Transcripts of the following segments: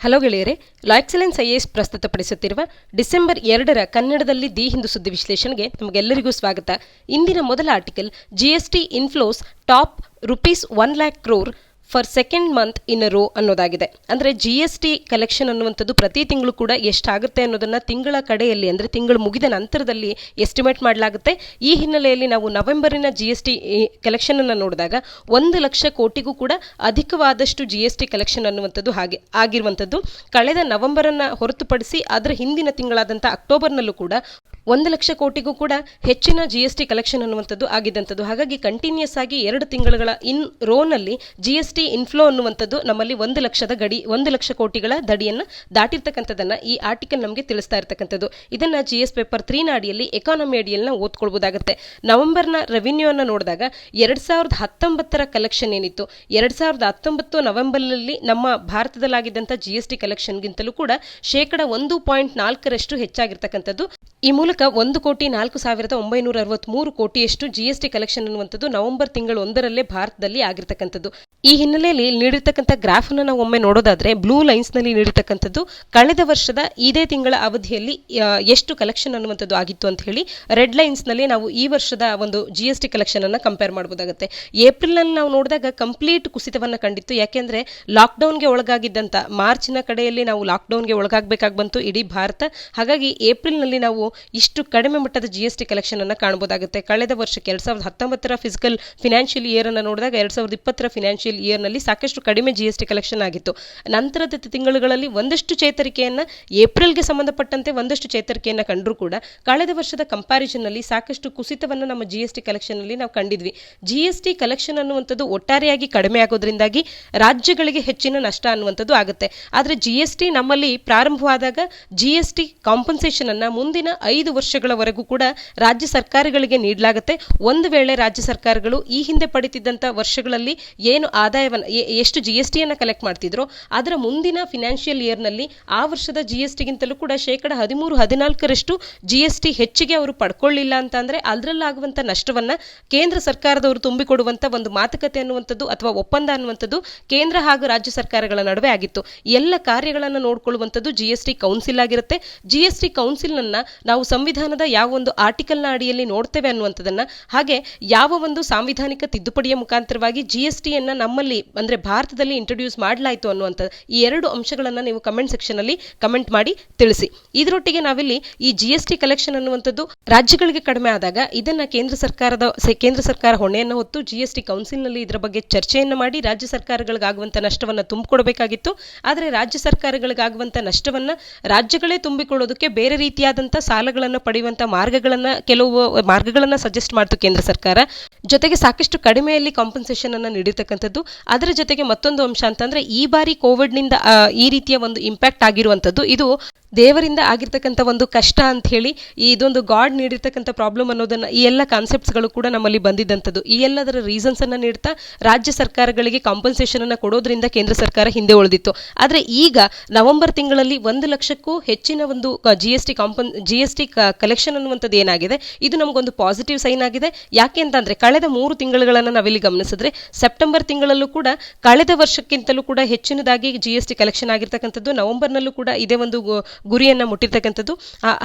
Hello ಗೆಳೆಯರೆ, la excellence IAS ಪ್ರಸ್ತುತಪಡಿಸುತ್ತಿರುವ December 2ರ ಕನ್ನಡದಲ್ಲಿ ದಿ ಹಿಂದೂ ಸುದ್ದಿ ವಿಶ್ಲೇಷಣೆಗೆ ತಮಗೆಲ್ಲರಿಗೂ ಸ್ವಾಗತ. ಇಂದಿನ ಮೊದಲ article GST inflows top ₹1,00,000 crore for second month in a row ಅನ್ನೋದಾಗಿದೆ. ಅಂದರೆ ಜಿಎಸ್ಟಿ ಕಲೆಕ್ಷನ್ ಅನ್ನುವಂಥದ್ದು ಪ್ರತಿ ತಿಂಗಳು ಕೂಡ ಎಷ್ಟಾಗುತ್ತೆ ಅನ್ನೋದನ್ನು ತಿಂಗಳ ಕಡೆಯಲ್ಲಿ ಅಂದರೆ ತಿಂಗಳು ಮುಗಿದ ನಂತರದಲ್ಲಿ ಎಸ್ಟಿಮೇಟ್ ಮಾಡಲಾಗುತ್ತೆ. ಈ ಹಿನ್ನೆಲೆಯಲ್ಲಿ ನಾವು ನವೆಂಬರಿನ ಜಿಎಸ್ಟಿ ಕಲೆಕ್ಷನ್ ಅನ್ನು ನೋಡಿದಾಗ 1,00,000 ಕೋಟಿಗೂ ಕೂಡ ಅಧಿಕವಾದಷ್ಟು ಜಿಎಸ್ಟಿ ಕಲೆಕ್ಷನ್ ಅನ್ನುವಂಥದ್ದು ಹಾಗೆ ಆಗಿರುವಂಥದ್ದು. ಕಳೆದ ನವೆಂಬರನ್ನು ಹೊರತುಪಡಿಸಿ ಅದರ ಹಿಂದಿನ ತಿಂಗಳಾದಂಥ ಅಕ್ಟೋಬರ್ನಲ್ಲೂ ಕೂಡ 1,00,000 ಕೋಟಿಗೂ ಕೂಡ ಹೆಚ್ಚಿನ ಜಿಎಸ್ಟಿ ಕಲೆಕ್ಷನ್ ಅನ್ನುವಂಥದ್ದು ಆಗಿದ್ದಂಥದ್ದು. ಹಾಗಾಗಿ ಕಂಟಿನ್ಯೂಸ್ ಆಗಿ 2 ತಿಂಗಳ ರೋನಲ್ಲಿ ಜಿಎಸ್ಟಿ ಇನ್ಫ್ಲೋ ಅನ್ನುವಂಥದ್ದು ನಮ್ಮಲ್ಲಿ 1,00,000 ಕೋಟಿಗಳ ದಡಿಯನ್ನು ದಾಟಿರ್ತಕ್ಕಂಥದ್ದನ್ನು ಈ ಆರ್ಟಿಕಲ್ ನಮಗೆ ತಿಳಿಸ್ತಾ ಇರ್ತಕ್ಕಂಥದ್ದು. ಇದನ್ನು GS ಪೇಪರ್ 3ನ ಅಡಿಯಲ್ಲಿ ಎಕಾನಮಿ ಅಡಿಯಲ್ಲಿ ನಾವು ಓದ್ಕೊಳ್ಬೋದಾಗುತ್ತೆ. ನವೆಂಬರ್ನ ರೆವಿನ್ಯೂ ಅನ್ನು ನೋಡಿದಾಗ 2019ರ ಕಲೆಕ್ಷನ್ ಏನಿತ್ತು, 2019 ನವೆಂಬರ್ನಲ್ಲಿ ನಮ್ಮ ಭಾರತದಲ್ಲಾಗಿದ್ದಂಥ GST ಕಲೆಕ್ಷನ್ಗಿಂತಲೂ ಕೂಡ 1.4% ಹೆಚ್ಚಾಗಿರ್ತಕ್ಕಂಥದ್ದು. ಈ ಮೂಲಕ 1,04,963 ಕೋಟಿಯಷ್ಟು ಜಿಎಸ್ಟಿ ಕಲೆಕ್ಷನ್ ಅನ್ನುವಂಥದ್ದು ನವೆಂಬರ್ ತಿಂಗಳು 1ರಲ್ಲೇ ಭಾರತದಲ್ಲಿ ಆಗಿರ್ತಕ್ಕಂಥದ್ದು. ಈ ಹಿನ್ನೆಲೆಯಲ್ಲಿ ನೀಡಿರ್ತಕ್ಕಂಥ ಗ್ರಾಫ್ ಅನ್ನು ನಾವು ಒಮ್ಮೆ ನೋಡೋದಾದ್ರೆ ಬ್ಲೂ ಲೈನ್ಸ್ ನಲ್ಲಿ ನೀಡಿರ್ತಕ್ಕಂಥದ್ದು ಕಳೆದ ವರ್ಷದ ಇದೇ ತಿಂಗಳ ಅವಧಿಯಲ್ಲಿ ಎಷ್ಟು ಕಲೆಕ್ಷನ್ ಅನ್ನುವಂಥದ್ದು ಆಗಿತ್ತು ಅಂತ ಹೇಳಿ, ರೆಡ್ ಲೈನ್ಸ್ ನಲ್ಲಿ ನಾವು ಈ ವರ್ಷದ ಒಂದು ಜಿಎಸ್ಟಿ ಕಲೆಕ್ಷನ್ ಅನ್ನ ಕಂಪೇರ್ ಮಾಡಬಹುದಾಗುತ್ತೆ. ಏಪ್ರಿಲ್ ನಲ್ಲಿ ನಾವು ನೋಡಿದಾಗ ಕಂಪ್ಲೀಟ್ ಕುಸಿತವನ್ನ ಕಂಡಿತ್ತು. ಯಾಕೆಂದ್ರೆ ಲಾಕ್ಡೌನ್ಗೆ ಒಳಗಾಗಿದ್ದಂತ ಮಾರ್ಚ್ನ ಕಡೆಯಲ್ಲಿ ನಾವು ಲಾಕ್ಡೌನ್ಗೆ ಒಳಗಾಗಬೇಕಾಗಿ ಬಂತು ಇಡೀ ಭಾರತ. ಹಾಗಾಗಿ ಏಪ್ರಿಲ್ ನಲ್ಲಿ ನಾವು ಇಷ್ಟು ಕಡಿಮೆ ಮಟ್ಟದ ಜಿಎಸ್ಟಿ ಕಲೆಕ್ಷನ್ ಅನ್ನ ಕಾಣಬಹುದಾಗುತ್ತೆ. ಕಳೆದ ವರ್ಷಕ್ಕೆ 2019ರ ಫಿಸಿಕಲ್ ಫಿನಾನ್ಷಿಯಲ್ ಇಯರ್ ಅನ್ನು ನೋಡಿದಾಗ 2020ರ ಫಿನಾನ್ಷಿಯಲ್ ಇಯರ್ ನಲ್ಲಿ ಸಾಕಷ್ಟು ಕಡಿಮೆ ಜಿಎಸ್ಟಿ ಕಲೆಕ್ಷನ್ ಆಗಿತ್ತು. ನಂತರದ ತಿಂಗಳುಗಳಲ್ಲಿ ಒಂದಷ್ಟು ಚೇತರಿಕೆಯನ್ನ ಏಪ್ರಿಲ್ಗೆ ಸಂಬಂಧಪಟ್ಟಂತೆ ಒಂದಷ್ಟು ಚೇತರಿಕೆಯನ್ನ ಕಂಡರೂ ಕೂಡ ಕಳೆದ ವರ್ಷದ ಕಂಪ್ಯಾರಿಸನ್ ನಲ್ಲಿ ಸಾಕಷ್ಟು ಕುಸಿತವನ್ನು ನಮ್ಮ ಜಿಎಸ್ಟಿ ಕಲೆಕ್ಷನ್ ನಲ್ಲಿ ನಾವು ಕಂಡಿದ್ವಿ. ಜಿಎಸ್ಟಿ ಕಲೆಕ್ಷನ್ ಅನ್ನುವಂಥದ್ದು ಒಟ್ಟಾರೆಯಾಗಿ ಕಡಿಮೆ ಆಗೋದ್ರಿಂದಾಗಿ ರಾಜ್ಯಗಳಿಗೆ ಹೆಚ್ಚಿನ ನಷ್ಟ ಅನ್ನುವಂಥದ್ದು ಆಗುತ್ತೆ. ಆದರೆ ಜಿಎಸ್ಟಿ ನಮ್ಮಲ್ಲಿ ಪ್ರಾರಂಭವಾದಾಗ ಜಿಎಸ್ಟಿ ಕಾಂಪನ್ಸೇಷನ್ ಅನ್ನ ಮುಂದಿನ 5 ವರ್ಷಗಳವರೆಗೂ ಕೂಡ ರಾಜ್ಯ ಸರ್ಕಾರಗಳಿಗೆ ನೀಡಲಾಗುತ್ತೆ. ಒಂದು ವೇಳೆ ರಾಜ್ಯ ಸರ್ಕಾರಗಳು ಈ ಹಿಂದೆ ಪಡಿತಿದ್ದಂಥ ವರ್ಷಗಳಲ್ಲಿ ಏನು ಆದಾಯವನ್ನು ಎಷ್ಟು ಜಿಎಸ್ಟಿಯನ್ನು ಕಲೆಕ್ಟ್ ಮಾಡ್ತಿದ್ರೋ ಅದರ ಮುಂದಿನ ಫಿನಾನ್ಷಿಯಲ್ ಇಯರ್ನಲ್ಲಿ ಆ ವರ್ಷದ ಜಿಎಸ್ಟಿಗಿಂತಲೂ ಕೂಡ 13-14% ಜಿಎಸ್ಟಿ ಹೆಚ್ಚಿಗೆ ಅವರು ಪಡ್ಕೊಳ್ಳಿಲ್ಲ ಅಂತ ಅಂದ್ರೆ ಅದರಲ್ಲಾಗುವಂಥ ನಷ್ಟವನ್ನ ಕೇಂದ್ರ ಸರ್ಕಾರದವರು ತುಂಬಿಕೊಡುವಂಥ ಒಂದು ಮಾತುಕತೆ ಅನ್ನುವಂಥದ್ದು ಅಥವಾ ಒಪ್ಪಂದ ಅನ್ನುವಂಥದ್ದು ಕೇಂದ್ರ ಹಾಗೂ ರಾಜ್ಯ ಸರ್ಕಾರಗಳ ನಡುವೆ ಆಗಿತ್ತು. ಎಲ್ಲ ಕಾರ್ಯಗಳನ್ನು ನೋಡಿಕೊಳ್ಳುವಂಥದ್ದು ಜಿಎಸ್ಟಿ ಕೌನ್ಸಿಲ್ ಆಗಿರುತ್ತೆ. ಜಿಎಸ್ಟಿ ಕೌನ್ಸಿಲ್ನನ್ನ ನಾವು ಸಂವಿಧಾನದ ಯಾವ ಒಂದು ಆರ್ಟಿಕಲ್ನ ಅಡಿಯಲ್ಲಿ ನೋಡ್ತೇವೆ ಅನ್ನುವಂಥದ್ದನ್ನ, ಹಾಗೆ ಯಾವ ಒಂದು ಸಾಂವಿಧಾನಿಕ ತಿದ್ದುಪಡಿಯ ಮುಖಾಂತರವಾಗಿ ಜಿಎಸ್ಟಿಯನ್ನ ನಮ್ಮಲ್ಲಿ ಅಂದ್ರೆ ಭಾರತದಲ್ಲಿ ಇಂಟ್ರೊಡ್ಯೂಸ್ ಮಾಡಲಾಯಿತು ಅನ್ನುವಂಥ ಈ 2 ಅಂಶಗಳನ್ನ ನೀವು ಕಮೆಂಟ್ ಸೆಕ್ಷನ್ ಅಲ್ಲಿ ಕಮೆಂಟ್ ಮಾಡಿ ತಿಳಿಸಿ. ಇದರೊಟ್ಟಿಗೆ ನಾವಿಲ್ಲಿ ಈ ಜಿಎಸ್ಟಿ ಕಲೆಕ್ಷನ್ ಅನ್ನುವಂಥದ್ದು ರಾಜ್ಯಗಳಿಗೆ ಕಡಿಮೆ ಆದಾಗ ಇದನ್ನ ಕೇಂದ್ರ ಸರ್ಕಾರ ಹೊಣೆಯನ್ನು ಹೊತ್ತು ಜಿಎಸ್ಟಿ ಕೌನ್ಸಿಲ್ ನಲ್ಲಿ ಇದರ ಬಗ್ಗೆ ಚರ್ಚೆಯನ್ನು ಮಾಡಿ ರಾಜ್ಯ ಸರ್ಕಾರಗಳಿಗಾಗುವಂತ ನಷ್ಟವನ್ನ ತುಂಬಿಕೊಡಬೇಕಾಗಿತ್ತು. ಆದರೆ ರಾಜ್ಯ ಸರ್ಕಾರಗಳಿಗಾಗುವಂತ ನಷ್ಟವನ್ನ ರಾಜ್ಯಗಳೇ ತುಂಬಿಕೊಳ್ಳೋದಕ್ಕೆ ಬೇರೆ ರೀತಿಯಾದಂಥ ಸಾಲಗಳನ್ನು ಪಡೆಯುವಂತ ಕೆಲವು ಮಾರ್ಗಗಳನ್ನ ಸಜೆಸ್ಟ್ ಮಾಡ್ತು ಕೇಂದ್ರ ಸರ್ಕಾರ. ಜೊತೆಗೆ ಸಾಕಷ್ಟು ಕಡಿಮೆಯಲ್ಲಿ ಕಾಂಪನ್ಸೇಷನ್ ಅನ್ನ ನೀಡಿರ್ತಕ್ಕಂಥದ್ದು. ಅದರ ಜೊತೆಗೆ ಮತ್ತೊಂದು ಅಂಶ ಅಂತಂದ್ರೆ ಈ ಬಾರಿ ಕೋವಿಡ್ ನಿಂದ ಈ ರೀತಿಯ ಒಂದು ಇಂಪ್ಯಾಕ್ಟ್ ಆಗಿರುವಂಥದ್ದು ಇದು ದೇವರಿಂದ ಆಗಿರ್ತಕ್ಕಂಥ ಒಂದು ಕಷ್ಟ ಅಂತ ಹೇಳಿ, ಇದೊಂದು ಗಾಡ್ ನೀಡಿರ್ತಕ್ಕಂಥ ಪ್ರಾಬ್ಲಮ್ ಅನ್ನೋದನ್ನ ಈ ಎಲ್ಲ ಕಾನ್ಸೆಪ್ಟ್ಸ್ಗಳು ಕೂಡ ನಮ್ಮಲ್ಲಿ ಬಂದಿದ್ದಂಥದ್ದು. ಈ ಎಲ್ಲದರ ರೀಸನ್ಸ್ ಅನ್ನ ನೀಡ್ತಾ ರಾಜ್ಯ ಸರ್ಕಾರಗಳಿಗೆ ಕಾಂಪನ್ಸೇಷನ್ ಅನ್ನ ಕೊಡೋದ್ರಿಂದ ಕೇಂದ್ರ ಸರ್ಕಾರ ಹಿಂದೆ ಉಳಿದಿತ್ತು. ಆದರೆ ಈಗ ನವೆಂಬರ್ ತಿಂಗಳಲ್ಲಿ 1,00,000ಕ್ಕೂ ಹೆಚ್ಚಿನ ಒಂದು ಜಿಎಸ್ಟಿ ಕಲೆಕ್ಷನ್ ಅನ್ನುವಂಥದ್ದು ಏನಾಗಿದೆ, ಇದು ನಮಗೊಂದು ಪಾಸಿಟಿವ್ ಸೈನ್ ಆಗಿದೆ. ಯಾಕೆ ಅಂತಂದ್ರೆ ಕಳೆದ 3 ತಿಂಗಳುಗಳನ್ನು ನಾವಿಲ್ಲಿ ಗಮನಿಸಿದ್ರೆ ಸೆಪ್ಟೆಂಬರ್ ತಿಂಗಳಲ್ಲೂ ಕೂಡ ಕಳೆದ ವರ್ಷಕ್ಕಿಂತಲೂ ಕೂಡ ಹೆಚ್ಚಿನದಾಗಿ ಜಿಎಸ್ಟಿ ಕಲೆಕ್ಷನ್ ಆಗಿರ್ತಕ್ಕಂಥದ್ದು. ನವೆಂಬರ್ನಲ್ಲೂ ಕೂಡ ಇದೇ ಒಂದು ಗುರಿಯನ್ನ ಮುಟ್ಟಿರ್ತಕ್ಕಂಥದ್ದು.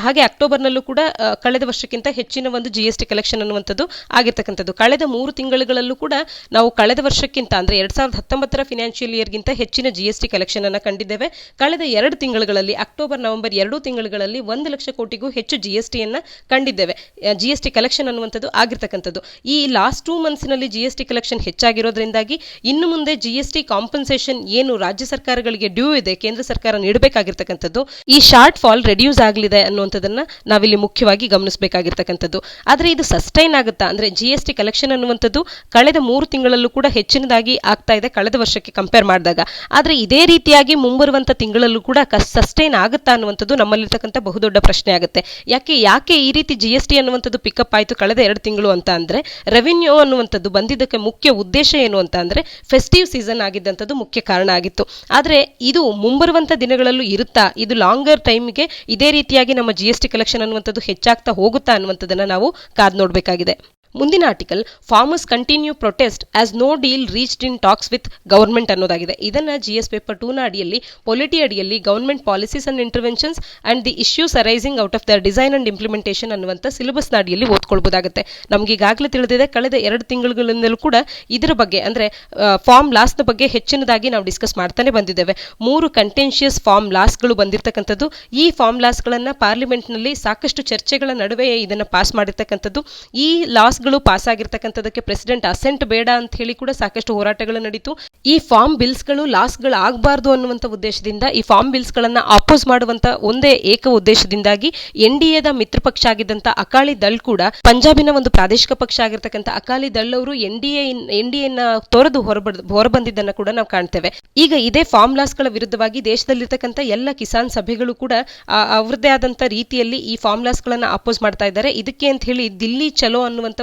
ಹಾಗೆ ಅಕ್ಟೋಬರ್ನಲ್ಲೂ ಕೂಡ ಕಳೆದ ವರ್ಷಕ್ಕಿಂತ ಹೆಚ್ಚಿನ ಒಂದು ಜಿಎಸ್ಟಿ ಕಲೆಕ್ಷನ್ ಅನ್ನುವಂಥದ್ದು ಆಗಿರ್ತಕ್ಕಂಥದ್ದು. ಕಳೆದ 3 ತಿಂಗಳುಗಳಲ್ಲೂ ಕೂಡ ನಾವು ಕಳೆದ ವರ್ಷಕ್ಕಿಂತ ಅಂದ್ರೆ 2019ರ ಫಿನಾನ್ಷಿಯಲ್ ಇಯರ್ಗಿಂತ ಹೆಚ್ಚಿನ ಜಿಎಸ್ಟಿ ಕಲೆಕ್ಷನ್ ಅನ್ನ ಕಂಡಿದ್ದೇವೆ. ಕಳೆದ 2 ತಿಂಗಳುಗಳಲ್ಲಿ ಅಕ್ಟೋಬರ್ ನವೆಂಬರ್ 2 ತಿಂಗಳುಗಳಲ್ಲಿ 1,00,000 ಕೋಟಿಗೂ ಹೆಚ್ಚು ಜಿಎಸ್ಟಿಯನ್ನ ಕಂಡಿದ್ದೇವೆ. ಜಿಎಸ್ಟಿ ಕಲೆಕ್ಷನ್ ಅನ್ನುವಂಥದ್ದು ಆಗಿರ್ತಕ್ಕಂಥದ್ದು. ಈ ಲಾಸ್ಟ್ 2 ಮಂತ್ಸ್ನಲ್ಲಿ ಜಿಎಸ್ಟಿ ಕಲೆಕ್ಷನ್ ಹೆಚ್ಚಾಗಿರೋದ್ರಿಂದಾಗಿ ಇನ್ನು ಮುಂದೆ ಜಿಎಸ್ಟಿ ಕಾಂಪನ್ಸೇಷನ್ ಏನು ರಾಜ್ಯ ಸರ್ಕಾರಗಳಿಗೆ ಡ್ಯೂ ಇದೆ, ಕೇಂದ್ರ ಸರ್ಕಾರ ನೀಡಬೇಕಾಗಿರ್ತಕ್ಕಂಥದ್ದು, ಈ ಶಾರ್ಟ್ ಫಾಲ್ ರೆಡ್ಯೂಸ್ ಆಗಲಿದೆ ಅನ್ನುವಂಥದ್ದನ್ನ ನಾವಿಲ್ಲಿ ಮುಖ್ಯವಾಗಿ ಗಮನಿಸಬೇಕಾಗಿರ್ತಕ್ಕಂಥದ್ದು. ಆದರೆ ಇದು ಸಸ್ಟೈನ್ ಆಗುತ್ತಾ ಅಂದ್ರೆ ಜಿಎಸ್ಟಿ ಕಲೆಕ್ಷನ್ ಅನ್ನುವಂಥದ್ದು ಕಳೆದ 3 ತಿಂಗಳಲ್ಲೂ ಕೂಡ ಹೆಚ್ಚಿನದಾಗಿ ಆಗ್ತಾ ಇದೆ ಕಳೆದ ವರ್ಷಕ್ಕೆ ಕಂಪೇರ್ ಮಾಡಿದಾಗ. ಆದರೆ ಇದೇ ರೀತಿಯಾಗಿ ಮುಂಬರುವಂತ ತಿಂಗಳಲ್ಲೂ ಕೂಡ ಸಸ್ಟೈನ್ ಆಗುತ್ತಾ ಅನ್ನುವಂಥದ್ದು ನಮ್ಮಲ್ಲಿರ್ತಕ್ಕಂಥ ಬಹುದೊಡ್ಡ ಪ್ರಶ್ನೆ ಆಗುತ್ತೆ. ಯಾಕೆ ಈ ರೀತಿ ಜಿಎಸ್ಟಿ ಅನ್ನುವಂಥದ್ದು ಪಿಕಪ್ ಆಯಿತು ಕಳೆದ 2 ತಿಂಗಳು ಅಂತ ಅಂದ್ರೆ ರೆವಿನ್ಯೂ ಅನ್ನುವಂಥದ್ದು ಬಂದಿದ್ದಕ್ಕೆ ಮುಖ್ಯ ಉದ್ದೇಶ ಏನು ಅಂತ ಅಂದ್ರೆ ಫೆಸ್ಟಿವ್ ಸೀಸನ್ ಆಗಿದ್ದಂಥದ್ದು ಮುಖ್ಯ ಕಾರಣ ಆಗಿತ್ತು. ಆದರೆ ಇದು ಮುಂಬರುವಂತ ದಿನಗಳಲ್ಲೂ ಇರುತ್ತಾ, ಇದು ಲಾಂಗರ್ ಟೈಮ್ಗೆ ಇದೇ ರೀತಿಯಾಗಿ ನಮ್ಮ ಜಿಎಸ್ಟಿ ಕಲೆಕ್ಷನ್ ಅನ್ನುವಂಥದ್ದು ಹೆಚ್ಚಾಗ್ತಾ ಹೋಗುತ್ತಾ ಅನ್ನುವಂಥದ್ದನ್ನ ನಾವು ಕಾದು ನೋಡಬೇಕಾಗಿದೆ. ಮುಂದಿನ article farmers continue protest as no deal reached in talks with government ಅನ್ನೋದಾಗಿದೆ. ಇದನ್ನ GS ಪೇಪರ್ 2 ನ ಅಡಿಯಲ್ಲಿ ಪೊಲಿಟಿ ಅಡಿಯಲ್ಲಿ government policies and interventions and the issues arising out of the design and implementation ಅನ್ನುವಂಥ ಸಿಲೆಬಸ್ ನ ಅಡಿಯಲ್ಲಿ ಓದ್ಕೊಳ್ಬಹುದಾಗುತ್ತೆ. ನಮ್ಗೆ ಈಗಾಗಲೇ ತಿಳಿದಿದೆ, ಕಳೆದ 2 ತಿಂಗಳಿಂದಲೂ ಕೂಡ ಇದರ ಬಗ್ಗೆ ಅಂದ್ರೆ ಫಾರ್ಮ್ ಲಾಸ್ ನ ಬಗ್ಗೆ ಹೆಚ್ಚಿನದಾಗಿ ನಾವು ಡಿಸ್ಕಸ್ ಮಾಡ್ತಾನೆ ಬಂದಿದ್ದೇವೆ. 3 ಕಂಟೆನ್ಷಿಯಸ್ ಫಾರ್ಮ್ ಲಾಸ್ಗಳು ಬಂದಿರತಕ್ಕಂಥದ್ದು. ಈ ಫಾರ್ಮ್ ಲಾಸ್ಗಳನ್ನ ಪಾರ್ಲಿಮೆಂಟ್ ನಲ್ಲಿ ಸಾಕಷ್ಟು ಚರ್ಚೆಗಳ ನಡುವೆ ಇದನ್ನ ಪಾಸ್ ಮಾಡಿರ್ತಕ್ಕಂಥದ್ದು. ಈ ಲಾಸ್ಗಳು ಪಾಸ್ ಆಗಿರ್ತಕ್ಕಂಥದಕ್ಕೆ ಪ್ರೆಸಿಡೆಂಟ್ ಅಸೆಂಟ್ ಬೇಡ ಅಂತ ಹೇಳಿ ಕೂಡ ಸಾಕಷ್ಟು ಹೋರಾಟಗಳು ನಡೀತು. ಈ ಫಾರ್ಮ್ ಬಿಲ್ಸ್ಗಳು ಲಾಸ್ಗಳು ಆಗಬಾರ್ದು ಅನ್ನುವಂಥ ಉದ್ದೇಶದಿಂದ ಈ ಫಾರ್ಮ್ ಬಿಲ್ಸ್ಗಳನ್ನ ಅಪೋಸ್ ಮಾಡುವಂತ ಒಂದೇ ಏಕ ಉದ್ದೇಶದಿಂದಾಗಿ NDAದ ಮಿತ್ರ ಪಕ್ಷ ಆಗಿದ್ದಂತ ಅಕಾಲಿ ದಳ್ ಕೂಡ ಪಂಜಾಬಿನ ಒಂದು ಪ್ರಾದೇಶಿಕ ಪಕ್ಷ ಆಗಿರ್ತಕ್ಕಂಥ ಅಕಾಲಿ ದಳ್ ಅವರು NDAನ ತೊರೆದು ಹೊರಬಂದಿದ್ದನ್ನ ಕೂಡ ನಾವು ಕಾಣ್ತೇವೆ. ಈಗ ಇದೇ ಫಾರ್ಮ್ ಲಾಸ್ಗಳ ವಿರುದ್ಧವಾಗಿ ದೇಶದಲ್ಲಿರ್ತಕ್ಕಂಥ ಎಲ್ಲ ಕಿಸಾನ್ ಸಭೆಗಳು ಕೂಡ ಅವರದೇ ಆದಂತ ರೀತಿಯಲ್ಲಿ ಈ ಫಾರ್ಮ್ ಲಾಸ್ಗಳನ್ನ ಅಪೋಸ್ ಮಾಡ್ತಾ ಇದ್ದಾರೆ. ಇದಕ್ಕೆ ಅಂತ ಹೇಳಿ ದಿಲ್ಲಿ ಚಲೋ ಅನ್ನುವಂಥ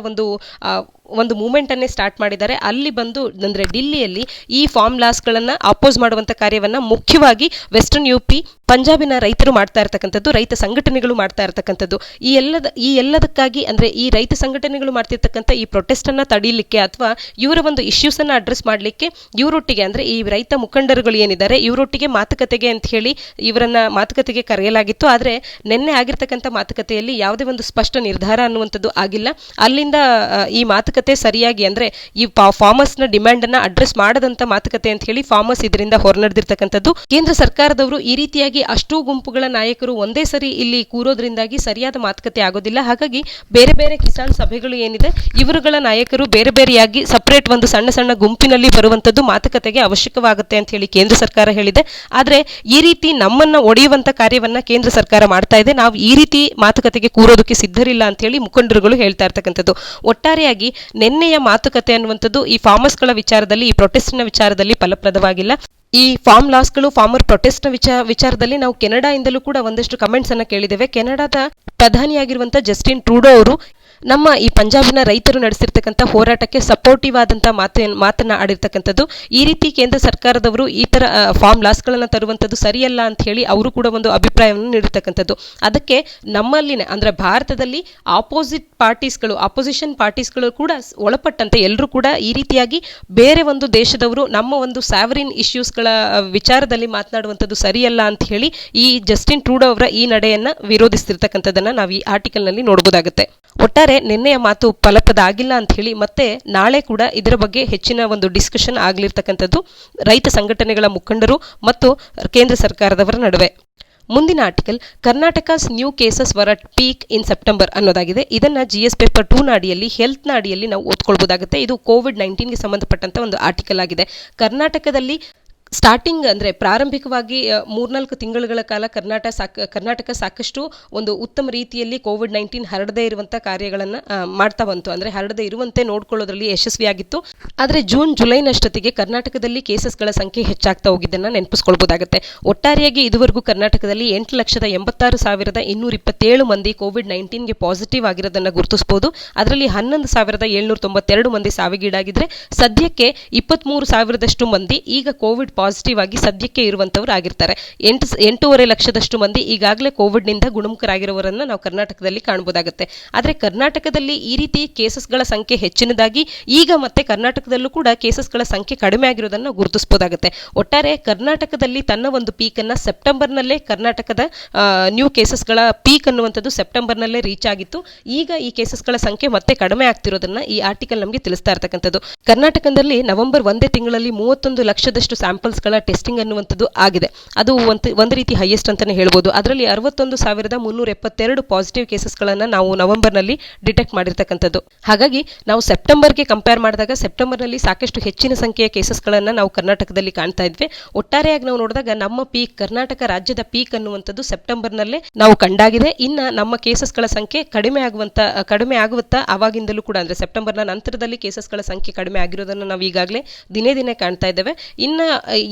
ಒಂದು ಮೂವ್ಮೆಂಟ್ ಅನ್ನೇ ಸ್ಟಾರ್ಟ್ ಮಾಡಿದ್ದಾರೆ. ಅಲ್ಲಿ ಬಂದು ಅಂದ್ರೆ ಡಿಲ್ಲಿಯಲ್ಲಿ ಈ ಫಾರ್ಮ್ ಲಾಸ್ಗಳನ್ನ ಅಪೋಸ್ ಮಾಡುವಂತ ಕಾರ್ಯವನ್ನ ಮುಖ್ಯವಾಗಿ ವೆಸ್ಟರ್ನ್ UP ಪಂಜಾಬಿನ ರೈತರು ಮಾಡ್ತಾ ಇರ್ತಕ್ಕಂಥದ್ದು, ರೈತ ಸಂಘಟನೆಗಳು ಮಾಡ್ತಾ ಇರ್ತಕ್ಕಂಥದ್ದು. ಈ ಎಲ್ಲದಕ್ಕಾಗಿ ಅಂದ್ರೆ ಈ ರೈತ ಸಂಘಟನೆಗಳು ಮಾಡ್ತಿರ್ತಕ್ಕಂಥ ಈ ಪ್ರೊಟೆಸ್ಟ್ ಅನ್ನ ತಡೀಲಿಕ್ಕೆ ಅಥವಾ ಇವರ ಒಂದು ಇಶ್ಯೂಸ್ ಅನ್ನ ಅಡ್ರೆಸ್ ಮಾಡ್ಲಿಕ್ಕೆ ಇವರೊಟ್ಟಿಗೆ ಅಂದ್ರೆ ಈ ರೈತ ಮುಖಂಡರುಗಳು ಏನಿದ್ದಾರೆ ಇವರೊಟ್ಟಿಗೆ ಮಾತುಕತೆಗೆ ಅಂತ ಹೇಳಿ ಇವರನ್ನ ಮಾತುಕತೆಗೆ ಕರೆಯಲಾಗಿತ್ತು. ಆದ್ರೆ ನಿನ್ನೆ ಆಗಿರ್ತಕ್ಕಂಥ ಮಾತುಕತೆಯಲ್ಲಿ ಯಾವುದೇ ಒಂದು ಸ್ಪಷ್ಟ ನಿರ್ಧಾರ ಅನ್ನುವಂಥದ್ದು ಆಗಿಲ್ಲ. ಅಲ್ಲಿಂದ ಈ ಮಾತುಕತೆ ಸರಿಯಾಗಿ ಅಂದ್ರೆ ಈ ಫಾರ್ಮರ್ಸ್ ನ ಡಿಮ್ಯಾಂಡ್ ಅನ್ನ ಅಡ್ರೆಸ್ ಮಾಡದಂತ ಮಾತುಕತೆ ಅಂತ ಹೇಳಿ ಫಾರ್ಮರ್ಸ್ ಇದರಿಂದ ಹೊರನಡೆದಿರ್ತಕ್ಕಂಥದ್ದು. ಕೇಂದ್ರ ಸರ್ಕಾರದವರು ಈ ರೀತಿಯಾಗಿ ಅಷ್ಟೂ ಗುಂಪುಗಳ ನಾಯಕರು ಒಂದೇ ಸರಿ ಇಲ್ಲಿ ಕೂರೋದ್ರಿಂದಾಗಿ ಸರಿಯಾದ ಮಾತುಕತೆ ಆಗೋದಿಲ್ಲ. ಹಾಗಾಗಿ ಬೇರೆ ಬೇರೆ ಕಿಸಾನ್ ಸಭೆಗಳು ಏನಿದೆ ಇವರುಗಳ ನಾಯಕರು ಬೇರೆ ಬೇರೆಯಾಗಿ ಸಪರೇಟ್ ಒಂದು ಸಣ್ಣ ಸಣ್ಣ ಗುಂಪಿನಲ್ಲಿ ಬರುವಂತದ್ದು ಮಾತುಕತೆಗೆ ಅವಶ್ಯಕವಾಗುತ್ತೆ ಅಂತ ಹೇಳಿ ಕೇಂದ್ರ ಸರ್ಕಾರ ಹೇಳಿದೆ. ಆದ್ರೆ ಈ ರೀತಿ ನಮ್ಮನ್ನ ಒಡೆಯುವಂತ ಕಾರ್ಯವನ್ನ ಕೇಂದ್ರ ಸರ್ಕಾರ ಮಾಡ್ತಾ ಇದೆ. ನಾವು ಈ ರೀತಿ ಮಾತುಕತೆಗೆ ಕೂರೋದಕ್ಕೆ ಸಿದ್ಧರಿಲ್ಲ ಅಂತ ಹೇಳಿ ಮುಖಂಡರುಗಳು ಹೇಳ್ತಾ ಇರ್ತಕ್ಕಂಥದ್ದು. ಒಟ್ಟಾರೆಯಾಗಿ ನಿನ್ನೆಯ ಮಾತುಕತೆ ಅನ್ನುವಂಥದ್ದು ಈ ಫಾರ್ಮರ್ಸ್ಗಳ ವಿಚಾರದಲ್ಲಿ, ಈ ಪ್ರೊಟೆಸ್ಟ್ನ ವಿಚಾರದಲ್ಲಿ ಫಲಪ್ರದವಾಗಿಲ್ಲ. ಈ ಫಾರ್ಮ್ ಲಾಸ್ಗಳು, ಫಾರ್ಮರ್ ಪ್ರೊಟೆಸ್ಟ್ ವಿಚಾರದಲ್ಲಿ ನಾವು ಕೆನಡಾಯಿಂದಲೂ ಕೂಡ ಒಂದಷ್ಟು ಕಮೆಂಟ್ಸ್ ಅನ್ನ ಕೇಳಿದ್ದೇವೆ. ಕೆನಡಾದ ಪ್ರಧಾನಿಯಾಗಿರುವಂತಹ ಜಸ್ಟಿನ್ ಟ್ರೂಡೋ ಅವರು ನಮ್ಮ ಈ ಪಂಜಾಬಿನ ರೈತರು ನಡೆಸಿರ್ತಕ್ಕಂಥ ಹೋರಾಟಕ್ಕೆ ಸಪೋರ್ಟಿವ್ ಆದಂತಹ ಮಾತನ್ನ ಆಡಿರ್ತಕ್ಕಂಥದ್ದು. ಈ ರೀತಿ ಕೇಂದ್ರ ಸರ್ಕಾರದವರು ಈ ತರ ಫಾರ್ಮ್ ಲಾಸ್ಗಳನ್ನ ತರುವಂಥದ್ದು ಸರಿಯಲ್ಲ ಅಂತ ಹೇಳಿ ಅವರು ಕೂಡ ಒಂದು ಅಭಿಪ್ರಾಯವನ್ನು ನೀಡಿರ್ತಕ್ಕಂಥದ್ದು. ಅದಕ್ಕೆ ನಮ್ಮಲ್ಲಿನ ಅಂದ್ರೆ ಭಾರತದಲ್ಲಿ ಅಪೋಸಿಷನ್ ಪಾರ್ಟೀಸ್ಗಳು ಕೂಡ ಒಳಪಟ್ಟಂತೆ ಎಲ್ಲರೂ ಕೂಡ ಈ ರೀತಿಯಾಗಿ ಬೇರೆ ಒಂದು ದೇಶದವರು ನಮ್ಮ ಒಂದು ಸಾವರಿನ್ ಇಶ್ಯೂಸ್ಗಳ ವಿಚಾರದಲ್ಲಿ ಮಾತನಾಡುವಂಥದ್ದು ಸರಿಯಲ್ಲ ಅಂತ ಹೇಳಿ ಈ ಜಸ್ಟಿನ್ ಟ್ರೂಡೋ ಅವರ ಈ ನಡೆಯನ್ನ ವಿರೋಧಿಸ್ತಿರ್ತಕ್ಕಂಥದ್ದನ್ನ ನಾವು ಈ ಆರ್ಟಿಕಲ್ ನಲ್ಲಿ ನೋಡಬಹುದಾಗುತ್ತೆ. ಒಟ್ಟಾರೆ ನಿನ್ನೆಯ ಮಾತು ಫಲಪ್ರದ ಆಗಿಲ್ಲ ಅಂತ ಹೇಳಿ ಮತ್ತೆ ನಾಳೆ ಕೂಡ ಇದರ ಬಗ್ಗೆ ಹೆಚ್ಚಿನ ಒಂದು ಡಿಸ್ಕಷನ್ ಆಗ್ಲಿರ್ತಕ್ಕಂಥದ್ದು ರೈತ ಸಂಘಟನೆಗಳ ಮುಖಂಡರು ಮತ್ತು ಕೇಂದ್ರ ಸರ್ಕಾರದವರ ನಡುವೆ. ಮುಂದಿನ article Karnataka's new cases were at peak in September ಅನ್ನೋದಾಗಿದೆ. ಇದನ್ನ GS ಪೇಪರ್ 2 ನ ಅಡಿಯಲ್ಲಿ ಹೆಲ್ತ್ ನ ಅಡಿಯಲ್ಲಿ ನಾವು ಓದ್ಕೊಳ್ಬಹುದಾಗುತ್ತೆ. ಇದು COVID-19ಗೆ ಸಂಬಂಧಪಟ್ಟಂತ ಒಂದು ಆರ್ಟಿಕಲ್ ಆಗಿದೆ. ಕರ್ನಾಟಕದಲ್ಲಿ ಸ್ಟಾರ್ಟಿಂಗ್ ಅಂದ್ರೆ ಪ್ರಾರಂಭಿಕವಾಗಿ 3-4 ತಿಂಗಳುಗಳ ಕಾಲ ಕರ್ನಾಟಕ ಸಾಕಷ್ಟು ಒಂದು ಉತ್ತಮ ರೀತಿಯಲ್ಲಿ COVID-19 ಹರಡದೇ ಇರುವಂತಹ ಕಾರ್ಯಗಳನ್ನ ಮಾಡ್ತಾ ಬಂತು. ಅಂದ್ರೆ ಹರಡದೇ ಇರುವಂತೆ ನೋಡ್ಕೊಳ್ಳೋದ್ರಲ್ಲಿ ಯಶಸ್ವಿಯಾಗಿತ್ತು. ಆದ್ರೆ ಜೂನ್-ಜುಲೈನಷ್ಟೊತ್ತಿಗೆ ಕರ್ನಾಟಕದಲ್ಲಿ ಕೇಸಸ್ಗಳ ಸಂಖ್ಯೆ ಹೆಚ್ಚಾಗ್ತಾ ಹೋಗಿದ್ದನ್ನ ನೆನಪಿಸ್ಕೊಳ್ಬಹುದಾಗುತ್ತೆ. ಒಟ್ಟಾರೆಯಾಗಿ ಇದುವರೆಗೂ ಕರ್ನಾಟಕದಲ್ಲಿ 8,86,227 ಮಂದಿ COVID-19ಗೆ ಪಾಸಿಟಿವ್ ಆಗಿರೋದನ್ನ ಗುರುತಿಸಬಹುದು. ಅದರಲ್ಲಿ 11,792 ಮಂದಿ ಸಾವಿಗೀಡಾಗಿದ್ರೆ ಸದ್ಯಕ್ಕೆ 23,000ದಷ್ಟು ಮಂದಿ ಈಗ ಕೋವಿಡ್ ಪಾಸಿಟಿವ್ ಆಗಿ ಸದ್ಯಕ್ಕೆ ಇರುವಂತವರು ಆಗಿರ್ತಾರೆ. 8.5 ಲಕ್ಷದಷ್ಟು ಮಂದಿ ಈಗಾಗಲೇ ಕೋವಿಡ್ ನಿಂದ ಗುಣಮುಖರಾಗಿರುವವರನ್ನ ನಾವು ಕರ್ನಾಟಕದಲ್ಲಿ ಕಾಣಬಹುದಾಗುತ್ತೆ. ಆದ್ರೆ ಕರ್ನಾಟಕದಲ್ಲಿ ಈ ರೀತಿ ಕೇಸಸ್ಗಳ ಸಂಖ್ಯೆ ಹೆಚ್ಚಿನದಾಗಿ ಈಗ ಮತ್ತೆ ಕರ್ನಾಟಕದಲ್ಲೂ ಕೂಡ ಕೇಸಸ್ಗಳ ಸಂಖ್ಯೆ ಕಡಿಮೆ ಆಗಿರೋದನ್ನ ಗುರುತಿಸಬಹುದಾಗುತ್ತೆ. ಒಟ್ಟಾರೆ ಕರ್ನಾಟಕದಲ್ಲಿ ತನ್ನ ಒಂದು ಪೀಕ್ ಅನ್ನ ಸೆಪ್ಟೆಂಬರ್ನಲ್ಲೇ ಕರ್ನಾಟಕದ ನ್ಯೂ ಕೇಸಸ್ಗಳ ಪೀಕ್ ಅನ್ನುವಂಥದ್ದು ಸೆಪ್ಟೆಂಬರ್ನಲ್ಲೇ ರೀಚ್ ಆಗಿತ್ತು. ಈಗ ಈ ಕೇಸಸ್ಗಳ ಸಂಖ್ಯೆ ಮತ್ತೆ ಕಡಿಮೆ ಆಗ್ತಿರೋದನ್ನ ಈ ಆರ್ಟಿಕಲ್ ನಮಗೆ ತಿಳಿಸ್ತಾ ಇರ್ತಕ್ಕಂಥದ್ದು. ಕರ್ನಾಟಕದಲ್ಲಿ ನವೆಂಬರ್ ಒಂದೇ ತಿಂಗಳಲ್ಲಿ 31 ಲಕ್ಷದಷ್ಟು ಸ್ಯಾಂಪಲ್ಸ್ಗಳ ಟೆಸ್ಟಿಂಗ್ ಅನ್ನುವಂಥದ್ದು ಆಗಿದೆ. ಅದು ಒಂದು ರೀತಿ ಹೈಯೆಸ್ಟ್ ಅಂತಾನೆ ಹೇಳ್ಬೋದು. ಅದರಲ್ಲಿ 61,372 ಪಾಸಿಟಿವ್ ಕೇಸಸ್ಗಳನ್ನ ನಾವು ನವೆಂಬರ್ನಲ್ಲಿ ಡಿಟೆಕ್ಟ್ ಮಾಡಿರ್ತಕ್ಕಂಥದ್ದು. ಹಾಗಾಗಿ ನಾವು ಸೆಪ್ಟೆಂಬರ್ಗೆ ಕಂಪೇರ್ ಮಾಡಿದಾಗ ಸೆಪ್ಟೆಂಬರ್ನಲ್ಲಿ ಸಾಕಷ್ಟು ಹೆಚ್ಚಿನ ಸಂಖ್ಯೆಯ ಕೇಸಸ್ಗಳನ್ನ ನಾವು ಕರ್ನಾಟಕದಲ್ಲಿ ಕಾಣ್ತಾ ಇದ್ವಿ. ಒಟ್ಟಾರೆಯಾಗಿ ನಾವು ನೋಡಿದಾಗ ನಮ್ಮ ಪೀಕ್, ಕರ್ನಾಟಕ ರಾಜ್ಯದ ಪೀಕ್ ಅನ್ನುವಂಥದ್ದು ಸೆಪ್ಟೆಂಬರ್ನಲ್ಲೇ ನಾವು ಕಂಡಾಗಿದೆ. ಇನ್ನ ನಮ್ಮ ಕೇಸಸ್ಗಳ ಸಂಖ್ಯೆ ಕಡಿಮೆ ಆಗುತ್ತಾ ಅವಾಗಿಂದಲೂ ಕೂಡ ಅಂದ್ರೆ ಸೆಪ್ಟೆಂಬರ್ನ ನಂತರದಲ್ಲಿ ಕೇಸಸ್ಗಳ ಸಂಖ್ಯೆ ಕಡಿಮೆ ಆಗಿರೋದನ್ನ ನಾವು ಈಗಾಗಲೇ ದಿನೇ ಕಾಣ್ತಾ ಇದ್ದೇವೆ. ಇನ್ನ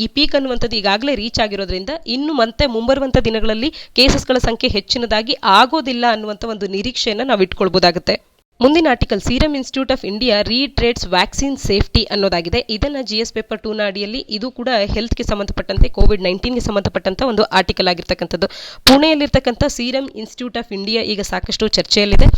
ಈ ಪೀಕ್ ಅನ್ನುವಂಥದ್ದು ಈಗಾಗಲೇ ರೀಚ್ ಆಗಿರೋದ್ರಿಂದ ಇನ್ನು ಮತ್ತೆ ಮುಂಬರುವಂತ ದಿನಗಳಲ್ಲಿ ಕೇಸಸ್ಗಳ ಸಂಖ್ಯೆ ಹೆಚ್ಚಿನದಾಗಿ ಆಗೋದಿಲ್ಲ ಅನ್ನುವಂಥ ಒಂದು ನಿರೀಕ್ಷೆಯನ್ನ ನಾವು ಇಟ್ಕೊಳ್ಬಹುದಾಗುತ್ತೆ. ಮುಂದಿನ article serum institute of India reiterates vaccine safety ಅನ್ನೋದಾಗಿದೆ. ಇದನ್ನ GS ಪೇಪರ್ 2 ನ ಅಡಿಯಲ್ಲಿ ಇದು ಕೂಡ ಹೆಲ್ತ್ಗೆ ಸಂಬಂಧಪಟ್ಟಂತೆ COVID-19ಗೆ ಸಂಬಂಧಪಟ್ಟಂತ ಒಂದು ಆರ್ಟಿಕಲ್ ಆಗಿರ್ತಕ್ಕಂಥದ್ದು. ಪುಣೆಯಲ್ಲಿರ್ತಕ್ಕಂಥ ಸೀರಮ್ ಇನ್ಸ್ಟಿಟ್ಯೂಟ್ ಆಫ್ ಇಂಡಿಯಾ ಈಗ ಸಾಕಷ್ಟು ಚರ್ಚೆಯಲ್ಲಿದೆ.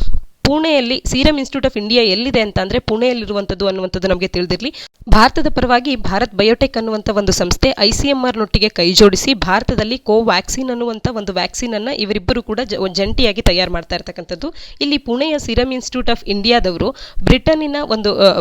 ಪುಣೆಯಲ್ಲಿ ಸೀರಮ್ ಇನ್ಸ್ಟಿಟ್ಯೂಟ್ ಆಫ್ ಇಂಡಿಯಾ ಎಲ್ಲಿದೆ ಅಂತ ಅಂದ್ರೆ ಪುಣೆಯಲ್ಲಿರುವಂಥದ್ದು ಅನ್ನುವಂಥದ್ದು ನಮಗೆ ತಿಳಿದಿರಲಿ. ಭಾರತದ ಪರವಾಗಿ ಭಾರತ್ ಬಯೋಟೆಕ್ ಅನ್ನುವಂಥ ಒಂದು ಸಂಸ್ಥೆ ICMR ನೊಟ್ಟಿಗೆ ಕೈ ಜೋಡಿಸಿ ಭಾರತದಲ್ಲಿ ಕೋವ್ಯಾಕ್ಸಿನ್ ಅನ್ನುವಂಥ ಒಂದು ವ್ಯಾಕ್ಸಿನ್ ಅನ್ನ ಇವರಿಬ್ಬರು ಕೂಡ ಜಂಟಿಯಾಗಿ ತಯಾರು ಮಾಡ್ತಾ ಇರ್ತಕ್ಕಂಥದ್ದು. ಇಲ್ಲಿ ಪುಣೆಯ ಸೀರಮ್ ಇನ್ಸ್ಟಿಟ್ಯೂಟ್ ಆಫ್ ಇಂಡಿಯಾದವರು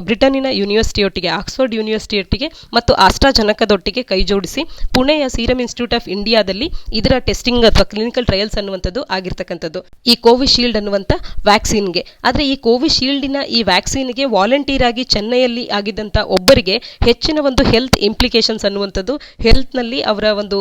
ಬ್ರಿಟನ್ನಿನ ಯೂನಿವರ್ಸಿಟಿಯೊಟ್ಟಿಗೆ ಆಕ್ಸ್ಫರ್ಡ್ ಯೂನಿವರ್ಸಿಟಿಯೊಟ್ಟಿಗೆ ಮತ್ತು ಆಸ್ಟ್ರಾಜನಕದೊಟ್ಟಿಗೆ ಕೈ ಜೋಡಿಸಿ ಪುಣೆಯ ಸೀರಮ್ ಇನ್ಸ್ಟಿಟ್ಯೂಟ್ ಆಫ್ ಇಂಡಿಯಾದಲ್ಲಿ ಇದರ ಟೆಸ್ಟಿಂಗ್ ಅಥವಾ ಕ್ಲಿನಿಕಲ್ ಟ್ರಯಲ್ಸ್ ಅನ್ನುವಂಥದ್ದು ಆಗಿರ್ತಕ್ಕಂಥದ್ದು ಈ ಕೋವಿಶೀಲ್ಡ್ ಅನ್ನುವಂಥ ವ್ಯಾಕ್ಸಿನ್ಗೆ. ಆದ್ರೆ ಈ ಕೋವಿಶೀಲ್ಡಿನ ಈ ವ್ಯಾಕ್ಸಿನ್ಗೆ ವಾಲಂಟಿಯರ್ ಆಗಿ ಚೆನ್ನೈಯಲ್ಲಿ ಆಗಿದ್ದಂಥ ಒಬ್ಬರಿಗೆ ಹೆಚ್ಚಿನ ಒಂದು ಹೆಲ್ತ್ ಇಂಪ್ಲಿಕೇಶನ್ಸ್ ಅನ್ನುವಂಥದ್ದು, ಹೆಲ್ತ್ನಲ್ಲಿ ಅವರ ಒಂದು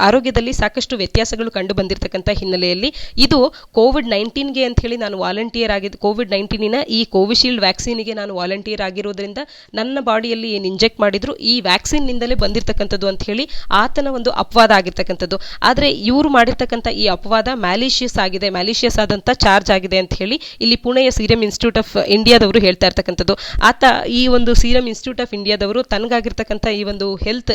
ಆರೋಗ್ಯದಲ್ಲಿ ಸಾಕಷ್ಟು ವ್ಯತ್ಯಾಸಗಳು ಕಂಡು ಬಂದಿರತಕ್ಕಂಥ ಹಿನ್ನೆಲೆಯಲ್ಲಿ ಇದು ಕೋವಿಡ್-19ಗೆ ಅಂತ ಹೇಳಿ ನಾನು ವಾಲಂಟಿಯರ್ ಆಗಿದ್ದು, ಕೋವಿಡ್-19ನ ಈ ಕೋವಿಶೀಲ್ಡ್ ವ್ಯಾಕ್ಸಿನ್ಗೆ ನಾನು ವಾಲಂಟಿಯರ್ ಆಗಿರೋದ್ರಿಂದ ನನ್ನ ಬಾಡಿಯಲ್ಲಿ ಏನು ಇಂಜೆಕ್ಟ್ ಮಾಡಿದ್ರು ಈ ವ್ಯಾಕ್ಸಿನ್ ನಿಂದಲೇ ಬಂದಿರತಕ್ಕಂಥದ್ದು ಅಂತ ಹೇಳಿ ಆತನ ಒಂದು ಅಪವಾದ ಆಗಿರ್ತಕ್ಕಂಥದ್ದು. ಆದ್ರೆ ಇವರು ಮಾಡಿರ್ತಕ್ಕಂಥ ಈ ಅಪವಾದ ಮ್ಯಾಲಿಷಿಯಸ್ ಆದಂತ ಚಾರ್ಜ್ ಆಗಿದೆ ಅಂತ ಹೇಳಿ ಇಲ್ಲಿ ಪುಣೆಯ ಸೀರಮ್ ಇನ್ಸ್ಟಿಟ್ಯೂಟ್ ಆಫ್ ಇಂಡಿಯಾದವರು ಹೇಳ್ತಾ ಇರ್ತಕ್ಕಂಥದ್ದು. ಆತ ಈ ಒಂದು ಸೀರಮ್ ಇನ್ಸ್ಟಿಟ್ಯೂಟ್ ಆಫ್ ಇಂಡಿಯಾದವರು ತನಗಾಗಿರ್ತಕ್ಕಂಥ ಈ ಒಂದು ಹೆಲ್ತ್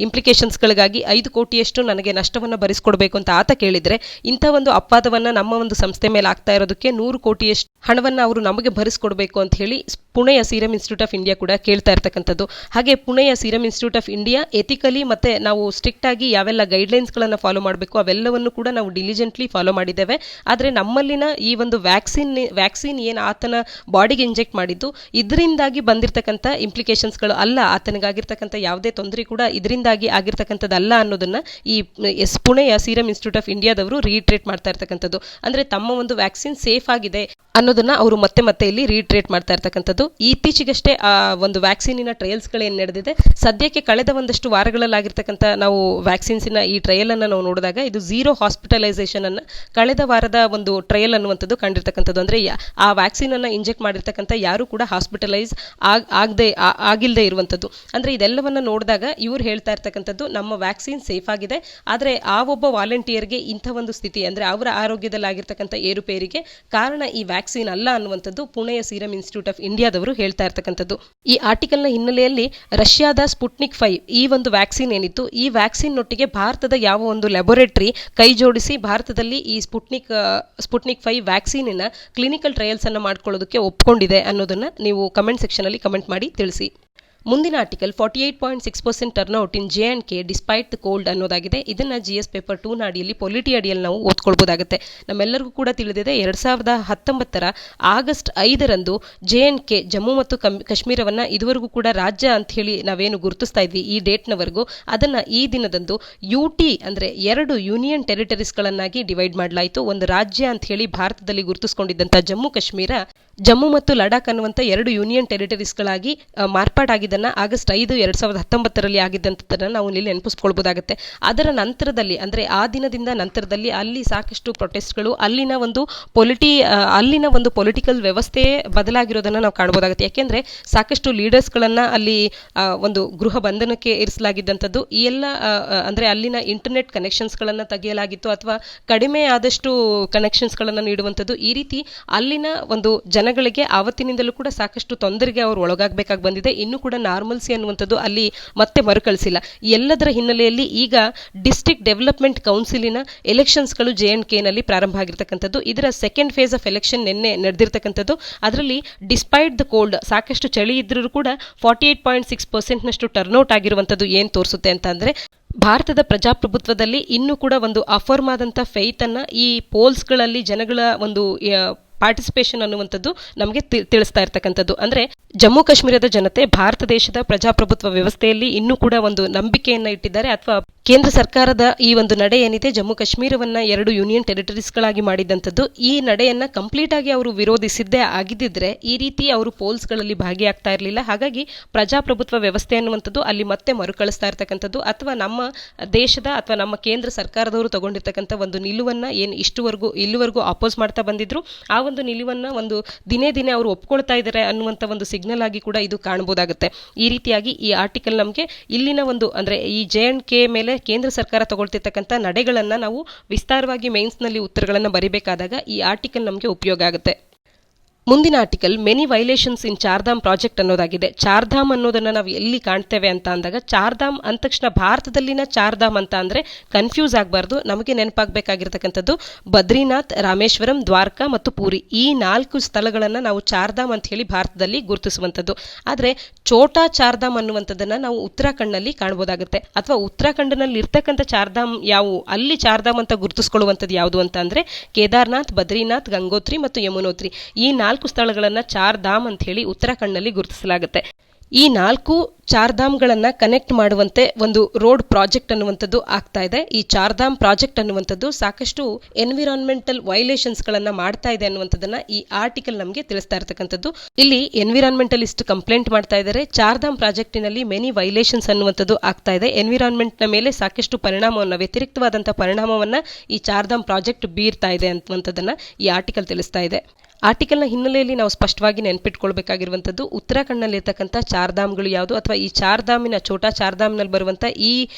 ಇಂಪ್ಲಿಕೇಶನ್ಸ್ಗಳಿಗಾಗಿ 5 ಕೋಟಿಯಷ್ಟು ನನಗೆ ನಷ್ಟವನ್ನು ಭರಿಸಿಕೊಡ್ಬೇಕು ಅಂತ ಆತ ಕೇಳಿದ್ರೆ, ಇಂಥ ಒಂದು ಅಪವಾದವನ್ನ ನಮ್ಮ ಒಂದು ಸಂಸ್ಥೆ ಮೇಲೆ ಆಗ್ತಾ ಇರೋದಕ್ಕೆ 100 ಕೋಟಿಯಷ್ಟು ಹಣವನ್ನು ಅವರು ನಮಗೆ ಭರಿಸಿಕೊಡ್ಬೇಕು ಅಂತ ಹೇಳಿ ಪುಣೆಯ ಸೀರಮ್ ಇನ್ಸ್ಟಿಟ್ಯೂಟ್ ಆಫ್ ಇಂಡಿಯಾ ಕೂಡ ಕೇಳ್ತಾ ಇರ್ತಕ್ಕಂಥದ್ದು. ಹಾಗೆ ಪುಣೆಯ serum institute of India ethically ಮತ್ತೆ ನಾವು ಸ್ಟ್ರಿಕ್ಟ್ ಆಗಿ ಯಾವೆಲ್ಲ ಗೈಡ್ಲೈನ್ಸ್ಗಳನ್ನು ಫಾಲೋ ಮಾಡಬೇಕು ಅವೆಲ್ಲವನ್ನು ಕೂಡ ನಾವು ಡಿಲಿಜೆಂಟ್ಲಿ ಫಾಲೋ ಮಾಡಿದ್ದೇವೆ. ಆದರೆ ನಮ್ಮಲ್ಲಿನ ಈ ಒಂದು ವ್ಯಾಕ್ಸಿನ್ ಏನು ಆತನ ಬಾಡಿಗೆ ಇಂಜೆಕ್ಟ್ ಮಾಡಿದ್ದು ಇದರಿಂದಾಗಿ ಬಂದಿರತಕ್ಕಂಥ ಇಂಪ್ಲಿಕೇಶನ್ಸ್ಗಳು ಅಲ್ಲ, ಆತನಿಗಾಗಿರ್ತಕ್ಕಂಥ ಯಾವುದೇ ತೊಂದರೆ ಕೂಡ ಇದರಿಂದಾಗಿ ಆಗಿರ್ತಕ್ಕಂಥದ್ದಲ್ಲ ಅನ್ನೋದನ್ನ ಈ ಪುಣೆಯ ಸೀರಮ್ ಇನ್ಸ್ಟಿಟ್ಯೂಟ್ ಆಫ್ ಇಂಡಿಯಾದವರು ರೀಟ್ರೇಟ್ ಮಾಡ್ತಾ ಇರ್ತಕ್ಕಂಥದ್ದು. ಅಂದ್ರೆ ತಮ್ಮ ಒಂದು ವ್ಯಾಕ್ಸಿನ್ ಸೇಫ್ ಆಗಿದೆ ಅನ್ನೋದನ್ನ ಅವರು ಮತ್ತೆ ಇಲ್ಲಿ ರೀಟ್ರೇಟ್ ಮಾಡ್ತಾ ಇರ್ತಕ್ಕಂಥದ್ದು. ಇತ್ತೀಚೆಗಷ್ಟೇ ಆ ಒಂದು ವ್ಯಾಕ್ಸಿನಿನ ಟ್ರಯಲ್ಸ್ಗಳೇನು ನಡೆದಿದೆ, ಸದ್ಯಕ್ಕೆ ಕಳೆದ ಒಂದಷ್ಟು ವಾರಗಳಲ್ಲಾಗಿರ್ತಕ್ಕಂಥ ನಾವು ವ್ಯಾಕ್ಸಿನ್ಸಿನ ಈ ಟ್ರಯಲ್ ಅನ್ನ ನಾವು ನೋಡಿದಾಗ ಇದು 0 ಹಾಸ್ಪಿಟಲೈಸೇಷನ್ ಅನ್ನ ಕಳೆದ ವಾರದ ಒಂದು ಟ್ರಯಲ್ ಅನ್ನುವಂಥದ್ದು ಕಂಡಿರ್ತಕ್ಕಂಥದ್ದು. ಅಂದ್ರೆ ಆ ವ್ಯಾಕ್ಸಿನ್ ಅನ್ನ ಇಂಜೆಕ್ಟ್ ಮಾಡಿರ್ತಕ್ಕಂಥ ಯಾರು ಕೂಡ ಹಾಸ್ಪಿಟಲೈಸ್ ಆಗಿಲ್ಲದೆ ಇರುವಂಥದ್ದು. ಅಂದ್ರೆ ಇದೆಲ್ಲವನ್ನ ನೋಡಿದಾಗ ಇವ್ರು ಹೇಳ್ತಾ ಇರ್ತಕ್ಕಂಥದ್ದು ನಮ್ಮ ವ್ಯಾಕ್ಸಿನ್ ಸೇಫ್ ಆಗಿದೆ, ಆದರೆ ಆ ಒಬ್ಬ ವಾಲಂಟಿಯರ್ಗೆ ಇಂಥ ಒಂದು ಸ್ಥಿತಿ ಅಂದ್ರೆ ಅವರ ಆರೋಗ್ಯದಲ್ಲಿ ಆಗಿರ್ತಕ್ಕಂಥ ಏರುಪೇರಿಗೆ ಕಾರಣ ಈ ವ್ಯಾಕ್ಸಿನ್ ಅಲ್ಲ ಅನ್ನುವಂಥದ್ದು ಪುಣೆಯ ಸೀರಮ್ ಇನ್ಸ್ಟಿಟ್ಯೂಟ್ ಆಫ್ ಇಂಡಿಯಾದವರು ಹೇಳ್ತಾ ಇರ್ತಕ್ಕಂಥದ್ದು. ಈ ಆರ್ಟಿಕಲ್ನ ಹಿನ್ನೆಲೆಯಲ್ಲಿ ರಷ್ಯಾದ ಸ್ಪುಟ್ನಿಕ್ 5 ಈ ಒಂದು ವ್ಯಾಕ್ಸಿನ್ ಏನಿತ್ತು, ಈ ವ್ಯಾಕ್ಸಿನ್ ನೊಟ್ಟಿಗೆ ಭಾರತದ ಯಾವ ಒಂದು ಲ್ಯಾಬೊರೇಟರಿ ಕೈ ಜೋಡಿಸಿ ಭಾರತದಲ್ಲಿ ಈ ಸ್ಪುಟ್ನಿಕ್ 5 ವ್ಯಾಕ್ಸಿನಿನ ಕ್ಲಿನಿಕಲ್ ಟ್ರಯಲ್ಸ್ ಅನ್ನು ಮಾಡ್ಕೊಳ್ಳೋದಕ್ಕೆ ಒಪ್ಕೊಂಡಿದೆ ಅನ್ನೋದನ್ನ ನೀವು ಕಮೆಂಟ್ ಸೆಕ್ಷನ್ ಅಲ್ಲಿ ಕಮೆಂಟ್ ಮಾಡಿ ತಿಳಿಸಿ. ಮುಂದಿನ article 48.6% turnout in J&K despite the cold ಅನ್ನೋದಾಗಿದೆ. ಇದನ್ನ GS ಪೇಪರ್ 2 ನ ಅಡಿಯಲ್ಲಿ ಪೊಲಿಟಿ ಅಡಿಯಲ್ಲಿ ನಾವು ಓದ್ಕೊಳ್ಬಹುದಾಗುತ್ತೆ. ನಮ್ಮೆಲ್ಲರಿಗೂ ಕೂಡ ತಿಳಿದಿದೆ 2019 ಆಗಸ್ಟ್ 5ರಂದು J&K ಜಮ್ಮು ಮತ್ತು ಕಾಶ್ಮೀರವನ್ನ ಇದುವರೆಗೂ ಕೂಡ ರಾಜ್ಯ ಅಂತ ಹೇಳಿ ನಾವೇನು ಗುರುತಿಸ್ತಾ ಇದ್ವಿ ಈ ಡೇಟ್ನವರೆಗೂ, ಅದನ್ನ ಈ ದಿನದಂದು UT ಅಂದ್ರೆ 2 ಯೂನಿಯನ್ ಟೆರಿಟರೀಸ್ಗಳನ್ನಾಗಿ ಡಿವೈಡ್ ಮಾಡಲಾಯಿತು. ಒಂದು ರಾಜ್ಯ ಅಂತ ಹೇಳಿ ಭಾರತದಲ್ಲಿ ಗುರುತಿಸಿಕೊಂಡಿದ್ದಂಥ ಜಮ್ಮು ಮತ್ತು ಲಡಾಖ್ ಅನ್ನುವಂಥ 2 ಯೂನಿಯನ್ ಟೆರಿಟರೀಸ್ಗಳಾಗಿ ಮಾರ್ಪಾಡಾಗಿದ್ದನ್ನ ಆಗಸ್ಟ್ 5, 2019ರಲ್ಲಿ ಆಗಿದ್ದಂಥದ್ದನ್ನ ನಾವು ಇಲ್ಲಿ ನೆನಪಿಸ್ಕೊಳ್ಬಹುದಾಗುತ್ತೆ. ಅದರ ನಂತರದಲ್ಲಿ ಅಂದ್ರೆ ಆ ದಿನದಿಂದ ನಂತರದಲ್ಲಿ ಅಲ್ಲಿ ಸಾಕಷ್ಟು ಪ್ರೊಟೆಸ್ಟ್ಗಳು, ಅಲ್ಲಿನ ಒಂದು ಪೊಲಿಟಿಕಲ್ ವ್ಯವಸ್ಥೆ ಬದಲಾಗಿರೋದನ್ನ ನಾವು ಕಾಣಬಹುದಾಗುತ್ತೆ. ಯಾಕೆಂದ್ರೆ ಸಾಕಷ್ಟು ಲೀಡರ್ಸ್ಗಳನ್ನ ಅಲ್ಲಿ ಒಂದು ಗೃಹ ಬಂಧನಕ್ಕೆ ಇರಿಸಲಾಗಿದ್ದಂಥದ್ದು, ಈ ಎಲ್ಲ ಅಂದ್ರೆ ಅಲ್ಲಿನ ಇಂಟರ್ನೆಟ್ ಕನೆಕ್ಷನ್ಸ್ಗಳನ್ನ ತೆಗೆಯಲಾಗಿತ್ತು ಅಥವಾ ಕಡಿಮೆ ಆದಷ್ಟು ಕನೆಕ್ಷನ್ಸ್ಗಳನ್ನ ನೀಡುವಂಥದ್ದು. ಈ ರೀತಿ ಅಲ್ಲಿನ ಒಂದು ಜನಗಳಿಗೆ ಆವತ್ತಿನಿಂದಲೂ ಕೂಡ ಸಾಕಷ್ಟು ತೊಂದರೆಗೆ ಅವರು ಒಳಗಾಗಬೇಕಾಗಿ ಬಂದಿದೆ. ಇನ್ನು ಕೂಡ ನಾರ್ಮಲ್ಸಿ ಅನ್ನುವಂಥದ್ದು ಅಲ್ಲಿ ಮತ್ತೆ ಮರುಕಳಿಸಿಲ್ಲ. ಎಲ್ಲದರ ಹಿನ್ನೆಲೆಯಲ್ಲಿ ಈಗ ಡಿಸ್ಟ್ರಿಕ್ಟ್ ಡೆವಲಪ್ಮೆಂಟ್ ಕೌನ್ಸಿಲಿನ ಎಲೆಕ್ಷನ್ಸ್ಗಳು J&Kನಲ್ಲಿ ಪ್ರಾರಂಭ ಆಗಿರ್ತಕ್ಕಂಥದ್ದು. ಇದರ ಸೆಕೆಂಡ್ ಫೇಸ್ ಆಫ್ ಎಲೆಕ್ಷನ್ ನಿನ್ನೆ ನಡೆದಿರ್ತಕ್ಕಂಥದ್ದು. ಅದರಲ್ಲಿ ಡಿಸ್ಪೈಟ್ ದ ಕೋಲ್ಡ್ ಸಾಕಷ್ಟು ಚಳಿ ಇದ್ರೂ ಕೂಡ 48.6% ನಷ್ಟು ಟರ್ನ್ಔಟ್ ಆಗಿರುವಂಥದ್ದು ಏನ್ ತೋರಿಸುತ್ತೆ ಅಂತ ಅಂದ್ರೆ ಭಾರತದ ಪ್ರಜಾಪ್ರಭುತ್ವದಲ್ಲಿ ಇನ್ನೂ ಕೂಡ ಒಂದು ಅಫರ್ಮ್ ಆದಂಥ ಫೇತ್ ಅನ್ನ ಈ ಪೋಲ್ಸ್ಗಳಲ್ಲಿ ಜನಗಳ ಒಂದು ಪಾರ್ಟಿಸಿಪೇಷನ್ ಅನ್ನುವಂಥದ್ದು ನಮಗೆ ತಿಳಿಸ್ತಾ ಇರ್ತಕ್ಕಂಥದ್ದು. ಅಂದ್ರೆ ಜಮ್ಮು ಕಾಶ್ಮೀರದ ಜನತೆ ಭಾರತ ದೇಶದ ಪ್ರಜಾಪ್ರಭುತ್ವ ವ್ಯವಸ್ಥೆಯಲ್ಲಿ ಇನ್ನೂ ಕೂಡ ಒಂದು ನಂಬಿಕೆಯನ್ನ ಇಟ್ಟಿದ್ದಾರೆ, ಅಥವಾ ಕೇಂದ್ರ ಸರ್ಕಾರದ ಈ ಒಂದು ನಡೆ ಏನಿದೆ ಜಮ್ಮು ಕಾಶ್ಮೀರವನ್ನ 2 ಯೂನಿಯನ್ ಟೆರಿಟರೀಸ್ಗಳಾಗಿ ಮಾಡಿದಂಥದ್ದು, ಈ ನಡೆಯನ್ನ ಕಂಪ್ಲೀಟ್ ಆಗಿ ಅವರು ವಿರೋಧಿಸಿದ್ದೇ ಆಗಿದ್ದಿದ್ರೆ ಈ ರೀತಿ ಅವರು ಪೋಲ್ಸ್ಗಳಲ್ಲಿ ಭಾಗಿಯಾಗ್ತಾ ಇರಲಿಲ್ಲ. ಹಾಗಾಗಿ ಪ್ರಜಾಪ್ರಭುತ್ವ ವ್ಯವಸ್ಥೆ ಅನ್ನುವಂಥದ್ದು ಅಲ್ಲಿ ಮತ್ತೆ ಮರುಕಳಿಸ್ತಾ ಇರ್ತಕ್ಕಂಥದ್ದು, ಅಥವಾ ನಮ್ಮ ದೇಶದ ಅಥವಾ ನಮ್ಮ ಕೇಂದ್ರ ಸರ್ಕಾರದವರು ತಗೊಂಡಿರ್ತಕ್ಕಂಥ ಒಂದು ನಿಲುವನ್ನ ಏನು ಇಲ್ಲಿವರೆಗೂ ಅಪೋಸ್ ಮಾಡ್ತಾ ಬಂದಿದ್ರು, ಆ ಒಂದು ನಿಲುವನ್ನ ಒಂದು ದಿನೇ ಅವರು ಒಪ್ಕೊಳ್ತಾ ಇದ್ದಾರೆ ಅನ್ನುವಂಥ ಒಂದು ಸಿಗ್ನಲ್ ಆಗಿ ಕೂಡ ಇದು ಕಾಣಬಹುದಾಗುತ್ತೆ. ಈ ರೀತಿಯಾಗಿ ಈ ಆರ್ಟಿಕಲ್ ನಮಗೆ ಇಲ್ಲಿನ ಒಂದು ಅಂದ್ರೆ ಈ J&K ಮೇಲೆ ಕೇಂದ್ರ ಸರ್ಕಾರ ತಗೊಳ್ತಿರ್ತಕ್ಕಂಥ ನಡೆಗಳನ್ನ ನಾವು ವಿಸ್ತಾರವಾಗಿ ಮೇನ್ಸ್ನಲ್ಲಿ ಉತ್ತರಗಳನ್ನು ಬರಿಬೇಕಾದಾಗ ಈ ಆರ್ಟಿಕಲ್ ನಮಗೆ ಉಪಯೋಗ ಆಗುತ್ತೆ. ಮುಂದಿನ ಆರ್ಟಿಕಲ್ ಮೆನಿ ವೈಲೇಷನ್ಸ್ ಇನ್ ಚಾರ್ಧಾಮ್ ಪ್ರಾಜೆಕ್ಟ್ ಅನ್ನೋದಾಗಿದೆ. ಚಾರ್ಧಾಮ್ ಅನ್ನೋದನ್ನ ನಾವು ಎಲ್ಲಿ ಕಾಣ್ತೇವೆ ಅಂತ ಅಂದಾಗ, ಚಾರ್ಧಾಮ್ ಅಂದ ತಕ್ಷಣ ಭಾರತದಲ್ಲಿನ ಚಾರ್ಧಾಮ್ ಅಂತ ಅಂದ್ರೆ ಕನ್ಫ್ಯೂಸ್ ಆಗಬಾರ್ದು. ನಮಗೆ ನೆನಪಾಗಬೇಕಾಗಿರ್ತಕ್ಕಂಥದ್ದು ಬದ್ರಿನಾಥ್, ರಾಮೇಶ್ವರಂ, ದ್ವಾರಕಾ ಮತ್ತು ಪೂರಿ. ಈ 4 ಸ್ಥಳಗಳನ್ನ ನಾವು ಚಾರ್ಧಾಮ್ ಅಂತ ಹೇಳಿ ಭಾರತದಲ್ಲಿ ಗುರುತಿಸುವಂಥದ್ದು. ಆದ್ರೆ ಛೋಟಾ ಚಾರ್ಧಾಮ್ ಅನ್ನುವಂಥದ್ದನ್ನ ನಾವು ಉತ್ತರಾಖಂಡ್ನಲ್ಲಿ ಕಾಣಬಹುದಾಗುತ್ತೆ. ಅಥವಾ ಉತ್ತರಾಖಂಡ್ನಲ್ಲಿ ಇರ್ತಕ್ಕಂಥ ಚಾರ್ಧಾಮ್ ಯಾವುವು, ಅಲ್ಲಿ ಚಾರ್ಧಾಮ್ ಅಂತ ಗುರುತಿಸ್ಕೊಳ್ಳುವಂಥದ್ದು ಯಾವುದು ಅಂತ ಅಂದ್ರೆ ಕೇದಾರ್ನಾಥ್, ಬದ್ರಿನಾಥ್, ಗಂಗೋತ್ರಿ ಮತ್ತು ಯಮುನೋತ್ರಿ. ಈ 4 ಸ್ಥಳಗಳನ್ನ ಚಾರ್ಧಾಮ್ ಅಂತ ಹೇಳಿ ಉತ್ತರಾಖಂಡ್ನಲ್ಲಿ ಗುರುತಿಸಲಾಗುತ್ತೆ. ಈ 4 ಚಾರ್ಧಾಮ್ಗಳನ್ನ ಕನೆಕ್ಟ್ ಮಾಡುವಂತೆ ಒಂದು ರೋಡ್ ಪ್ರಾಜೆಕ್ಟ್ ಅನ್ನುವಂಥದ್ದು ಆಗ್ತಾ ಇದೆ. ಈ ಚಾರ್ಧಾಮ್ ಪ್ರಾಜೆಕ್ಟ್ ಅನ್ನುವಂಥದ್ದು ಸಾಕಷ್ಟು ಎನ್ವಿರಾನ್ಮೆಂಟಲ್ ವೈಲೇಷನ್ಸ್ ಗಳನ್ನ ಮಾಡ್ತಾ ಇದೆ ಅನ್ನುವಂಥದ್ದನ್ನ ಈ ಆರ್ಟಿಕಲ್ ನಮಗೆ ತಿಳಿಸ್ತಾ ಇರತಕ್ಕಂಥದ್ದು. ಇಲ್ಲಿ ಎನ್ವಿರಾನ್ಮೆಂಟಲಿಸ್ಟ್ ಕಂಪ್ಲೇಂಟ್ ಮಾಡ್ತಾ ಇದ್ದಾರೆ. ಚಾರ್ಧಾಮ್ ಪ್ರಾಜೆಕ್ಟಿನಲ್ಲಿ ಮೆನಿ ವೈಲೇಷನ್ಸ್ ಅನ್ನುವಂಥದ್ದು ಆಗ್ತಾ ಇದೆ. ಎನ್ವಿರಾನ್ಮೆಂಟ್ ನ ಮೇಲೆ ಸಾಕಷ್ಟು ಪರಿಣಾಮವನ್ನ, ವ್ಯತಿರಿಕ್ತವಾದಂತಹ ಪರಿಣಾಮವನ್ನ ಈ ಚಾರ್ಧಾಮ್ ಪ್ರಾಜೆಕ್ಟ್ ಬೀರ್ತಾ ಇದೆ ಅನ್ನುವಂಥದ್ದನ್ನ ಈ ಆರ್ಟಿಕಲ್ ತಿಳಿಸ್ತಾ ಇದೆ. ಆರ್ಟಿಕಲ್ನ ಹಿನ್ನೆಲೆಯಲ್ಲಿ ನಾವು ಸ್ಪಷ್ಟವಾಗಿ ನೆನಪಿಟ್ಕೊಳ್ಬೇಕಾಗಿರುವಂಥದ್ದು ಉತ್ತರಾಖಂಡ್ನಲ್ಲಿರ್ತಕ್ಕಂಥ ಚಾರ್ಧಾಮ್ಗಳು ಯಾವುದು, ಅಥವಾ ಈ ಚಾರ್ಧಾಮಿನ ಛೋಟಾ ಚಾರ್ಧಾಮ್ನಲ್ಲಿ ಬರುವಂಥ ಈ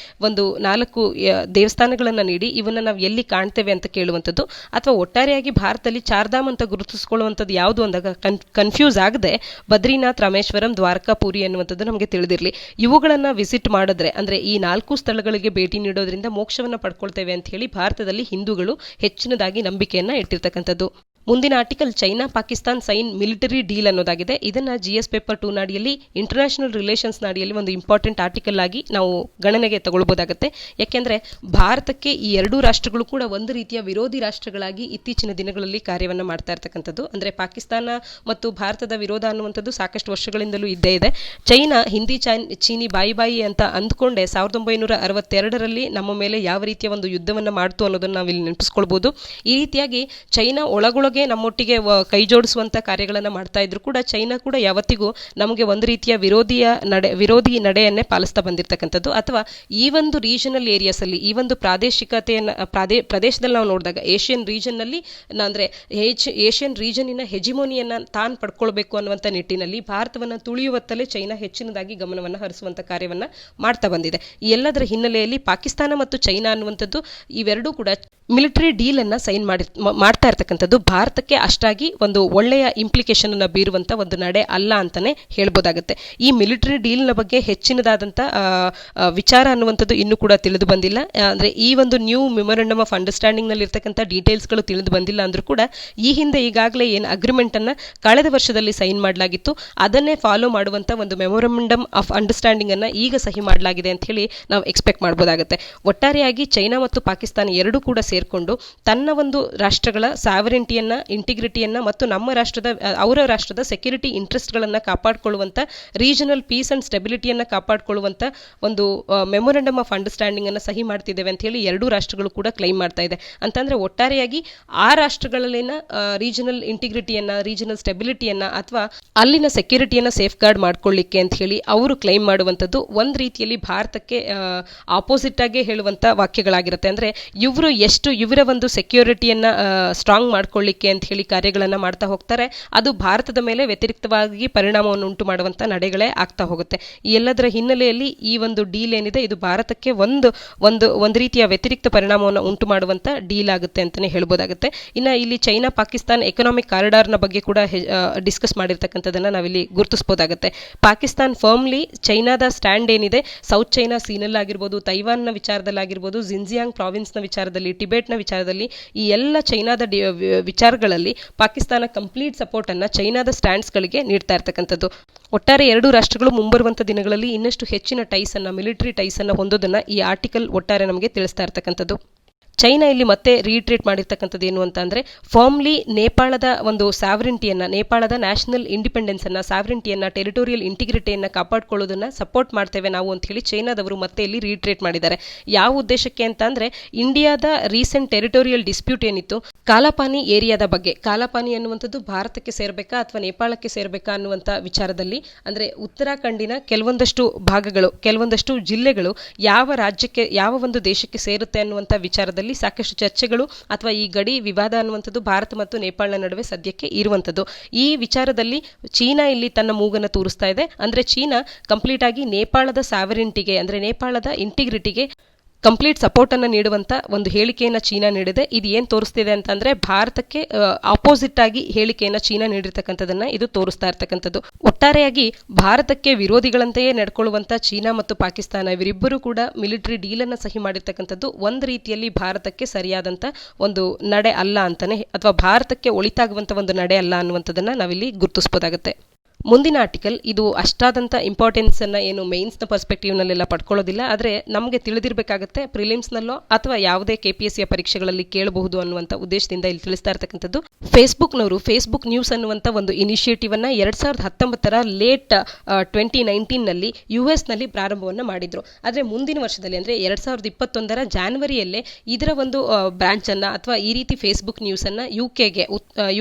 ಒಂದು 4 ದೇವಸ್ಥಾನಗಳನ್ನು ನೀಡಿ ಇವನ್ನ ನಾವು ಎಲ್ಲಿ ಕಾಣ್ತೇವೆ ಅಂತ ಕೇಳುವಂಥದ್ದು. ಅಥವಾ ಒಟ್ಟಾರೆಯಾಗಿ ಭಾರತದಲ್ಲಿ ಚಾರ್ಧಾಮ್ ಅಂತ ಗುರುತಿಸ್ಕೊಳ್ಳುವಂಥದ್ದು ಯಾವುದು ಅಂದಾಗ ಕನ್ಫ್ಯೂಸ್ ಆಗದೆ ಬದ್ರಿನಾಥ್, ರಾಮೇಶ್ವರಂ, ದ್ವಾರಕಾ, ಪೂರಿ ಅನ್ನುವಂಥದ್ದು ನಮಗೆ ತಿಳಿದಿರಲಿ. ಇವುಗಳನ್ನ ವಿಸಿಟ್ ಮಾಡಿದ್ರೆ ಅಂದ್ರೆ ಈ 4 ಸ್ಥಳಗಳಿಗೆ ಭೇಟಿ ನೀಡೋದ್ರಿಂದ ಮೋಕ್ಷವನ್ನ ಪಡ್ಕೊಳ್ತೇವೆ ಅಂತ ಹೇಳಿ ಭಾರತದಲ್ಲಿ ಹಿಂದೂಗಳು ಹೆಚ್ಚಿನದಾಗಿ ನಂಬಿಕೆಯನ್ನ ಇಟ್ಟಿರ್ತಕ್ಕಂಥದ್ದು. ಮುಂದಿನ article China Pakistan sign military deal ಅನ್ನೋದಾಗಿದೆ. ಇದನ್ನ GS ಪೇಪರ್ 2 ನಾಡಿಯಲ್ಲಿ ಇಂಟರ್ನ್ಯಾಷನಲ್ ರಿಲೇಷನ್ಸ್ ನಾಡಿಯಲ್ಲಿ ಒಂದು ಇಂಪಾರ್ಟೆಂಟ್ ಆರ್ಟಿಕಲ್ ಆಗಿ ನಾವು ಗಣನೆಗೆ ತಗೊಳ್ಬಹುದಾಗುತ್ತೆ. ಯಾಕೆಂದ್ರೆ ಭಾರತಕ್ಕೆ ಈ 2 ರಾಷ್ಟ್ರಗಳು ಕೂಡ ಒಂದು ರೀತಿಯ ವಿರೋಧಿ ರಾಷ್ಟ್ರಗಳಾಗಿ ಇತ್ತೀಚಿನ ದಿನಗಳಲ್ಲಿ ಕಾರ್ಯವನ್ನ ಮಾಡ್ತಾ ಇರ್ತಕ್ಕಂಥದ್ದು. ಅಂದ್ರೆ ಪಾಕಿಸ್ತಾನ ಮತ್ತು ಭಾರತದ ವಿರೋಧ ಅನ್ನುವಂಥದ್ದು ಸಾಕಷ್ಟು ವರ್ಷಗಳಿಂದಲೂ ಇದ್ದೇ ಇದೆ. ಚೈನಾ ಹಿಂದಿ ಚೀನಿ ಬಾಯಿ ಅಂತ ಅಂದ್ಕೊಂಡೆ 1962ರಲ್ಲಿ ನಮ್ಮ ಮೇಲೆ ಯಾವ ರೀತಿಯ ಒಂದು ಯುದ್ಧವನ್ನ ಮಾಡ್ತು ಅನ್ನೋದನ್ನ ನಾವಿಲ್ಲಿ ನೆನಪಿಸ್ಕೊಳ್ಬಹುದು. ಈ ರೀತಿಯಾಗಿ ಚೈನಾ ಒಳಗೊಳಗೆ ನಮ್ಮೊಟ್ಟಿಗೆ ಕೈ ಜೋಡಿಸುವಂತ ಕಾರ್ಯಗಳನ್ನ ಮಾಡ್ತಾ ಇದ್ರು ಕೂಡ ಚೈನಾ ಕೂಡ ಯಾವತ್ತಿಗೂ ನಮಗೆ ಒಂದು ರೀತಿಯ ವಿರೋಧಿ ನಡೆಯನ್ನೇ ಪಾಲಿಸ್ತಾ ಬಂದಿರತಕ್ಕಂಥದ್ದು. ಅಥವಾ ಈ ಒಂದು ರೀಜನಲ್ ಏರಿಯಾಸ್ ಅಲ್ಲಿ, ಈ ಒಂದು ಪ್ರದೇಶದಲ್ಲಿ ನಾವು ನೋಡಿದಾಗ ಏಷ್ಯನ್ ರೀಜನ್ ನಲ್ಲಿ ಅಂದ್ರೆ ಏಷ್ಯನ್ ರೀಜನಿನ ಹೆಜಿಮೋನಿಯನ್ನ ತಾನು ಪಡ್ಕೊಳ್ಬೇಕು ಅನ್ನುವಂಥ ನಿಟ್ಟಿನಲ್ಲಿ ಭಾರತವನ್ನ ತುಳಿಯುವತ್ತಲೇ ಚೈನಾ ಹೆಚ್ಚಿನದಾಗಿ ಗಮನವನ್ನು ಹರಿಸುವಂತ ಕಾರ್ಯವನ್ನ ಮಾಡ್ತಾ ಬಂದಿದೆ. ಈ ಎಲ್ಲದರ ಹಿನ್ನೆಲೆಯಲ್ಲಿ ಪಾಕಿಸ್ತಾನ ಮತ್ತು ಚೈನಾ ಅನ್ನುವಂಥದ್ದು ಇವೆರಡೂ ಕೂಡ ಮಿಲಿಟರಿ ಡೀಲ್ ಅನ್ನ ಸೈನ್ ಮಾಡ್ತಾ ಇರ್ತಕ್ಕಂಥದ್ದು ಭಾರತಕ್ಕೆ ಅಷ್ಟಾಗಿ ಒಂದು ಒಳ್ಳೆಯ ಇಂಪ್ಲಿಕೇಶನ್ ಅನ್ನ ಬೀರುವಂತ ಒಂದು ನಡೆ ಅಲ್ಲ ಅಂತಾನೆ ಹೇಳ್ಬೋದಾಗುತ್ತೆ. ಈ ಮಿಲಿಟರಿ ಡೀಲ್ ನ ಬಗ್ಗೆ ಹೆಚ್ಚಿನದಾದಂತ ವಿಚಾರ ಅನ್ನುವಂಥದ್ದು ಇನ್ನೂ ಕೂಡ ತಿಳಿದು ಬಂದಿಲ್ಲ. ಅಂದ್ರೆ ಈ ಒಂದು ನ್ಯೂ ಮೆಮೊರಂಡಮ್ ಆಫ್ ಅಂಡರ್ಸ್ಟ್ಯಾಂಡಿಂಗ್ ನಲ್ಲಿ ಇರ್ತಕ್ಕಂಥ ಡೀಟೇಲ್ಸ್ ಗಳು ತಿಳಿದು ಬಂದಿಲ್ಲ ಅಂದ್ರೂ ಕೂಡ ಈ ಹಿಂದೆ ಈಗಾಗಲೇ ಏನು ಅಗ್ರಿಮೆಂಟ್ ಅನ್ನ ಕಳೆದ ವರ್ಷದಲ್ಲಿ ಸೈನ್ ಮಾಡಲಾಗಿತ್ತು ಅದನ್ನೇ ಫಾಲೋ ಮಾಡುವಂತ ಒಂದು ಮೆಮೊರಂಡಮ್ ಆಫ್ ಅಂಡರ್ಸ್ಟ್ಯಾಂಡಿಂಗ್ ಅನ್ನ ಈಗ ಸಹಿ ಮಾಡಲಾಗಿದೆ ಅಂತ ಹೇಳಿ ನಾವು ಎಕ್ಸ್ಪೆಕ್ಟ್ ಮಾಡಬಹುದಾಗುತ್ತೆ. ಒಟ್ಟಾರೆಯಾಗಿ ಚೈನಾ ಮತ್ತು ಪಾಕಿಸ್ತಾನ ಎರಡೂ ಕೂಡ ಸೇರ್ಕೊಂಡು ತನ್ನ ಒಂದು ರಾಷ್ಟ್ರಗಳ ಸಾವರೆಂಟಿಯನ್ನ, ಇಂಟಿಗ್ರಿಟಿಯನ್ನ ಮತ್ತು ಅವರ ರಾಷ್ಟ್ರದ ಸೆಕ್ಯೂರಿಟಿ ಇಂಟ್ರೆಸ್ಟ್ ಗಳನ್ನ ಕಾಪಾಡಿಕೊಳ್ಳುವಂತ, ರೀಜನಲ್ ಪೀಸ್ ಅಂಡ್ ಸ್ಟೆಬಿಲಿಟಿಯನ್ನ ಕಾಪಾಡಿಕೊಳ್ಳುವಂತ ಒಂದು ಮೆಮೊರಂಡಮ್ ಆಫ್ ಅಂಡರ್ಸ್ಟ್ಯಾಂಡಿಂಗ್ ಅನ್ನ ಸಹಿ ಮಾಡ್ತಿದ್ದೇವೆ ಅಂತ ಹೇಳಿ ಎರಡೂ ರಾಷ್ಟ್ರಗಳು ಕೂಡ ಕ್ಲೈಮ್ ಮಾಡ್ತಾ ಇದೆ. ಅಂತಂದ್ರೆ ಒಟ್ಟಾರೆಯಾಗಿ ಆ ರಾಷ್ಟ್ರಗಳಲ್ಲಿನ ರೀಜನಲ್ ಇಂಟಿಗ್ರಿಟಿಯನ್ನ, ರೀಜನಲ್ ಸ್ಟೆಬಿಲಿಟಿಯನ್ನ ಅಥವಾ ಅಲ್ಲಿನ ಸೆಕ್ಯೂರಿಟಿಯನ್ನ ಸೇಫ್ ಗಾರ್ಡ್ ಮಾಡ್ಕೊಳ್ಳಿಕ್ಕೆ ಅಂತ ಹೇಳಿ ಅವರು ಕ್ಲೈಮ್ ಮಾಡುವಂಥದ್ದು ಒಂದ್ ರೀತಿಯಲ್ಲಿ ಭಾರತಕ್ಕೆ ಆಪೋಸಿಟ್ ಆಗಿ ಹೇಳುವಂತ ವಾಕ್ಯಗಳಾಗಿರುತ್ತೆ. ಅಂದ್ರೆ ಇವರು ಎಷ್ಟು ಇವರ ಒಂದು ಸೆಕ್ಯೂರಿಟಿಯನ್ನ ಸ್ಟ್ರಾಂಗ್ ಮಾಡ್ಕೊಳ್ಳಿಕ್ಕೆ ಅಂತ ಹೇಳಿ ಕಾರ್ಯಗಳನ್ನ ಮಾಡ್ತಾ ಹೋಗ್ತಾರೆ, ಅದು ಭಾರತದ ಮೇಲೆ ವ್ಯತಿರಿಕ್ತವಾಗಿ ಪರಿಣಾಮವನ್ನು ಉಂಟು ಮಾಡುವಂತ ನಡೆಗಳೇ ಆಗ್ತಾ ಹೋಗುತ್ತೆ. ಈ ಎಲ್ಲದರ ಹಿನ್ನೆಲೆಯಲ್ಲಿ ಈ ಒಂದು ಡೀಲ್ ಏನಿದೆ ಇದು ಭಾರತಕ್ಕೆ ಒಂದು ರೀತಿಯ ವ್ಯತಿರಿಕ್ತ ಪರಿಣಾಮವನ್ನು ಉಂಟು ಮಾಡುವಂತ ಡೀಲ್ ಆಗುತ್ತೆ ಅಂತಾನೆ ಹೇಳ್ಬೋದಾಗುತ್ತೆ. ಇನ್ನ ಇಲ್ಲಿ ಚೈನಾ ಪಾಕಿಸ್ತಾನ ಎಕನಾಮಿಕ್ ಕಾರಿಡಾರ್ ನ ಬಗ್ಗೆ ಕೂಡ ಡಿಸ್ಕಸ್ ಮಾಡಿರ್ತಕ್ಕಂಥದನ್ನ ನಾವಿಲ್ಲಿ ಗುರುತಿಸಬಹುದಾಗುತ್ತೆ. ಪಾಕಿಸ್ತಾನ್ ಫರ್ಮ್ಲಿ ಚೈನಾದ ಸ್ಟ್ಯಾಂಡ್ ಏನಿದೆ ಸೌತ್ ಚೈನಾ ಸೀನಲ್ಲಿ ಆಗಿರ್ಬೋದು, ತೈವಾನ್ ನ ವಿಚಾರದಲ್ಲಿ ಆಗಿರ್ಬೋದು, ಜಿನ್ಜಿಯಾಂಗ್ ಪ್ರಾವಿನ್ಸ್ ನ ವಿಚಾರದಲ್ಲಿ, ಟಿಬೆಟ್ ನ ವಿಚಾರದಲ್ಲಿ, ಈ ಎಲ್ಲ ಚೈನಾದ ವಿಚಾರಗಳಲ್ಲಿ ಪಾಕಿಸ್ತಾನ ಕಂಪ್ಲೀಟ್ ಸಪೋರ್ಟ್ ಅನ್ನ ಚೈನಾದ ಸ್ಟ್ಯಾಂಡ್ಸ್ ಗಳಿಗೆ ನೀಡ್ತಾ ಇರ್ತಕ್ಕಂಥದ್ದು. ಒಟ್ಟಾರೆ ಎರಡೂ ರಾಷ್ಟ್ರಗಳು ಮುಂಬರುವಂತ ದಿನಗಳಲ್ಲಿ ಇನ್ನಷ್ಟು ಹೆಚ್ಚಿನ ಟೈಸ್ ಅನ್ನ, ಮಿಲಿಟರಿ ಟೈಸ್ ಅನ್ನ ಹೊಂದೋದನ್ನ ಈ ಆರ್ಟಿಕಲ್ ಒಟ್ಟಾರೆ ನಮಗೆ ತಿಳಿಸ್ತಾ ಇರ್ತಕ್ಕಂಥದ್ದು. ಚೈನಾ ಇಲ್ಲಿ ಮತ್ತೆ ರೀಟ್ರೇಟ್ ಮಾಡಿರ್ತಕ್ಕಂಥದ್ದು ಏನು ಅಂತ ಅಂದ್ರೆ ಫಾರ್ಮ್ಲಿ ನೇಪಾಳದ ಒಂದು ಸಾವರೆಂಟಿಯನ್ನ, ನೇಪಾಳದ ನ್ಯಾಷನಲ್ ಇಂಡಿಪೆಂಡೆನ್ಸ್ ಅನ್ನ, ಸಾವರೆಂಟಿಯನ್ನ, ಟೆರಿಟೋರಿಯಲ್ ಇಂಟಿಗ್ರಿಟಿಯನ್ನ ಕಾಪಾಡ್ಕೊಳ್ಳೋದನ್ನ ಸಪೋರ್ಟ್ ಮಾಡ್ತೇವೆ ನಾವು ಅಂತ ಹೇಳಿ ಚೈನಾದವರು ಮತ್ತೆ ಇಲ್ಲಿ ರೀಟ್ರೇಟ್ ಮಾಡಿದ್ದಾರೆ. ಯಾವ ಉದ್ದೇಶಕ್ಕೆ ಅಂತ ಅಂದ್ರೆ ಇಂಡಿಯಾದ ರೀಸೆಂಟ್ ಟೆರಿಟೋರಿಯಲ್ ಡಿಸ್ಪ್ಯೂಟ್ ಏನಿತ್ತು ಕಾಲಾಪಾನಿ ಏರಿಯಾದ ಬಗ್ಗೆ, ಕಾಲಾಪಾನಿ ಅನ್ನುವಂಥದ್ದು ಭಾರತಕ್ಕೆ ಸೇರ್ಬೇಕಾ ಅಥವಾ ನೇಪಾಳಕ್ಕೆ ಸೇರ್ಬೇಕಾ ಅನ್ನುವಂಥ ವಿಚಾರದಲ್ಲಿ, ಅಂದ್ರೆ ಉತ್ತರಾಖಂಡಿನ ಕೆಲವೊಂದಷ್ಟು ಭಾಗಗಳು, ಕೆಲವೊಂದಷ್ಟು ಜಿಲ್ಲೆಗಳು ಯಾವ ರಾಜ್ಯಕ್ಕೆ, ಯಾವ ಒಂದು ದೇಶಕ್ಕೆ ಸೇರುತ್ತೆ ಅನ್ನುವಂಥ ವಿಚಾರದಲ್ಲಿ ಸಾಕಷ್ಟು ಚರ್ಚೆಗಳು ಅಥವಾ ಈ ಗಡಿ ವಿವಾದ ಅನ್ನುವಂಥದ್ದು ಭಾರತ ಮತ್ತು ನೇಪಾಳನ ನಡುವೆ ಸದ್ಯಕ್ಕೆ ಇರುವಂಥದ್ದು. ಈ ವಿಚಾರದಲ್ಲಿ ಚೀನಾ ಇಲ್ಲಿ ತನ್ನ ಮೂಗನ್ನು ತೋರಿಸ್ತಾ ಇದೆ. ಅಂದ್ರೆ ಚೀನಾ ಕಂಪ್ಲೀಟ್ ಆಗಿ ನೇಪಾಳದ ಸಾವರೆಂಟಿಗೆ, ಅಂದ್ರೆ ನೇಪಾಳದ ಇಂಟಿಗ್ರಿಟಿಗೆ ಕಂಪ್ಲೀಟ್ ಸಪೋರ್ಟ್ ಅನ್ನು ನೀಡುವಂತ ಒಂದು ಹೇಳಿಕೆಯನ್ನು ಚೀನಾ ನೀಡಿದೆ. ಇದು ಏನ್ ತೋರಿಸ್ತಿದೆ ಅಂತಂದ್ರೆ ಭಾರತಕ್ಕೆ ಆಪೋಸಿಟ್ ಆಗಿ ಹೇಳಿಕೆಯನ್ನು ಚೀನಾ ನೀಡಿರ್ತಕ್ಕಂಥದನ್ನ ಇದು ತೋರಿಸ್ತಾ ಇರ್ತಕ್ಕಂಥದ್ದು. ಒಟ್ಟಾರೆಯಾಗಿ ಭಾರತಕ್ಕೆ ವಿರೋಧಿಗಳಂತೆಯೇ ನಡ್ಕೊಳ್ಳುವಂತ ಚೀನಾ ಮತ್ತು ಪಾಕಿಸ್ತಾನ ಇವರಿಬ್ಬರು ಕೂಡ ಮಿಲಿಟರಿ ಡೀಲ್ ಅನ್ನ ಸಹಿ ಮಾಡಿರ್ತಕ್ಕಂಥದ್ದು ಒಂದು ರೀತಿಯಲ್ಲಿ ಭಾರತಕ್ಕೆ ಸರಿಯಾದಂತ ಒಂದು ನಡೆ ಅಲ್ಲ ಅಂತಾನೆ, ಅಥವಾ ಭಾರತಕ್ಕೆ ಒಳಿತಾಗುವಂತ ಒಂದು ನಡೆ ಅಲ್ಲ ಅನ್ನುವಂಥದ್ದನ್ನ ನಾವಿಲ್ಲಿ ಗುರುತಿಸಬಹುದಾಗುತ್ತೆ. ಮುಂದಿನ ಆರ್ಟಿಕಲ್ ಇದು ಅಷ್ಟಾದಂಥ ಇಂಪಾರ್ಟೆನ್ಸ್ ಅನ್ನ ಏನು ಮೇನ್ಸ್ನ ಪರ್ಸ್ಪೆಕ್ಟಿವ್ನಲ್ಲೆಲ್ಲ ಪಡ್ಕೊಳ್ಳೋದಿಲ್ಲ, ಆದರೆ ನಮಗೆ ತಿಳಿದಿರಬೇಕಾಗುತ್ತೆ ಪ್ರಿಲಿಮ್ಸ್ನಲ್ಲೋ ಅಥವಾ ಯಾವುದೇ KPSC ಪರೀಕ್ಷೆಗಳಲ್ಲಿ ಕೇಳಬಹುದು ಅನ್ನುವಂಥ ಉದ್ದೇಶದಿಂದ ಇಲ್ಲಿ ತಿಳಿಸ್ತಾ ಇರ್ತಕ್ಕಂಥದ್ದು. ಫೇಸ್ಬುಕ್ನವರು ಫೇಸ್ಬುಕ್ ನ್ಯೂಸ್ ಅನ್ನುವಂಥ ಒಂದು ಇನಿಷಿಯೇಟಿವ್ ಅನ್ನ 2019 ಲೇಟ್ 2019ನಲ್ಲಿ US ನಲ್ಲಿ ಪ್ರಾರಂಭವನ್ನು ಮಾಡಿದ್ರು. ಆದರೆ ಮುಂದಿನ ವರ್ಷದಲ್ಲಿ ಅಂದರೆ 2021 ಜಾನ್ವರಿಯಲ್ಲೇ ಇದರ ಒಂದು ಬ್ರಾಂಚ್ ಅನ್ನ ಅಥವಾ ಈ ರೀತಿ ಫೇಸ್ಬುಕ್ ನ್ಯೂಸ್ ಅನ್ನ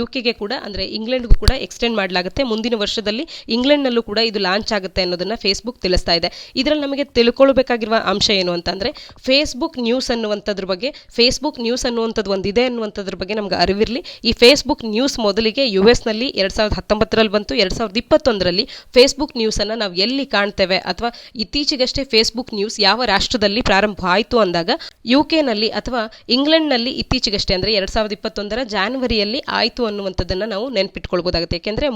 ಯುಕೆಗೆ ಕೂಡ ಅಂದರೆ ಇಂಗ್ಲೆಂಡ್ಗೂ ಕೂಡ ಎಕ್ಸ್ಟೆಂಡ್ ಮಾಡಲಾಗುತ್ತೆ. ಮುಂದಿನ ವರ್ಷದಲ್ಲಿ ಇಂಗ್ಲೆಂಡ್ನಲ್ಲೂ ಕೂಡ ಇದು ಲಾಂಚ್ ಆಗುತ್ತೆ ಅನ್ನೋದನ್ನ ಫೇಸ್ಬುಕ್ ತಿಳಿಸ್ತಾ ಇದೆ. ಇದರಲ್ಲಿ ನಮಗೆ ತಿಳ್ಕೊಳ್ಬೇಕಾಗಿರುವ ಅಂಶ ಏನು ಅಂತಂದ್ರೆ ಫೇಸ್ಬುಕ್ ನ್ಯೂಸ್ ಅನ್ನುವಂಥದ್ರ ಬಗ್ಗೆ, ಫೇಸ್ಬುಕ್ ನ್ಯೂಸ್ ಅನ್ನುವಂಥದ್ದು ಒಂದಿದೆ ಅನ್ನುವಂಥದ್ರ ಬಗ್ಗೆ ನಮ್ಗೆ ಅರಿವಿರಲಿ. ಈ ಫೇಸ್ಬುಕ್ ನ್ಯೂಸ್ ಮೊದಲಿಗೆ US ನಲ್ಲಿ 2019ರಲ್ಲಿ ಬಂತು. 2021ರಲ್ಲಿ ಫೇಸ್ಬುಕ್ ನ್ಯೂಸ್ ಅನ್ನ ನಾವು ಎಲ್ಲಿ ಕಾಣ್ತೇವೆ ಅಥವಾ ಇತ್ತೀಚೆಗಷ್ಟೇ ಫೇಸ್ಬುಕ್ ನ್ಯೂಸ್ ಯಾವ ರಾಷ್ಟ್ರದಲ್ಲಿ ಪ್ರಾರಂಭ ಆಯಿತು ಅಂದಾಗ UK ನಲ್ಲಿ ಅಥವಾ ಇಂಗ್ಲೆಂಡ್ ನಲ್ಲಿ ಇತ್ತೀಚೆಗಷ್ಟೇ ಅಂದ್ರೆ 2021 ಜಾನ್ವರಿಯಲ್ಲಿ ಆಯಿತು ಅನ್ನುವಂಥದ್ದನ್ನ ನಾವು ನೆನಪಿಟ್ಕೊಳ್ಬಹುದಾಗುತ್ತೆ. ಯಾಕೆಂದ್ರೆ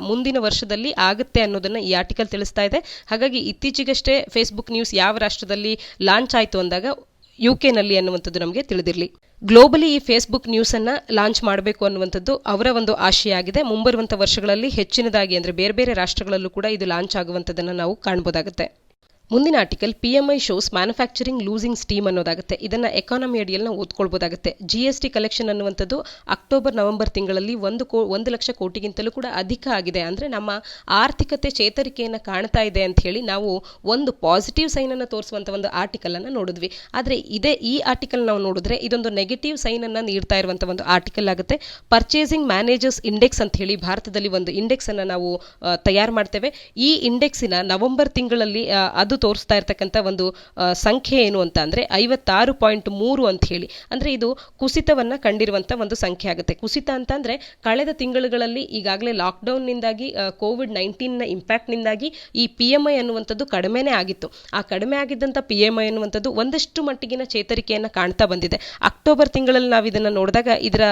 ಮುಂದಿನ ವರ್ಷದಲ್ಲಿ ಆಗುತ್ತೆ ಅನ್ನೋದನ್ನ ಈ ಆರ್ಟಿಕಲ್ ತಿಳಿಸ್ತಾ ಇದೆ. ಹಾಗಾಗಿ ಇತ್ತೀಚೆಗಷ್ಟೇ ಫೇಸ್ಬುಕ್ ನ್ಯೂಸ್ ಯಾವ ರಾಷ್ಟ್ರದಲ್ಲಿ ಲಾಂಚ್ ಆಯಿತು ಅಂದಾಗ UK ನಲ್ಲಿ ಅನ್ನುವಂಥದ್ದು ನಮಗೆ ತಿಳಿದಿರಲಿ. ಗ್ಲೋಬಲಿ ಈ ಫೇಸ್ಬುಕ್ ನ್ಯೂಸ್ ಅನ್ನ ಲಾಂಚ್ ಮಾಡಬೇಕು ಅನ್ನುವಂಥದ್ದು ಅವರ ಒಂದು ಆಶಯ ಆಗಿದೆ. ಮುಂಬರುವಂಥ ವರ್ಷಗಳಲ್ಲಿ ಹೆಚ್ಚಿನದಾಗಿ ಅಂದರೆ ಬೇರೆ ಬೇರೆ ರಾಷ್ಟ್ರಗಳಲ್ಲೂ ಕೂಡ ಇದು ಲಾಂಚ್ ಆಗುವಂಥದ್ದನ್ನು ನಾವು ಕಾಣಬಹುದಾಗುತ್ತೆ. ಮುಂದಿನ article PMI shows manufacturing losing steam ಅನ್ನೋದಾಗುತ್ತೆ. ಇದನ್ನ ಎಕಾನಮಿ ಅಡಿಯಲ್ಲಿ ನಾವು ಓದ್ಕೊಳ್ಬಹುದಾಗುತ್ತೆ. GST ಕಲೆಕ್ಷನ್ ಅನ್ನುವಂಥದ್ದು ಅಕ್ಟೋಬರ್-ನವೆಂಬರ್ ತಿಂಗಳಲ್ಲಿ 1 ಲಕ್ಷ ಕೋಟಿಗಿಂತಲೂ ಕೂಡ ಅಧಿಕ ಆಗಿದೆ. ಅಂದರೆ ನಮ್ಮ ಆರ್ಥಿಕತೆ ಚೇತರಿಕೆಯನ್ನು ಕಾಣ್ತಾ ಇದೆ ಅಂತ ಹೇಳಿ ನಾವು ಒಂದು ಪಾಸಿಟಿವ್ ಸೈನ್ ಅನ್ನು ತೋರಿಸುವಂಥ ಒಂದು ಆರ್ಟಿಕಲ್ ಅನ್ನು ನೋಡಿದ್ವಿ. ಆದರೆ ಈ ಆರ್ಟಿಕಲ್ ನಾವು ನೋಡಿದ್ರೆ ಇದೊಂದು ನೆಗೆಟಿವ್ ಸೈನ್ ಅನ್ನು ನೀಡ್ತಾ ಇರುವಂಥ ಒಂದು ಆರ್ಟಿಕಲ್ ಆಗುತ್ತೆ. ಪರ್ಚೇಸಿಂಗ್ ಮ್ಯಾನೇಜರ್ಸ್ ಇಂಡೆಕ್ಸ್ ಅಂತ ಹೇಳಿ ಭಾರತದಲ್ಲಿ ಒಂದು ಇಂಡೆಕ್ಸ್ ಅನ್ನು ನಾವು ತಯಾರು ಮಾಡ್ತೇವೆ. ಈ ಇಂಡೆಕ್ಸಿನ ನವೆಂಬರ್ ತಿಂಗಳಲ್ಲಿ ಅದು ತೋರಿಸ್ತಾ ಇರ್ತಕ್ಕಂಥ ಒಂದು ಸಂಖ್ಯೆ ಏನು ಅಂತ ಅಂದ್ರೆ 56.3 ಅಂತ ಹೇಳಿ, ಅಂದ್ರೆ ಇದು ಕುಸಿತವನ್ನ ಕಂಡಿರುವಂತ ಒಂದು ಸಂಖ್ಯೆ ಆಗುತ್ತೆ. ಕುಸಿತ ಅಂತ ಅಂದ್ರೆ ಕಳೆದ ತಿಂಗಳುಗಳಲ್ಲಿ ಈಗಾಗಲೇ ಲಾಕ್ಡೌನ್ ನಿಂದಾಗಿ COVID-19 ನ ಇಂಪ್ಯಾಕ್ಟ್ ನಿಂದಾಗಿ ಈ PMI ಅನ್ನುವಂಥದ್ದು ಕಡಿಮೆನೇ ಆಗಿತ್ತು. ಆ ಕಡಿಮೆ ಆಗಿದ್ದಂಥ PMI ಅನ್ನುವಂಥದ್ದು ಒಂದಷ್ಟು ಮಟ್ಟಿಗಿನ ಚೇತರಿಕೆಯನ್ನ ಕಾಣ್ತಾ ಬಂದಿದೆ. ಅಕ್ಟೋಬರ್ ತಿಂಗಳಲ್ಲಿ ನಾವು ಇದನ್ನ ನೋಡಿದಾಗ ಇದರ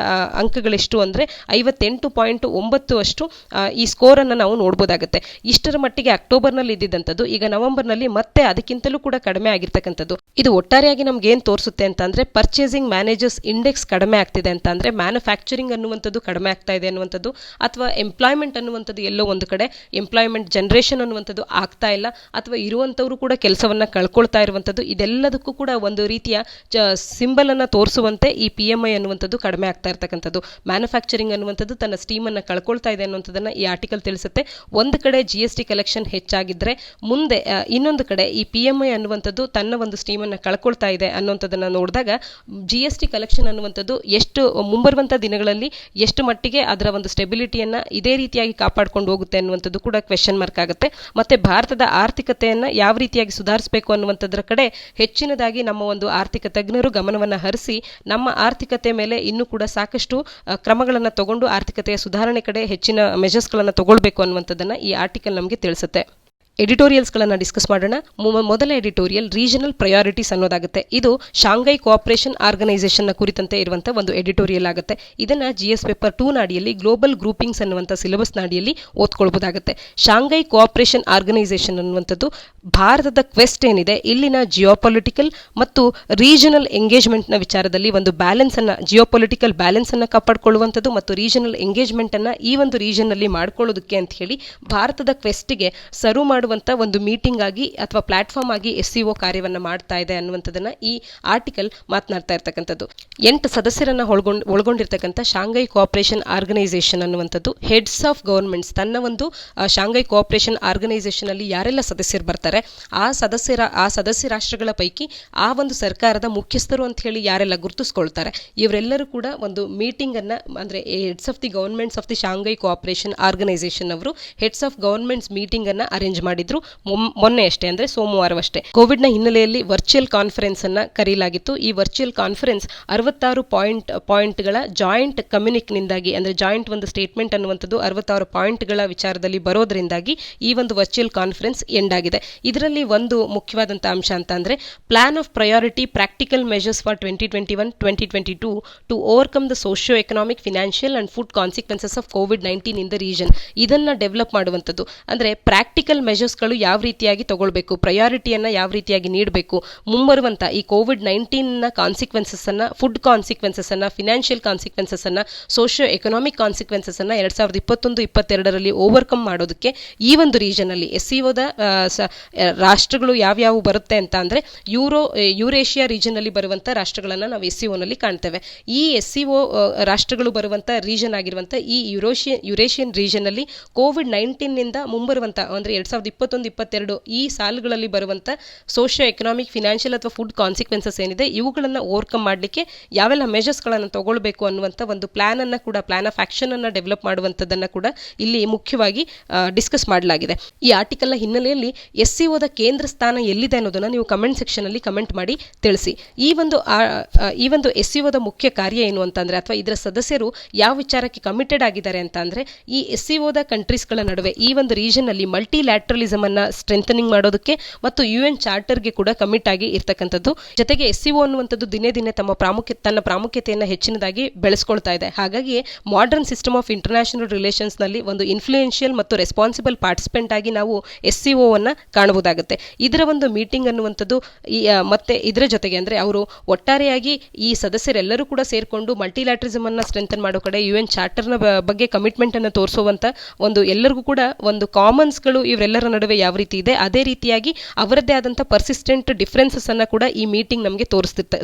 ಅಂಕಗಳೆಷ್ಟು ಅಂದ್ರೆ 58.9 ಅಷ್ಟು ಈ ಸ್ಕೋರ್ ಅನ್ನ ನಾವು ನೋಡಬಹುದಾಗುತ್ತೆ. ಇಷ್ಟರ ಮಟ್ಟಿಗೆ ಅಕ್ಟೋಬರ್ನಲ್ಲಿ ಇದ್ದಿದ್ದಂಥದ್ದು ಈಗ ನವೆಂಬರ್ನಲ್ಲಿ ಮತ್ತೆ ಅದಕ್ಕಿಂತಲೂ ಕೂಡ ಕಡಿಮೆ ಆಗಿರ್ತಕ್ಕಂಥದ್ದು. ಇದು ಒಟ್ಟಾರೆಯಾಗಿ ನಮ್ಗೆ ಏನ್ ತೋರಿಸುತ್ತೆ ಅಂತ ಅಂದ್ರೆ ಪರ್ಚೇಸಿಂಗ್ ಮ್ಯಾನೇಜರ್ಸ್ ಇಂಡೆಕ್ಸ್ ಕಡಿಮೆ ಆಗ್ತಿದೆ ಅಂತ ಅಂದ್ರೆ ಮ್ಯಾನುಫ್ಯಾಕ್ಚರಿಂಗ್ ಅನ್ನುವಂಥದ್ದು ಕಡಿಮೆ ಆಗ್ತಾ ಇದೆ ಅನ್ನುವಂಥದ್ದು, ಅಥವಾ ಎಂಪ್ಲಾಯ್ಮೆಂಟ್ ಅನ್ನುವಂಥದ್ದು ಎಲ್ಲೋ ಒಂದು ಕಡೆ ಎಂಪ್ಲಾಯ್ಮೆಂಟ್ ಜನರೇಷನ್ ಅನ್ನುವಂಥದ್ದು ಆಗ್ತಾ ಇಲ್ಲ, ಅಥವಾ ಇರುವಂಥವ್ರು ಕೂಡ ಕೆಲಸವನ್ನ ಕಳ್ಕೊಳ್ತಾ ಇರುವಂಥದ್ದು, ಇದೆಲ್ಲದಕ್ಕೂ ಕೂಡ ಒಂದು ರೀತಿಯ ಸಿಂಬಲ್ ಅನ್ನ ತೋರಿಸುವಂತೆ ಈ PMI ಅನ್ನುವಂಥದ್ದು ಕಡಿಮೆ ಆಗ್ತಾ ಇರ್ತಕ್ಕಂಥದ್ದು. ಮ್ಯಾನುಫ್ಯಾಕ್ಚರಿಂಗ್ ಅನ್ನುವಂಥದ್ದು ತನ್ನ ಸ್ಟೀಮ್ ಅನ್ನ ಕಳ್ಕೊಳ್ತಾ ಇದೆ ಅನ್ನುವಂಥದ್ದನ್ನ ಈ ಆರ್ಟಿಕಲ್ ತಿಳಿಸುತ್ತೆ. ಒಂದು ಕಡೆ GST ಕಲೆಕ್ಷನ್ ಹೆಚ್ಚಾಗಿದ್ರೆ ಮುಂದೆ ಇನ್ನೊಂದು ಕಡೆ ಈ PMI ಅನ್ನುವಂಥದ್ದು ತನ್ನ ಒಂದು ಸ್ಟೀಮ್ ಅನ್ನ ಕಳ್ಕೊಳ್ತಾ ಇದೆ ಅನ್ನುವಂಥದ್ದನ್ನ ನೋಡಿದಾಗ GST ಕಲೆಕ್ಷನ್ ಅನ್ನುವಂಥದ್ದು ಎಷ್ಟು ಮುಂಬರುವಂತ ದಿನಗಳಲ್ಲಿ ಎಷ್ಟು ಮಟ್ಟಿಗೆ ಅದರ ಒಂದು ಸ್ಟೆಬಿಲಿಟಿಯನ್ನ ಇದೇ ರೀತಿಯಾಗಿ ಕಾಪಾಡ್ಕೊಂಡು ಹೋಗುತ್ತೆ ಅನ್ನುವಂಥದ್ದು ಕೂಡ ಕ್ವೆಶ್ಚನ್ ಮಾರ್ಕ್ ಆಗುತ್ತೆ. ಮತ್ತೆ ಭಾರತದ ಆರ್ಥಿಕತೆಯನ್ನ ಯಾವ ರೀತಿಯಾಗಿ ಸುಧಾರಿಸಬೇಕು ಅನ್ನುವಂಥದ್ರ ಕಡೆ ಹೆಚ್ಚಿನದಾಗಿ ನಮ್ಮ ಒಂದು ಆರ್ಥಿಕ ತಜ್ಞರು ಗಮನವನ್ನ ಹರಿಸಿ ನಮ್ಮ ಆರ್ಥಿಕತೆ ಮೇಲೆ ಇನ್ನೂ ಕೂಡ ಸಾಕಷ್ಟು ಕ್ರಮಗಳನ್ನು ತಗೊಂಡು ಆರ್ಥಿಕತೆಯ ಸುಧಾರಣೆ ಕಡೆ ಹೆಚ್ಚಿನ ಮೆಜರ್ಸ್ಗಳನ್ನು ತಗೊಳ್ಬೇಕು ಅನ್ನುವಂಥದ್ದನ್ನ ಈ ಆರ್ಟಿಕಲ್ ನಮಗೆ ತಿಳಿಸುತ್ತೆ. ಎಡಿಟೋರಿಯಲ್ಸ್ಗಳನ್ನು ಡಿಸ್ಕಸ್ ಮಾಡೋಣ. ಮೊದಲ ಎಡಿಟೋರಿಯಲ್ ರೀಜನಲ್ ಪ್ರಯಾರಿಟೀಸ್ ಅನ್ನೋದಾಗುತ್ತೆ. ಇದು ಶಾಂಘೈ ಕೋಆಪರೇಷನ್ ಆರ್ಗನೈಸೇಷನ್ನ ಕುರಿತಂತೆ ಇರುವಂಥ ಒಂದು ಎಡಿಟೋರಿಯಲ್ ಆಗುತ್ತೆ. ಇದನ್ನ GS ಪೇಪರ್ 2 ನಾಡಿಯಲ್ಲಿ ಗ್ಲೋಬಲ್ ಗ್ರೂಪಿಂಗ್ಸ್ ಅನ್ನುವಂಥ ಸಿಲೆಬಸ್ ನಾಡಿಯಲ್ಲಿ ಓದ್ಕೊಳ್ಬಹುದಾಗುತ್ತೆ. ಶಾಂಘೈ ಕೋಆಪರೇಷನ್ ಆರ್ಗನೈಸೇಷನ್ ಅನ್ನುವಂಥದ್ದು ಭಾರತದ ಕ್ವೆಸ್ಟ್ ಏನಿದೆ ಇಲ್ಲಿನ ಜಿಯೋಪೊಲಿಟಿಕಲ್ ಮತ್ತು ರೀಜನಲ್ ಎಂಗೇಜ್ಮೆಂಟ್ನ ವಿಚಾರದಲ್ಲಿ ಒಂದು ಬ್ಯಾಲೆನ್ಸ್ ಅನ್ನ, ಜಿಯೋಪೊಲಿಟಿಕಲ್ ಬ್ಯಾಲೆನ್ಸ್ ಅನ್ನ ಕಾಪಾಡಿಕೊಳ್ಳುವಂಥದ್ದು ಮತ್ತು ರೀಜನಲ್ ಎಂಗೇಜ್ಮೆಂಟ್ ಅನ್ನ ಈ ಒಂದು ರೀಜನ್ ಅಲ್ಲಿ ಮಾಡ್ಕೊಳ್ಳೋದಕ್ಕೆ ಅಂತ ಹೇಳಿ ಭಾರತದ ಕ್ವೆಸ್ಟ್ಗೆ ಸರ್ವ್ ಮಾಡುವಂತ ಒಂದು ಮೀಟಿಂಗ್ ಆಗಿ ಅಥವಾ ಪ್ಲಾಟ್ಫಾರ್ಮ್ ಆಗಿ SCO ಕಾರ್ಯವನ್ನ ಮಾಡ್ತಾ ಇದೆ ಅನ್ನುವಂಥದ್ದನ್ನ ಈ ಆರ್ಟಿಕಲ್ ಮಾತನಾಡ್ತಾ ಇರ್ತಕ್ಕಂಥದ್ದು. 8 ಸದಸ್ಯರನ್ನ ಒಳಗೊಂಡಿರ್ತಕ್ಕಂಥ ಶಾಂಘೈ ಕೋಆಪರೇಷನ್ ಆರ್ಗನೈಸೇಷನ್ ಅನ್ನುವಂಥದ್ದು ಹೆಡ್ಸ್ ಆಫ್ ಗವರ್ಮೆಂಟ್ಸ್ ತನ್ನ ಒಂದು ಶಾಂಘೈ ಕೋಆಪರೇಷನ್ ಆರ್ಗನೈಸೇಷನ್ ಅಲ್ಲಿ ಯಾರೆಲ್ಲ ಸದಸ್ಯರು ಬರ್ತಾರೆ ಆ ಸದಸ್ಯ ರಾಷ್ಟ್ರಗಳ ಪೈಕಿ ಆ ಒಂದು ಸರ್ಕಾರದ ಮುಖ್ಯಸ್ಥರು ಅಂತ ಹೇಳಿ ಯಾರೆಲ್ಲ ಗುರುತಿಸ್ಕೊಳ್ತಾರೆ ಇವರೆಲ್ಲರೂ ಕೂಡ ಒಂದು ಮೀಟಿಂಗ್ ಅನ್ನ, ಅಂದ್ರೆ heads of the governments of the Shanghai cooperation organisation ಅವರು ಹೆಡ್ಸ್ ಆಫ್ ಗವರ್ಮೆಂಟ್ಸ್ ಮೀಟಿಂಗ್ ಅನ್ನ ಅರೇಂಜ್ ಮಾಡಿದ್ರು ಮೊನ್ನೆ ಅಷ್ಟೇ, ಅಂದ್ರೆ ಸೋಮವಾರವಷ್ಟೇ. ಕೋವಿಡ್ನ ಹಿನ್ನೆಲೆಯಲ್ಲಿ ವರ್ಚುವಲ್ ಕಾನ್ಫರೆನ್ಸ್ ಅನ್ನ ಕರೆಯಲಾಗಿತ್ತು. ಈ ವರ್ಚುವಲ್ ಕಾನ್ಫರೆನ್ಸ್ 66 ಪಾಯಿಂಟ್ಗಳ ಜಾಯಿಂಟ್ ಕಮ್ಯುನಿಕ್ನಿಂದಾಗಿ, ಅಂದ್ರೆ ಜಾಯಿಂಟ್ ಒಂದು ಸ್ಟೇಟ್ಮೆಂಟ್ ಅನ್ನುವಂಥದ್ದು 66 ಪಾಯಿಂಟ್ಗಳ ವಿಚಾರದಲ್ಲಿ ಬರೋದ್ರಿಂದಾಗಿ ಈ ಒಂದು ವರ್ಚುವಲ್ ಕಾನ್ಫರೆನ್ಸ್ ಎಂಡ್ ಆಗಿದೆ. ಇದರಲ್ಲಿ ಒಂದು ಮುಖ್ಯವಾದಂತಹ ಅಂಶ ಅಂತ ಅಂದ್ರೆ plan of priority practical measures for 2021-2022 to overcome the socio economic, financial and food consequences of ಕೋವಿಡ್-19 ಇನ್ ದ ರೀಜನ್. ಇದನ್ನ ಡೆವಲಪ್ ಮಾಡುವಂಥದ್ದು, ಅಂದ್ರೆ ಪ್ರಾಕ್ಟಿಕಲ್ ಮೆಜರ್ಸ್ಗಳು ಯಾವ ರೀತಿಯಾಗಿ ತಗೊಳ್ಬೇಕು, ಪ್ರಯಾರಿಟಿಯನ್ನ ಯಾವ ರೀತಿಯಾಗಿ ನೀಡಬೇಕು, ಮುಂಬರುವಂತ ಈ ಕೋವಿಡ್-19 ನ ಕಾನ್ಸಿಕ್ವೆನ್ಸಸ್ ಅನ್ನ, ಫುಡ್ ಕಾನ್ಸಿಕ್ವೆನ್ಸಸ್ ಅನ್ನ, ಫಿನಾನ್ಷಿಯಲ್ ಕಾನ್ಸಿಕ್ವೆನ್ಸಸ್ ಅನ್ನ, ಸೋಷಿಯೋ ಎಕನಾಮಿಕ್ ಕಾನ್ಸಿಕ್ವೆನ್ಸಸ್ ಅನ್ನ 2021-22ರಲ್ಲಿ ಓವರ್ಕಮ್ ಮಾಡೋದಕ್ಕೆ ಈ ಒಂದು ರೀಜನ್ ಅಲ್ಲಿ SCOದ ರಾಷ್ಟ್ರಗಳು ಯಾವ್ಯಾವು ಬರುತ್ತೆ ಅಂತ ಅಂದ್ರೆ ಯುರೇಷಿಯಾ ರೀಜನ್ ಅಲ್ಲಿ ಬರುವಂತ ರಾಷ್ಟ್ರಗಳನ್ನ ನಾವು SCO ನಲ್ಲಿ ಕಾಣ್ತೇವೆ. ಈ SCO ರಾಷ್ಟ್ರಗಳು ಬರುವಂತ ರೀಜನ್ ಆಗಿರುವಂತ ಈ ಯುರೇಷಿಯನ್ ರೀಜನ್ ಅಲ್ಲಿ ಕೋವಿಡ್-19 ನಿಂದ ಮುಂಬರುವಂತ ಅಂದ್ರೆ 2021-22 ಈ ಸಾಲುಗಳಲ್ಲಿ ಬರುವಂತ ಸೋಷಿಯೋ ಎಕನಾಮಿಕ್, ಫಿನಾನ್ಷಿಯಲ್ ಅಥವಾ ಫುಡ್ ಕಾನ್ಸಿಕ್ವೆನ್ಸಸ್ ಏನಿದೆ ಇವುಗಳನ್ನ ಓವರ್ಕಮ್ ಮಾಡಲಿಕ್ಕೆ ಯಾವೆಲ್ಲ ಮೆಜರ್ಸ್ ಗಳನ್ನ ತಗೊಳ್ಬೇಕು ಅನ್ನುವಂತ ಒಂದು ಪ್ಲಾನ್ ಆಫ್ ಆಕ್ಷನ್ ಅನ್ನ ಡೆವಲಪ್ ಮಾಡುವಂತದನ್ನ ಕೂಡ ಇಲ್ಲಿ ಮುಖ್ಯವಾಗಿ ಡಿಸ್ಕಸ್ ಮಾಡಲಾಗಿದೆ. ಈ ಆರ್ಟಿಕಲ್ ನ ಹಿನ್ನೆಲೆಯಲ್ಲಿ SCOದ ಕೇಂದ್ರ ಸ್ಥಾನ ಎಲ್ಲಿದೆ ಅನ್ನೋದನ್ನ ನೀವು ಕಮೆಂಟ್ ಸೆಕ್ಷನ್ ಅಲ್ಲಿ ಕಮೆಂಟ್ ಮಾಡಿ ತಿಳಿಸಿ. ಈ ಒಂದು SCOದ ಮುಖ್ಯ ಕಾರ್ಯ ಏನು ಅಂತಂದ್ರೆ, ಅಥವಾ ಇದರ ಸದಸ್ಯರು ಯಾವ ವಿಚಾರಕ್ಕೆ ಕಮಿಟೆಡ್ ಆಗಿದ್ದಾರೆ ಅಂತ ಅಂದ್ರೆ, ಈ SCOದ ಕಂಟ್ರೀಸ್ಗಳ ನಡುವೆ ಈ ಒಂದು ರೀಜನ್ ಅಲ್ಲಿ ಮಲ್ಟಿಲ್ಯಾಟ್ರಲಿಸಮ್ ಅನ್ನ ಸ್ಟ್ರೆಂಥನಿಂಗ್ ಮಾಡೋದಕ್ಕೆ ಮತ್ತು UN ಚಾರ್ಟರ್ಗೆ ಕೂಡ ಕಮಿಟ್ ಆಗಿ ಇರ್ತಕ್ಕಂಥದ್ದು. ಜೊತೆಗೆ SCO ಅನ್ನುವಂಥದ್ದು ದಿನೇ ದಿನೇ ತನ್ನ ಪ್ರಾಮುಖ್ಯತೆಯನ್ನು ಹೆಚ್ಚಿನದಾಗಿ ಬೆಳೆಸ್ಕೊಳ್ತಾ ಇದೆ. ಹಾಗಾಗಿ modern system of international relations ನಲ್ಲಿ ಒಂದು ಇನ್ಫ್ಲೂಯೆನ್ಷಿಯಲ್ ಮತ್ತು ರೆಸ್ಪಾನ್ಸಿಬಲ್ ಪಾರ್ಟಿಸಿಪೆಂಟ್ ಆಗಿ ನಾವು SCO ಅನ್ನ ಕಾಣಬಹುದಾಗುತ್ತೆ. ಇದರ ಒಂದು ಮೀಟಿಂಗ್ ಅನ್ನುವಂಥದ್ದು ಮತ್ತೆ ಇದರ ಜೊತೆಗೆ ಅಂದ್ರೆ ಅವರು ಒಟ್ಟಾರೆಯಾಗಿ ಈ ಸದಸ್ಯರೆಲ್ಲರೂ ಕೂಡ ಸೇರ್ಕೊಂಡು ಮಲ್ಟಿಲ್ಯಾಟ್ರಿಸಮ್ ಅನ್ನ ಸ್ಟ್ರೆಂಥನ್ ಮಾಡೋ ಕಡೆ UN ಚಾರ್ಟರ್ನ ಬಗ್ಗೆ ಕಮಿಟ್ಮೆಂಟ್ ಅನ್ನು ತೋರಿಸುವಂತ ಒಂದು ಎಲ್ಲರಿಗೂ ಕೂಡ ಒಂದು ಕಾಮನ್ಸ್ಗಳು ಇವರೆಲ್ಲರ ನಡುವೆ ಯಾವ ರೀತಿ ಇದೆ, ಅದೇ ರೀತಿಯಾಗಿ ಅವರದ್ದೇ ಆದಂಥ ಪರ್ಸಿಸ್ಟೆಂಟ್ ಡಿಫರೆನ್ಸಸ್ ಅನ್ನ ಕೂಡ ಈ ಮೀಟಿಂಗ್ ನಮಗೆ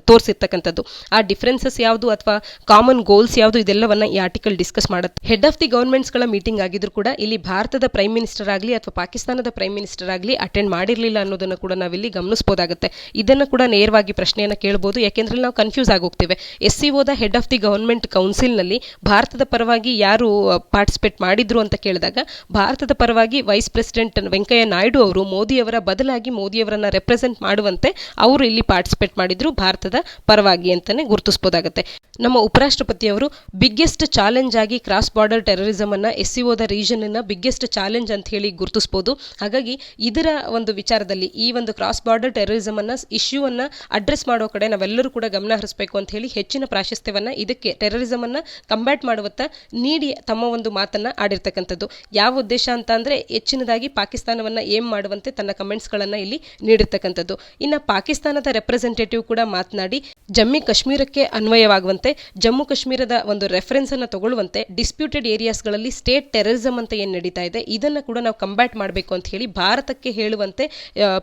ತೋರಿಸಿರ್ತಕ್ಕಂಥದ್ದು. ಆ ಡಿಫರೆನ್ಸಸ್ ಯಾವುದು ಅಥವಾ ಕಾಮನ್ ಗೋಲ್ಸ್ ಯಾವುದು, ಇದೆಲ್ಲವನ್ನ ಈ ಆರ್ಟಿಕಲ್ ಡಿಸ್ಕಸ್ ಮಾಡುತ್ತೆ. ಹೆಡ್ ಆಫ್ ದಿ ಗವರ್ಮೆಂಟ್ಸ್ ಗಳ ಮೀಟಿಂಗ್ ಆಗಿದ್ರು ಕೂಡ ಇಲ್ಲಿ ಭಾರತದ ಪ್ರೈಮ್ ಮಿನಿಸ್ಟರ್ ಆಗಲಿ ಅಥವಾ ಪಾಕಿಸ್ತಾನದ ಪ್ರೈಮ್ ಮಿನಿಸ್ಟರ್ ಆಗಲಿ ಅಟೆಂಡ್ ಮಾಡಿರಲಿಲ್ಲ ಅನ್ನೋದನ್ನು ಕೂಡ ನಾವಿಲ್ಲಿ ಗಮನಿಸಬಹುದಾಗುತ್ತೆ. ಇದನ್ನು ಕೂಡ ನೇರವಾಗಿ ಪ್ರಶ್ನೆಯನ್ನು ಕೇಳಬಹುದು, ಯಾಕೆಂದ್ರೆ ನಾವು ಕನ್ಫ್ಯೂಸ್ ಆಗೋಗ್ತೇವೆ. SCOದ head of the government council ನಲ್ಲಿ ಭಾರತದ ಪರವಾಗಿ ಯಾರು ಪಾರ್ಟಿಸಿಪೇಟ್ ಮಾಡಿದ್ರು ಅಂತ ಕೇಳಿದಾಗ ಭಾರತದ ಪರವಾಗಿ ವೈಸ್ ಪ್ರೆಸಿಡೆಂಟ್ ವೆಂಕಯ್ಯ ನಾಯ್ಡು ಅವರು ಮೋದಿಯವರ ಬದಲಾಗಿ ಮೋದಿಯವರನ್ನ ರೆಪ್ರೆಸೆಂಟ್ ಮಾಡುವಂತೆ ಅವರು ಇಲ್ಲಿ ಪಾರ್ಟಿಸಿಪೇಟ್ ಮಾಡಿದ್ರು ಭಾರತದ ಪರವಾಗಿ ಅಂತಾನೆ ಗುರುತಿಸಬಹುದಾಗುತ್ತೆ. ನಮ್ಮ ಉಪರಾಷ್ಟ್ರಪತಿಯವರು ಬಿಗ್ಗೆಸ್ಟ್ ಚಾಲೆಂಜ್ ಆಗಿ ಕ್ರಾಸ್ ಬಾರ್ಡರ್ ಟೆರರಿಸಮ್ ಅನ್ನ SCOದ ರೀಜನ್ ಅನ್ನ ಬಿಗ್ಗೆಸ್ಟ್ ಚಾಲೆಂಜ್ ಅಂತ ಹೇಳಿ ಗುರುತಿಸಬಹುದು. ಹಾಗಾಗಿ ಇದರ ಒಂದು ವಿಚಾರದಲ್ಲಿ ಈ ಒಂದು ಕ್ರಾಸ್ ಬಾರ್ಡರ್ ಟೆರರಿಸಮ್ ಅನ್ನ ಇಶ್ಯೂ ಅನ್ನ ಅಡ್ರೆಸ್ ಮಾಡೋ ಕಡೆ ನಾವೆಲ್ಲರೂ ಕೂಡ ಗಮನ ಹರಿಸಬೇಕು ಅಂತ ಹೇಳಿ ಹೆಚ್ಚಿನ ಪ್ರಾಶಸ್ತ್ಯವನ್ನ ಇದಕ್ಕೆ ಟೆರರಿಸಮ್ ಅನ್ನ ಕಂಬ್ಯಾಟ್ ಮಾಡುವತ್ತ ನೀಡಿ ತಮ್ಮ ಒಂದು ಮಾತನ್ನ ಆಡಿರ್ತಕ್ಕಂಥದ್ದು. ಯಾವ ಉದ್ದೇಶ ಅಂತ ಅಂದ್ರೆ ಹೆಚ್ಚಿನದಾಗಿ ಪಾಕಿಸ್ತಾನವನ್ನ ಏಮ್ ಮಾಡುವಂತೆ ತನ್ನ ಕಮೆಂಟ್ಸ್ ಗಳನ್ನ ಇಲ್ಲಿ ನೀಡಿರ್ತಕ್ಕಂಥದ್ದು. ಇನ್ನು ಪಾಕಿಸ್ತಾನದ ರೆಪ್ರೆಸೆಂಟೇಟಿವ್ ಕೂಡ ಮಾತನಾಡಿ ಜಮ್ಮು ಕಾಶ್ಮೀರಕ್ಕೆ ಅನ್ವಯವಾಗುವಂತೆ ಜಮ್ಮು ಕಾಶ್ಮೀರದ ಒಂದು ರೆಫರೆನ್ಸ್ ಅನ್ನ ತಗೊಳ್ಳುವಂತೆ ಡಿಸ್ಪ್ಯೂಟೆಡ್ ಏರಿಯಾಸ್ಗಳಲ್ಲಿ ಸ್ಟೇಟ್ ಟೆರರಿಸಮ್ ಅಂತ ಏನ್ ನಡೀತಾ ಇದೆ ಇದನ್ನ ಕೂಡ ನಾವು ಕಂಬ್ಯಾಟ್ ಮಾಡಬೇಕು ಅಂತ ಹೇಳಿ ಭಾರತಕ್ಕೆ ಹೇಳುವಂತೆ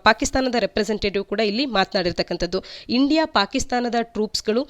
ಪಾಕಿಸ್ತಾನದ ರೆಪ್ರೆಸೆಂಟೇಟಿವ್ ಕೂಡ ಇಲ್ಲಿ ಮಾತನಾಡಿರ್ತಕ್ಕಂಥದ್ದು. ಇಂಡಿಯಾ ಪಾಕಿಸ್ತಾನದ ಟ್ರೂಪ್ಸ್ಗಳು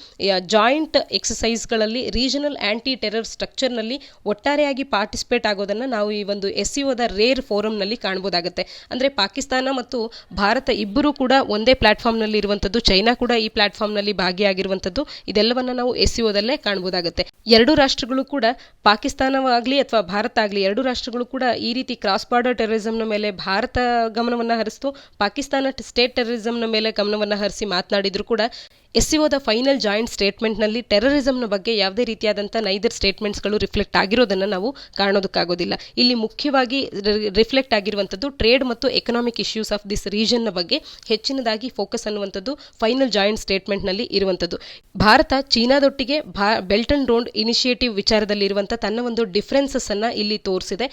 ಜಾಯಿಂಟ್ ಎಕ್ಸಸೈಸ್ಗಳಲ್ಲಿ ರೀಜನಲ್ ಆಂಟಿ ಟೆರರ್ ಸ್ಟ್ರಕ್ಚರ್ನಲ್ಲಿ ಒಟ್ಟಾರೆಯಾಗಿ ಪಾರ್ಟಿಸಿಪೇಟ್ ಆಗೋದನ್ನ ನಾವು ಈ ಒಂದು SCOದ ರೇರ್ ಫೋರಂನಲ್ಲಿ ಕಾಣಬಹುದಾಗುತ್ತೆ. ಅಂದ್ರೆ ಪಾಕಿಸ್ತಾನ ಮತ್ತು ಭಾರತ ಇಬ್ಬರು ಕೂಡ ಒಂದೇ ಪ್ಲಾಟ್ಫಾರ್ಮ್ ನಲ್ಲಿ ಇರುವಂತದ್ದು, ಚೈನಾ ಕೂಡ ಈ ಪ್ಲಾಟ್ಫಾರ್ಮ್ ನಲ್ಲಿ ಭಾಗಿಯಾಗಿರುವಂತದ್ದು, ಇದೆಲ್ಲವನ್ನ ನಾವು SCOದಲ್ಲೇ ಕಾಣಬಹುದಾಗುತ್ತೆ. ಎರಡು ರಾಷ್ಟ್ರಗಳು ಕೂಡ ಪಾಕಿಸ್ತಾನವಾಗ್ಲಿ ಅಥವಾ ಭಾರತ ಆಗಲಿ ಎರಡು ರಾಷ್ಟ್ರಗಳು ಕೂಡ ಈ ರೀತಿ ಕ್ರಾಸ್ ಬಾರ್ಡರ್ ಟೆರರಿಸಂನ ಮೇಲೆ ಭಾರತ ಗಮನವನ್ನ ಹರಿಸ್ತು, ಪಾಕಿಸ್ತಾನ ಸ್ಟೇಟ್ ಟೆರರಿಸಂನ ಮೇಲೆ ಗಮನವನ್ನ ಹರಿಸಿ ಮಾತನಾಡಿದ್ರು ಕೂಡ SCOದ ಫೈನಲ್ ಜಾಯಿಂಟ್ ಸ್ಟೇಟ್ಮೆಂಟ್ನಲ್ಲಿ ಟೆರರಿಸಂನ ಬಗ್ಗೆ ಯಾವುದೇ ರೀತಿಯಾದಂಥ ನೈದರ್ ಸ್ಟೇಟ್ಮೆಂಟ್ಸ್ಗಳು ರಿಫ್ಲೆಕ್ಟ್ ಆಗಿರೋದನ್ನು ನಾವು ಕಾಣೋದಕ್ಕಾಗೋದಿಲ್ಲ. ಇಲ್ಲಿ ಮುಖ್ಯವಾಗಿ ರಿಫ್ಲೆಕ್ಟ್ ಆಗಿರುವಂಥದ್ದು ಟ್ರೇಡ್ ಮತ್ತು ಎಕನಾಮಿಕ್ ಇಶ್ಯೂಸ್ ಆಫ್ ದಿಸ್ ರೀಜನ್ನ ಬಗ್ಗೆ ಹೆಚ್ಚಿನದಾಗಿ ಫೋಕಸ್ ಅನ್ನುವಂಥದ್ದು ಫೈನಲ್ ಜಾಯಿಂಟ್ ಸ್ಟೇಟ್ಮೆಂಟ್ನಲ್ಲಿ ಇರುವಂಥದ್ದು. ಭಾರತ ಚೀನಾದೊಟ್ಟಿಗೆ ಬೆಲ್ಟ್ ಅಂಡ್ ರೋಡ್ ಇನಿಷಿಯೇಟಿವ್ ವಿಚಾರದಲ್ಲಿ ಇರುವಂಥ ತನ್ನ ಒಂದು ಡಿಫರೆನ್ಸಸ್ ಅನ್ನ ಇಲ್ಲಿ ತೋರಿಸಿದೆ.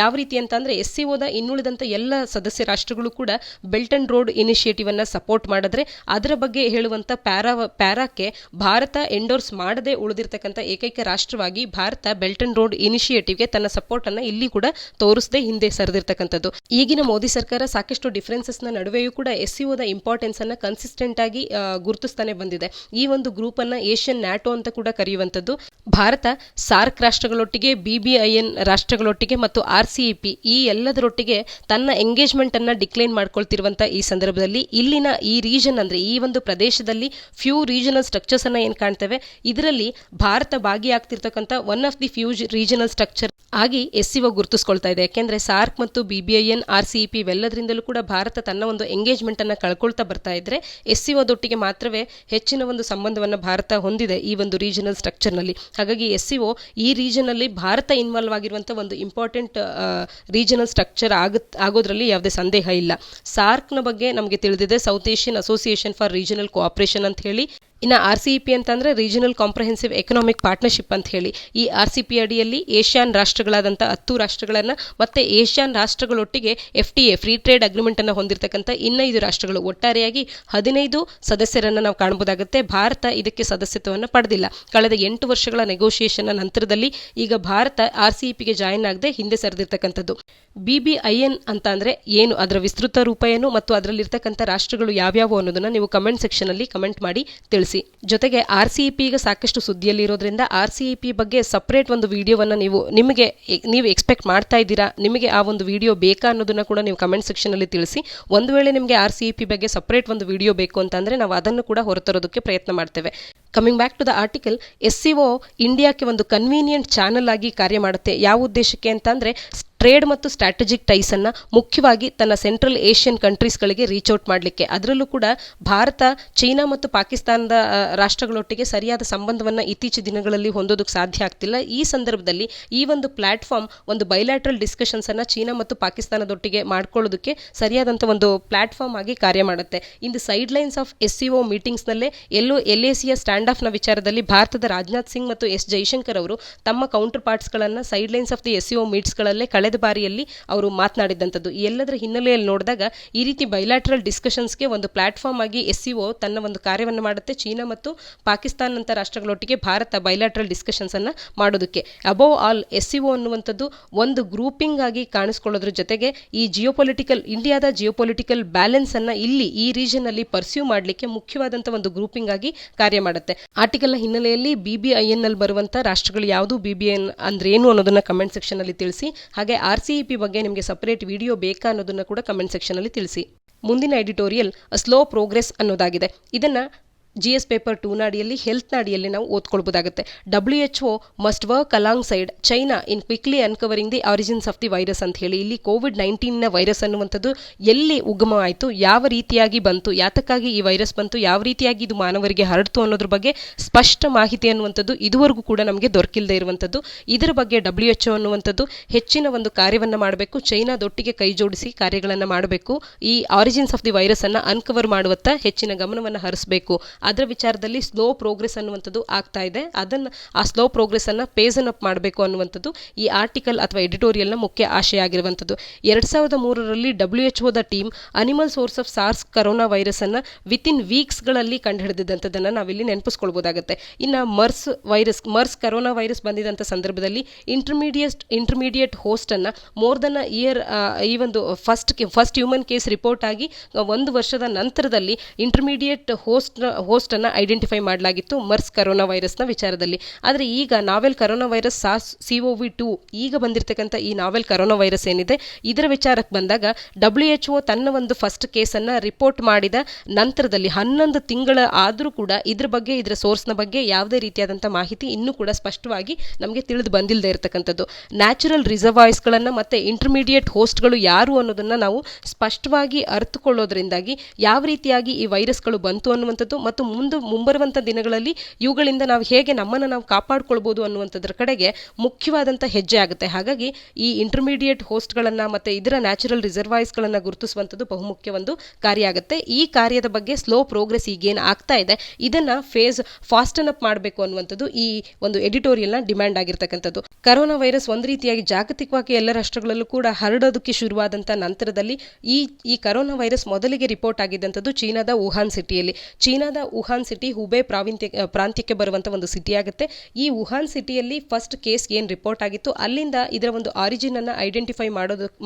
ಯಾವ ರೀತಿ ಅಂತ ಅಂದ್ರೆ SCOದ ಇನ್ನುಳಿದಂಥ ಎಲ್ಲ ಸದಸ್ಯ ರಾಷ್ಟ್ರಗಳು ಕೂಡ ಬೆಲ್ಟ್ ಅಂಡ್ ರೋಡ್ ಇನಿಷಿಯೇಟಿವ್ ಅನ್ನ ಸಪೋರ್ಟ್ ಮಾಡಿದ್ರೆ ಅದರ ಬಗ್ಗೆ ಹೇಳುವಂಥ ಪ್ಯಾರಾಕ್ಕೆ ಭಾರತ ಎಂಡೋರ್ಸ್ ಮಾಡದೆ ಉಳಿದಿರ್ತಕ್ಕಂಥ ಏಕೈಕ ರಾಷ್ಟ್ರವಾಗಿ ಭಾರತ ಬೆಲ್ಟ್ ಅಂಡ್ ರೋಡ್ ಇನಿಷಿಯೇಟಿವ್ಗೆ ತನ್ನ ಸಪೋರ್ಟ್ ಅನ್ನ ಇಲ್ಲಿ ಕೂಡ ತೋರಿಸದೆ ಹಿಂದೆ ಸರಿದಿರ್ತಕ್ಕಂಥದ್ದು. ಈಗಿನ ಮೋದಿ ಸರ್ಕಾರ ಸಾಕಷ್ಟು ಡಿಫರೆನ್ಸಸ್ ನ ನಡುವೆಯೂ ಕೂಡ SCOದ ಇಂಪಾರ್ಟೆನ್ಸ್ ಅನ್ನ ಕನ್ಸಿಸ್ಟೆಂಟ್ ಆಗಿ ಗುರುತಿಸ್ತಾನೆ ಬಂದಿದೆ. ಈ ಒಂದು ಗ್ರೂಪ್ ಅನ್ನ ಏಷ್ಯನ್ ನ್ಯಾಟೋ ಅಂತ ಕೂಡ ಕರೆಯುವಂಥದ್ದು. ಭಾರತ ಸಾರ್ಕ್ ರಾಷ್ಟ್ರಗಳೊಟ್ಟಿಗೆ BBIN ರಾಷ್ಟ್ರಗಳೊಟ್ಟಿಗೆ ಮತ್ತು RCEP ಈ ಎಲ್ಲದರೊಟ್ಟಿಗೆ ತನ್ನ ಎಂಗೇಜ್ಮೆಂಟ್ ಅನ್ನ ಡಿಕ್ಲೈನ್ ಮಾಡ್ಕೊಳ್ತಿರುವಂತ ಈ ಸಂದರ್ಭದಲ್ಲಿ ಇಲ್ಲಿನ ಈ ರೀಜನ್ ಅಂದ್ರೆ ಈ ಒಂದು ಪ್ರದೇಶದಲ್ಲಿ ಫ್ಯೂ ರೀಜನಲ್ ಸ್ಟ್ರಕ್ಚರ್ಸ್ ಅನ್ನ ಏನ್ ಕಾಣ್ತೇವೆ, ಇದರಲ್ಲಿ ಭಾರತ ಭಾಗಿಯಾಗ್ತಿರ್ತಕ್ಕಂಥ one of the few regional structure ಆಗಿ SCO ಗುರುತಿಸ್ಕೊಳ್ತಾ ಇದೆ. ಯಾಕೆಂದ್ರೆ ಸಾರ್ಕ್ ಮತ್ತು BBIN BBIN, RCEP ಇವೆಲ್ಲದರಿಂದಲೂ ಕೂಡ ಭಾರತ ತನ್ನ ಒಂದು ಎಂಗೇಜ್ಮೆಂಟ್ ಅನ್ನು ಕಳ್ಕೊಳ್ತಾ ಬರ್ತಾ ಇದ್ರೆ SCOದೊಟ್ಟಿಗೆ ಮಾತ್ರವೇ ಹೆಚ್ಚಿನ ಒಂದು ಸಂಬಂಧವನ್ನು ಭಾರತ ಹೊಂದಿದೆ ಈ ಒಂದು ರೀಜನಲ್ ಸ್ಟ್ರಕ್ಚರ್ನಲ್ಲಿ. ಹಾಗಾಗಿ SCO ಈ ರೀಜನಲ್ಲಿ ಭಾರತ ಇನ್ವಾಲ್ವ್ ಆಗಿರುವಂಥ ಒಂದು ಇಂಪಾರ್ಟೆಂಟ್ ರೀಜನಲ್ ಸ್ಟ್ರಕ್ಚರ್ ಆಗೋದ್ರಲ್ಲಿ ಯಾವುದೇ ಸಂದೇಹ ಇಲ್ಲ. ಸಾರ್ಕ್ನ ಬಗ್ಗೆ ನಮಗೆ ತಿಳಿದಿದೆ, south Asian association for regional cooperation ಅಂತ ಹೇಳಿ. ಇನ್ನು RCEP ಅಂತಂದರೆ ರೀಜನಲ್ ಕಾಂಪ್ರಹೆನ್ಸಿವ್ ಎಕನಾಮಿಕ್ ಪಾರ್ಟ್ನರ್ಶಿಪ್ ಅಂತ ಹೇಳಿ. ಈ RCEP ಅಡಿಯಲ್ಲಿ ಏಷ್ಯಾನ್ ರಾಷ್ಟ್ರಗಳಾದಂಥ 10 ರಾಷ್ಟ್ರಗಳನ್ನು ಮತ್ತು ಏಷ್ಯಾನ್ ರಾಷ್ಟ್ರಗಳೊಟ್ಟಿಗೆ FTA ಫ್ರೀ ಟ್ರೇಡ್ ಅಗ್ರಿಮೆಂಟನ್ನು ಹೊಂದಿರತಕ್ಕಂಥ 5 ರಾಷ್ಟ್ರಗಳು, ಒಟ್ಟಾರೆಯಾಗಿ 15 ಸದಸ್ಯರನ್ನು ನಾವು ಕಾಣಬಹುದಾಗುತ್ತೆ. ಭಾರತ ಇದಕ್ಕೆ ಸದಸ್ಯತ್ವವನ್ನು ಪಡೆದಿಲ್ಲ. ಕಳೆದ 8 ವರ್ಷಗಳ ನೆಗೋಷಿಯೇಷನ್ನ ನಂತರದಲ್ಲಿ ಈಗ ಭಾರತ RCEPಗೆ ಜಾಯಿನ್ ಆಗದೆ ಹಿಂದೆ ಸರಿದಿರ್ತಕ್ಕಂಥದ್ದು. BBIN ಅಂತ ಅಂದರೆ ಏನು, ಅದರ ವಿಸ್ತೃತ ರೂಪ ಏನು ಮತ್ತು ಅದರಲ್ಲಿರ್ತಕ್ಕಂಥ ರಾಷ್ಟ್ರಗಳು ಯಾವ್ಯಾವು ಅನ್ನೋದನ್ನು ನೀವು ಕಮೆಂಟ್ ಸೆಕ್ಷನಲ್ಲಿ ಕಮೆಂಟ್ ಮಾಡಿ ತಿಳಿಸಿ. ಜೊತೆಗೆ RCEP ಈಗ ಸಾಕಷ್ಟು ಸುದ್ದಿಯಲ್ಲಿ ಇರೋದ್ರಿಂದ RCEP ಬಗ್ಗೆ ಸಪ್ರೇಟ್ ಒಂದು ವಿಡಿಯೋವನ್ನು ನೀವು ಎಕ್ಸ್ಪೆಕ್ಟ್ ಮಾಡ್ತಾ ಇದ್ದೀರಾ, ನಿಮಗೆ ಆ ಒಂದು ವಿಡಿಯೋ ಬೇಕಾ ಅನ್ನೋದನ್ನ ಕೂಡ ನೀವು ಕಮೆಂಟ್ ಸೆಕ್ಷನಲ್ಲಿ ತಿಳಿಸಿ. ಒಂದು ವೇಳೆ ನಿಮಗೆ RCEP ಬಗ್ಗೆ ಸಪ್ರೇಟ್ ಒಂದು ವಿಡಿಯೋ ಬೇಕು ಅಂತಂದರೆ ನಾವು ಅದನ್ನು ಕೂಡ ಹೊರತರೋದಕ್ಕೆ ಪ್ರಯತ್ನ ಮಾಡ್ತೇವೆ. Coming back to the article, SCO ಇಂಡಿಯಾಕ್ಕೆ ಒಂದು ಕನ್ವೀನಿಯಂಟ್ ಚಾನಲ್ ಆಗಿ ಕಾರ್ಯ ಮಾಡುತ್ತೆ. ಯಾವ ಉದ್ದೇಶಕ್ಕೆ ಅಂತಂದರೆ ಟ್ರೇಡ್ ಮತ್ತು ಸ್ಟ್ರಾಟಜಿಕ್ ಟೈಸ್ ಅನ್ನು ಮುಖ್ಯವಾಗಿ ತನ್ನ ಸೆಂಟ್ರಲ್ ಏಷ್ಯನ್ ಕಂಟ್ರೀಸ್ಗಳಿಗೆ ರೀಚ್ ಔಟ್ ಮಾಡಲಿಕ್ಕೆ. ಅದರಲ್ಲೂ ಕೂಡ ಭಾರತ ಚೀನಾ ಮತ್ತು ಪಾಕಿಸ್ತಾನದ ರಾಷ್ಟ್ರಗಳೊಟ್ಟಿಗೆ ಸರಿಯಾದ ಸಂಬಂಧವನ್ನು ಇತ್ತೀಚಿನ ದಿನಗಳಲ್ಲಿ ಹೊಂದೋದಕ್ಕೆ ಸಾಧ್ಯ ಆಗ್ತಿಲ್ಲ. ಈ ಸಂದರ್ಭದಲ್ಲಿ ಈ ಒಂದು ಪ್ಲಾಟ್ಫಾರ್ಮ್ ಒಂದು ಬೈಲ್ಯಾಟ್ರಲ್ ಡಿಸ್ಕಷನ್ಸನ್ನು ಚೀನಾ ಮತ್ತು ಪಾಕಿಸ್ತಾನದೊಟ್ಟಿಗೆ ಮಾಡ್ಕೊಳ್ಳೋದಕ್ಕೆ ಸರಿಯಾದಂಥ ಒಂದು ಪ್ಲಾಟ್ಫಾರ್ಮ್ ಆಗಿ ಕಾರ್ಯ ಮಾಡುತ್ತೆ. In the sidelines of SCO ಮೀಟಿಂಗ್ಸ್ನಲ್ಲೇ LACಯ ಸ್ಟ್ಯಾಂಡ್ ಆಫ್ನ ವಿಚಾರದಲ್ಲಿ ಭಾರತದ ರಾಜನಾಥ್ ಸಿಂಗ್ ಮತ್ತು ಜೈಶಂಕರ್ ಅವರು ತಮ್ಮ ಕೌಂಟರ್ ಪಾರ್ಟ್ಸ್ಗಳನ್ನು sidelines of the SCO ಮೀಟ್ಸ್ಗಳಲ್ಲೇ ಕಳೆದ ಬಾರಿಯಲ್ಲಿ ಅವರು ಮಾತನಾಡಿದಂಥದ್ದು. ಈ ಎಲ್ಲದರ ಹಿನ್ನೆಲೆಯಲ್ಲಿ ನೋಡಿದಾಗ ಈ ರೀತಿ ಬೈಲ್ಯಾಟ್ರಲ್ ಡಿಸ್ಕಷನ್ಸ್ಗೆ ಒಂದು ಪ್ಲಾಟ್ಫಾರ್ಮ್ ಆಗಿ SCO ತನ್ನ ಒಂದು ಕಾರ್ಯವನ್ನು ಮಾಡುತ್ತೆ. ಚೀನಾ ಮತ್ತು ಪಾಕಿಸ್ತಾನ ಅಂತ ರಾಷ್ಟ್ರಗಳೊಟ್ಟಿಗೆ ಭಾರತ ಬೈಲ್ಯಾಟ್ರಲ್ ಡಿಸ್ಕಷನ್ಸ್ ಅನ್ನು ಮಾಡೋದಕ್ಕೆ. ಅಬೋವ್ ಆಲ್ SCO ಅನ್ನುವಂಥದ್ದು ಒಂದು ಗ್ರೂಪಿಂಗ್ ಆಗಿ ಕಾಣಿಸ್ಕೊಳ್ಳೋದ್ರ ಜೊತೆಗೆ ಈ ಇಂಡಿಯಾದ ಜಿಯೋಪೊಲಿಟಿಕಲ್ ಬ್ಯಾಲೆನ್ಸ್ ಅನ್ನ ಇಲ್ಲಿ ಈ ರೀಜನ್ ಅಲ್ಲಿ ಪರ್ಸ್ಯೂ ಮಾಡಲಿಕ್ಕೆ ಮುಖ್ಯವಾದಂಥ ಒಂದು ಗ್ರೂಪಿಂಗ್ ಆಗಿ ಕಾರ್ಯ ಮಾಡುತ್ತೆ. ಆರ್ಟಿಕಲ್ನ ಹಿನ್ನೆಲೆಯಲ್ಲಿ BBIN ನಲ್ಲಿ ಬರುವಂಥ ರಾಷ್ಟ್ರಗಳು ಯಾವುದು, BBIN ಅಂದ್ರೆ ಏನು ಅನ್ನೋದನ್ನ ಕಮೆಂಟ್ ಸೆಕ್ಷನ್ ಅಲ್ಲಿ ತಿಳಿಸಿ. ಹಾಗೆ RCEP ಬಗ್ಗೆ ನಿಮಗೆ ಸಪರೇಟ್ ವಿಡಿಯೋ ಬೇಕಾ ಅನ್ನೋದನ್ನ ಕೂಡ ಕಮೆಂಟ್ ಸೆಕ್ಷನ್ ಅಲ್ಲಿ ತಿಳಿಸಿ. ಮುಂದಿನ ಎಡಿಟೋರಿಯಲ್ ಸ್ಲೋ ಪ್ರೋಗ್ರೆಸ್ ಅನ್ನೋದಾಗಿದೆ. ಇದನ್ನ GS ಪೇಪರ್ 2ನ ಅಡಿಯಲ್ಲಿ ಹೆಲ್ತ್ನ ಅಡಿಯಲ್ಲಿ ನಾವು ಓದ್ಕೊಳ್ಬೋದಾಗುತ್ತೆ. WHO must work alongside China in quickly uncovering the origins of the virus ಅಂತ ಹೇಳಿ. ಇಲ್ಲಿ COVID-19ನ ವೈರಸ್ ಅನ್ನುವಂಥದ್ದು ಎಲ್ಲಿ ಉಗಮ ಆಯಿತು, ಯಾವ ರೀತಿಯಾಗಿ ಬಂತು, ಯಾತಕ್ಕಾಗಿ ಈ ವೈರಸ್ ಬಂತು, ಯಾವ ರೀತಿಯಾಗಿ ಇದು ಮಾನವರಿಗೆ ಹರಡ್ತು ಅನ್ನೋದ್ರ ಬಗ್ಗೆ ಸ್ಪಷ್ಟ ಮಾಹಿತಿ ಅನ್ನುವಂಥದ್ದು ಇದುವರೆಗೂ ಕೂಡ ನಮಗೆ ದೊರಕಿಲ್ಲದೆ ಇರುವಂಥದ್ದು. ಇದರ ಬಗ್ಗೆ WHO ಅನ್ನುವಂಥದ್ದು ಹೆಚ್ಚಿನ ಒಂದು ಕಾರ್ಯವನ್ನು ಮಾಡಬೇಕು, ಚೈನಾದೊಟ್ಟಿಗೆ ಕೈ ಜೋಡಿಸಿ ಕಾರ್ಯಗಳನ್ನು ಮಾಡಬೇಕು. ಈ ಆರಿಜಿನ್ಸ್ ಆಫ್ ದಿ ವೈರಸ್ ಅನ್ನು ಅನ್ಕವರ್ ಮಾಡುವತ್ತ ಹೆಚ್ಚಿನ ಗಮನವನ್ನು ಹರಿಸಬೇಕು. ಅದರ ವಿಚಾರದಲ್ಲಿ ಸ್ಲೋ ಪ್ರೋಗ್ರೆಸ್ ಅನ್ನುವಂಥದ್ದು ಆಗ್ತಾ ಇದೆ. ಆ ಸ್ಲೋ ಪ್ರೋಗ್ರೆಸ್ ಅನ್ನ ಪೇಸನ್ ಅಪ್ ಮಾಡಬೇಕು ಅನ್ನುವಂಥದ್ದು ಈ ಆರ್ಟಿಕಲ್ ಅಥವಾ ಎಡಿಟೋರಿಯಲ್ನ ಮುಖ್ಯ ಆಶಯ ಆಗಿರುವಂಥದ್ದು. 2003ರಲ್ಲಿ WHO team animal source of SARS corona virus ಅನ್ನ ವಿತಿನ್ ವೀಕ್ಸ್ಗಳಲ್ಲಿ ಕಂಡುಹಿಡಿದಿದ್ದಂಥದ್ದನ್ನು ನಾವಿಲ್ಲಿ ನೆನಪಿಸ್ಕೊಳ್ಬೋದಾಗುತ್ತೆ. ಇನ್ನು ಮರ್ಸ್ ಕರೋನಾ ವೈರಸ್ ಬಂದಿದ್ದಂಥ ಸಂದರ್ಭದಲ್ಲಿ ಇಂಟರ್ಮೀಡಿಯೇಟ್ ಹೋಸ್ಟ್ ಅನ್ನ ಮೋರ್ ದನ್ ಇಯರ್ ಈ ಒಂದು ಫಸ್ಟ್ ಹ್ಯೂಮನ್ ಕೇಸ್ ರಿಪೋರ್ಟ್ ಆಗಿ 1 ವರ್ಷದ ನಂತರದಲ್ಲಿ ಇಂಟರ್ಮೀಡಿಯೇಟ್ ಹೋಸ್ಟ್ ಅನ್ನು ಐಡೆಂಟಿಫೈ ಮಾಡಲಾಗಿತ್ತು ಮರ್ಸ್ ಕರೋನಾ ವೈರಸ್ನ ವಿಚಾರದಲ್ಲಿ. ಆದರೆ ಈಗ ನಾವೆಲ್ ಕರೋನಾ ವೈರಸ್ SARS-CoV-2 ಈಗ ಬಂದಿರತಕ್ಕಂಥ ಈ ನಾವೆಲ್ ಕರೋನಾ ವೈರಸ್ ಏನಿದೆ ಇದರ ವಿಚಾರಕ್ಕೆ ಬಂದಾಗ WHO ತನ್ನ ಒಂದು ಫಸ್ಟ್ ಕೇಸನ್ನು ರಿಪೋರ್ಟ್ ಮಾಡಿದ ನಂತರದಲ್ಲಿ 11 ತಿಂಗಳ ಆದರೂ ಕೂಡ ಇದ್ರ ಬಗ್ಗೆ, ಇದರ ಸೋರ್ಸ್ನ ಬಗ್ಗೆ ಯಾವುದೇ ರೀತಿಯಾದಂಥ ಮಾಹಿತಿ ಇನ್ನೂ ಕೂಡ ಸ್ಪಷ್ಟವಾಗಿ ನಮಗೆ ತಿಳಿದು ಬಂದಿಲ್ಲದೆ ಇರತಕ್ಕಂಥದ್ದು. ನ್ಯಾಚುರಲ್ ರಿಸರ್ವಾಯ್ಸ್ಗಳನ್ನು ಮತ್ತು ಇಂಟರ್ಮೀಡಿಯೇಟ್ ಹೋಸ್ಟ್ಗಳು ಯಾರು ಅನ್ನೋದನ್ನು ನಾವು ಸ್ಪಷ್ಟವಾಗಿ ಅರ್ಥಕೊಳ್ಳೋದ್ರಿಂದಾಗಿ ಯಾವ ರೀತಿಯಾಗಿ ಈ ವೈರಸ್ಗಳು ಬಂತು ಅನ್ನುವಂಥದ್ದು ಮತ್ತು ಮುಂಬರುವಂಥ ದಿನಗಳಲ್ಲಿ ಇವುಗಳಿಂದ ನಾವು ಹೇಗೆ ನಮ್ಮನ್ನು ನಾವು ಕಾಪಾಡ್ಕೊಳ್ಬೋದು ಅನ್ನುವಂಥದ್ರ ಕಡೆಗೆ ಮುಖ್ಯವಾದಂಥ ಹೆಜ್ಜೆ ಆಗುತ್ತೆ. ಹಾಗಾಗಿ ಈ ಇಂಟರ್ಮೀಡಿಯೇಟ್ ಹೋಸ್ಟ್ಗಳನ್ನು ಮತ್ತು ಇದರ ನ್ಯಾಚುರಲ್ ರಿಸರ್ವಾಯ್ಸ್ಗಳನ್ನು ಗುರುತಿಸುವಂಥದ್ದು ಬಹುಮುಖ್ಯ ಒಂದು ಕಾರ್ಯ ಆಗುತ್ತೆ. ಈ ಕಾರ್ಯದ ಬಗ್ಗೆ ಸ್ಲೋ ಪ್ರೋಗ್ರೆಸ್ ಈಗೇನು ಆಗ್ತಾ ಇದೆ ಇದನ್ನು ಫಾಸ್ಟನ್ ಅಪ್ ಮಾಡಬೇಕು ಅನ್ನುವಂಥದ್ದು ಈ ಒಂದು ಎಡಿಟೋರಿಯಲ್ನ ಡಿಮ್ಯಾಂಡ್ ಆಗಿರ್ತಕ್ಕಂಥದ್ದು. ಕರೋನಾ ವೈರಸ್ ಒಂದು ರೀತಿಯಾಗಿ ಜಾಗತಿಕವಾಗಿ ಎಲ್ಲ ರಾಷ್ಟ್ರಗಳಲ್ಲೂ ಕೂಡ ಹರಡೋದಕ್ಕೆ ಶುರುವಾದಂಥ ನಂತರದಲ್ಲಿ ಈ ಕರೋನಾ ವೈರಸ್ ಮೊದಲಿಗೆ ರಿಪೋರ್ಟ್ ಆಗಿದ್ದಂಥದ್ದು ಚೀನಾದ ವುಹಾನ್ ಸಿಟಿಯಲ್ಲಿ. ಚೀನಾದ ವುಹಾನ್ ಸಿಟಿ ಹುಬೆ ಪ್ರಾಂತ್ಯಕ್ಕೆ ಬರುವಂಥ ಒಂದು ಸಿಟಿ ಆಗುತ್ತೆ. ಈ ವುಹಾನ್ ಸಿಟಿಯಲ್ಲಿ ಫಸ್ಟ್ ಕೇಸ್ ಏನು ರಿಪೋರ್ಟ್ ಆಗಿತ್ತು ಅಲ್ಲಿಂದ ಇದರ ಒಂದು ಆರಿಜಿನ್ ಅನ್ನು ಐಡೆಂಟಿಫೈ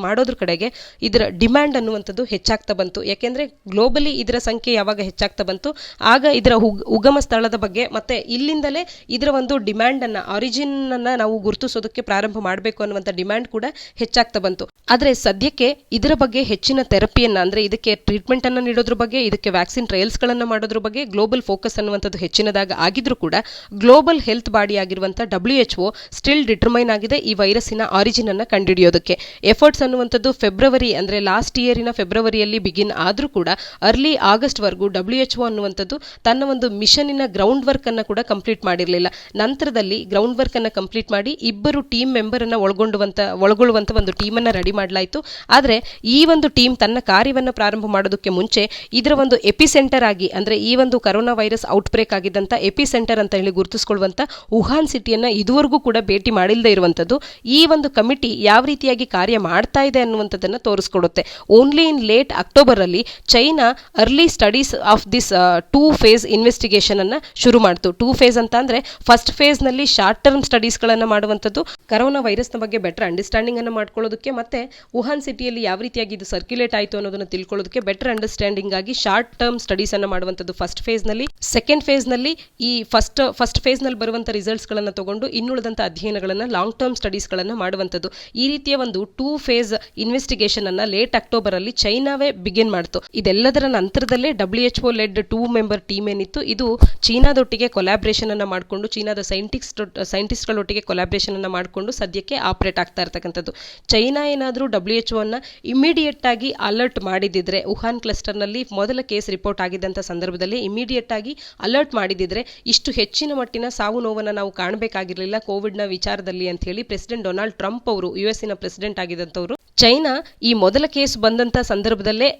ಮಾಡೋದ್ರ ಕಡೆಗೆ ಇದರ ಡಿಮ್ಯಾಂಡ್ ಅನ್ನುವಂಥದ್ದು ಹೆಚ್ಚಾಗ್ತಾ ಬಂತು. ಯಾಕೆಂದರೆ ಗ್ಲೋಬಲಿ ಇದರ ಸಂಖ್ಯೆ ಯಾವಾಗ ಹೆಚ್ಚಾಗ್ತಾ ಬಂತು ಆಗ ಇದರ ಉಗಮ ಸ್ಥಳದ ಬಗ್ಗೆ ಮತ್ತೆ ಇಲ್ಲಿಂದಲೇ ಇದರ ಒಂದು ಡಿಮ್ಯಾಂಡ್ ಅನ್ನ, ಆರಿಜಿನ್ ಅನ್ನ ನಾವು ಗುರುತಿಸೋದಕ್ಕೆ ಪ್ರಾರಂಭ ಮಾಡಬೇಕು ಅನ್ನುವಂಥ ಡಿಮ್ಯಾಂಡ್ ಕೂಡ ಹೆಚ್ಚಾಗ್ತಾ ಬಂತು. ಆದರೆ ಸದ್ಯಕ್ಕೆ ಇದರ ಬಗ್ಗೆ ಹೆಚ್ಚಿನ ಥೆರಪಿಯನ್ನು ಅಂದರೆ ಇದಕ್ಕೆ ಟ್ರೀಟ್ಮೆಂಟನ್ನು ನೀಡೋದ್ರ ಬಗ್ಗೆ, ಇದಕ್ಕೆ ವ್ಯಾಕ್ಸಿನ್ ಟ್ರಯಲ್ಸ್ಗಳನ್ನು ಮಾಡೋದ್ರ ಬಗ್ಗೆ ಗ್ಲೋಬಲ್ ಫೋಕಸ್ ಅನ್ನುವಂಥದ್ದು ಹೆಚ್ಚಿನದಾಗ ಆಗಿದ್ರೂ ಕೂಡ ಗ್ಲೋಬಲ್ ಹೆಲ್ತ್ ಬಾಡಿ ಆಗಿರುವಂಥ WHO ಸ್ಟಿಲ್ ಡಿಟರ್ಮೈನ್ ಆಗಿದೆ ಈ ವೈರಸ್ಸಿನ ಆರಿಜಿನ್ ಅನ್ನು ಕಂಡುಹಿಡಿಯೋದಕ್ಕೆ. ಎಫರ್ಟ್ಸ್ ಅನ್ನುವಂಥದ್ದು ಫೆಬ್ರವರಿ ಅಂದರೆ ಲಾಸ್ಟ್ ಇಯರಿನ ಫೆಬ್ರವರಿಯಲ್ಲಿ ಬಿಗಿನ್ ಆದರೂ ಕೂಡ ಅರ್ಲಿ ಆಗಸ್ಟ್ವರೆಗೂ WHO ಅನ್ನುವಂಥದ್ದು ತನ್ನ ಒಂದು ಮಿಷನ್ನಿನ ಗ್ರೌಂಡ್ ವರ್ಕ್ ಅನ್ನು ಕೂಡ ಕಂಪ್ಲೀಟ್ ಮಾಡಿರಲಿಲ್ಲ. ನಂತರದಲ್ಲಿ ಗ್ರೌಂಡ್ ವರ್ಕ್ ಅನ್ನು ಕಂಪ್ಲೀಟ್ ಮಾಡಿ ಇಬ್ಬರು ಟೀಮ್ ಮೆಂಬರ್ ಅನ್ನು ಒಳಗೊಳ್ಳುವಂಥ ಒಂದು ಟೀಮನ್ನು ರೆಡಿ ಮಾಡಲಾಯಿತು. ಆದರೆ ಈ ಒಂದು ಟೀಮ್ ತನ್ನ ಕಾರ್ಯವನ್ನು ಪ್ರಾರಂಭ ಮಾಡೋದಕ್ಕೆ ಮುಂಚೆ ಇದರ ಒಂದು ಎಪಿಸೆಂಟರ್ ಆಗಿ ಅಂದರೆ ಈ ಒಂದು ಕರೋನಾ ವೈರಸ್ ಔಟ್ಬ್ರೇಕ್ ಆಗಿದ್ದಂಥ ಎಪಿಸೆಂಟರ್ ಅಂತ ಹೇಳಿ ಗುರುತಿಸಿಕೊಳ್ಳುವಂಥ ವುಹಾನ್ ಸಿಟಿಯನ್ನು ಇದುವರೆಗೂ ಕೂಡ ಭೇಟಿ ಮಾಡಿಲ್ಲದೆ ಇರುವಂಥದ್ದು ಈ ಒಂದು ಕಮಿಟಿ ಯಾವ ರೀತಿಯಾಗಿ ಕಾರ್ಯ ಮಾಡ್ತಾ ಇದೆ ಅನ್ನುವಂಥದ್ದನ್ನು ತೋರಿಸ್ಕೊಡುತ್ತೆ. ಓನ್ಲಿ ಇನ್ ಲೇಟ್ ಅಕ್ಟೋಬರ್ ಅಲ್ಲಿ China early studies of this 2 phase investigation ಅನ್ನ ಶುರು ಮಾಡ್ತು. 2 phase ಅಂತ ಅಂದ್ರೆ ಫಸ್ಟ್ ಫೇಸ್ ನಲ್ಲಿ ಶಾರ್ಟ್ ಟರ್ಮ್ ಸ್ಟಡೀಸ್ಗಳನ್ನು ಮಾಡುವಂಥದ್ದು, ಕರೋನಾ ವೈರಸ್ನ ಬಗ್ಗೆ ಬೆಟರ್ ಅಂಡರ್ಸ್ಟ್ಯಾಂಡಿಂಗ್ ಅನ್ನು ಮಾಡ್ಕೊಳ್ಳೋದಕ್ಕೆ, ಮತ್ತೆ ವುಹಾನ್ ಸಿಟಿಯಲ್ಲಿ ಯಾವ ರೀತಿಯಾಗಿ ಇದು ಸರ್ಕ್ಯುಲೇಟ್ ಆಯಿತು ಅನ್ನೋದನ್ನು ತಿಳ್ಕೊಳ್ಳೋದಕ್ಕೆ ಬೆಟರ್ ಅಂಡರ್ಸ್ಟ್ಯಾಂಡಿಂಗ್ ಆಗಿ ಶಾರ್ಟ್ ಟರ್ಮ್ ಸ್ಟಡೀಸ್ ಅನ್ನು ಮಾಡುವಂಥದ್ದು ಫಸ್ಟ್ ಫೇಸ್ ನಲ್ಲಿ. ಸೆಕೆಂಡ್ ಫೇಸ್ ನಲ್ಲಿ ಈ ಫಸ್ಟ್ ಫೇಸ್ ನಲ್ಲಿ ಬರುವಂಥ ರಿಸಲ್ಟ್ಸ್ ಗಳನ್ನು ತಗೊಂಡು ಇನ್ನುಳಿದಂಥ ಅಧ್ಯಯನಗಳನ್ನು ಲಾಂಗ್ ಟರ್ಮ್ ಸ್ಟಡೀಸ್ ಗಳನ್ನು ಮಾಡುವಂಥದ್ದು. ಈ ರೀತಿಯ ಒಂದು 2 phase ಇನ್ವೆಸ್ಟಿಗೇಷನ್ ಅನ್ನ ಲೇಟ್ ಅಕ್ಟೋಬರ್ ಅಲ್ಲಿ ಚೈನಾವೇ ಬಿಗಿನ್ ಮಾಡ್ತು. ಇದೆಲ್ಲದರ ನಂತರದಲ್ಲೇ WHO ಲೆಡ್ 2 ಮೆಂಬರ್ ಟೀಮ್ ಏನಿತ್ತು ಇದು ಚೀನಾದೊಟ್ಟಿಗೆ ಕೊಲಾಬ್ರೇಷನ್ ಅನ್ನ ಮಾಡಿಕೊಂಡು, ಚೀನಾದ ಸೈಂಟಿಸ್ಟ್ಗಳೊಟ್ಟಿಗೆ ಕೊಲಾಬ್ರೇಷನ್ ಅನ್ನ ಮಾಡಿಕೊಂಡು ಸದ್ಯಕ್ಕೆ ಆಪರೇಟ್ ಆಗ್ತಾ ಇರ್ತಕ್ಕಂಥದ್ದು. ಚೈನಾ ಏನಾದರೂ WHO ಅನ್ನ ಇಮಿಡಿಯೇಟ್ ಆಗಿ ಅಲರ್ಟ್ ಮಾಡಿದಿದ್ರೆ, ವುಹಾನ್ ಕ್ಲಸ್ಟರ್ನಲ್ಲಿ ಮೊದಲ ಕೇಸ್ ರಿಪೋರ್ಟ್ ಆಗಿದ್ದಂಥ ಸಂದರ್ಭದಲ್ಲಿ ಇಮಿಡಿಯೇಟ್ ಆಗಿ ಅಲರ್ಟ್ ಮಾಡಿದಿದ್ರೆ ಇಷ್ಟು ಹೆಚ್ಚಿನ ಮಟ್ಟಿನ ಸಾವು ನೋವನ್ನು ನಾವು ಕಾಣಬೇಕಾಗಿರಲಿಲ್ಲ ಕೋವಿಡ್ನ ವಿಚಾರದಲ್ಲಿ ಅಂತ ಹೇಳಿ ಪ್ರೆಸಿಡೆಂಟ್ ಡೊನಾಲ್ಡ್ ಟ್ರಂಪ್ ಅವರು US ಪ್ರೆಸಿಡೆಂಟ್ ಆಗಿದ್ದಂಥವ್ರು ಚೈನಾ ಈ ಮೊದಲ ಕೇಸ್ ಬಂದಂಥ ಸಂದರ್ಭದಲ್ಲೇ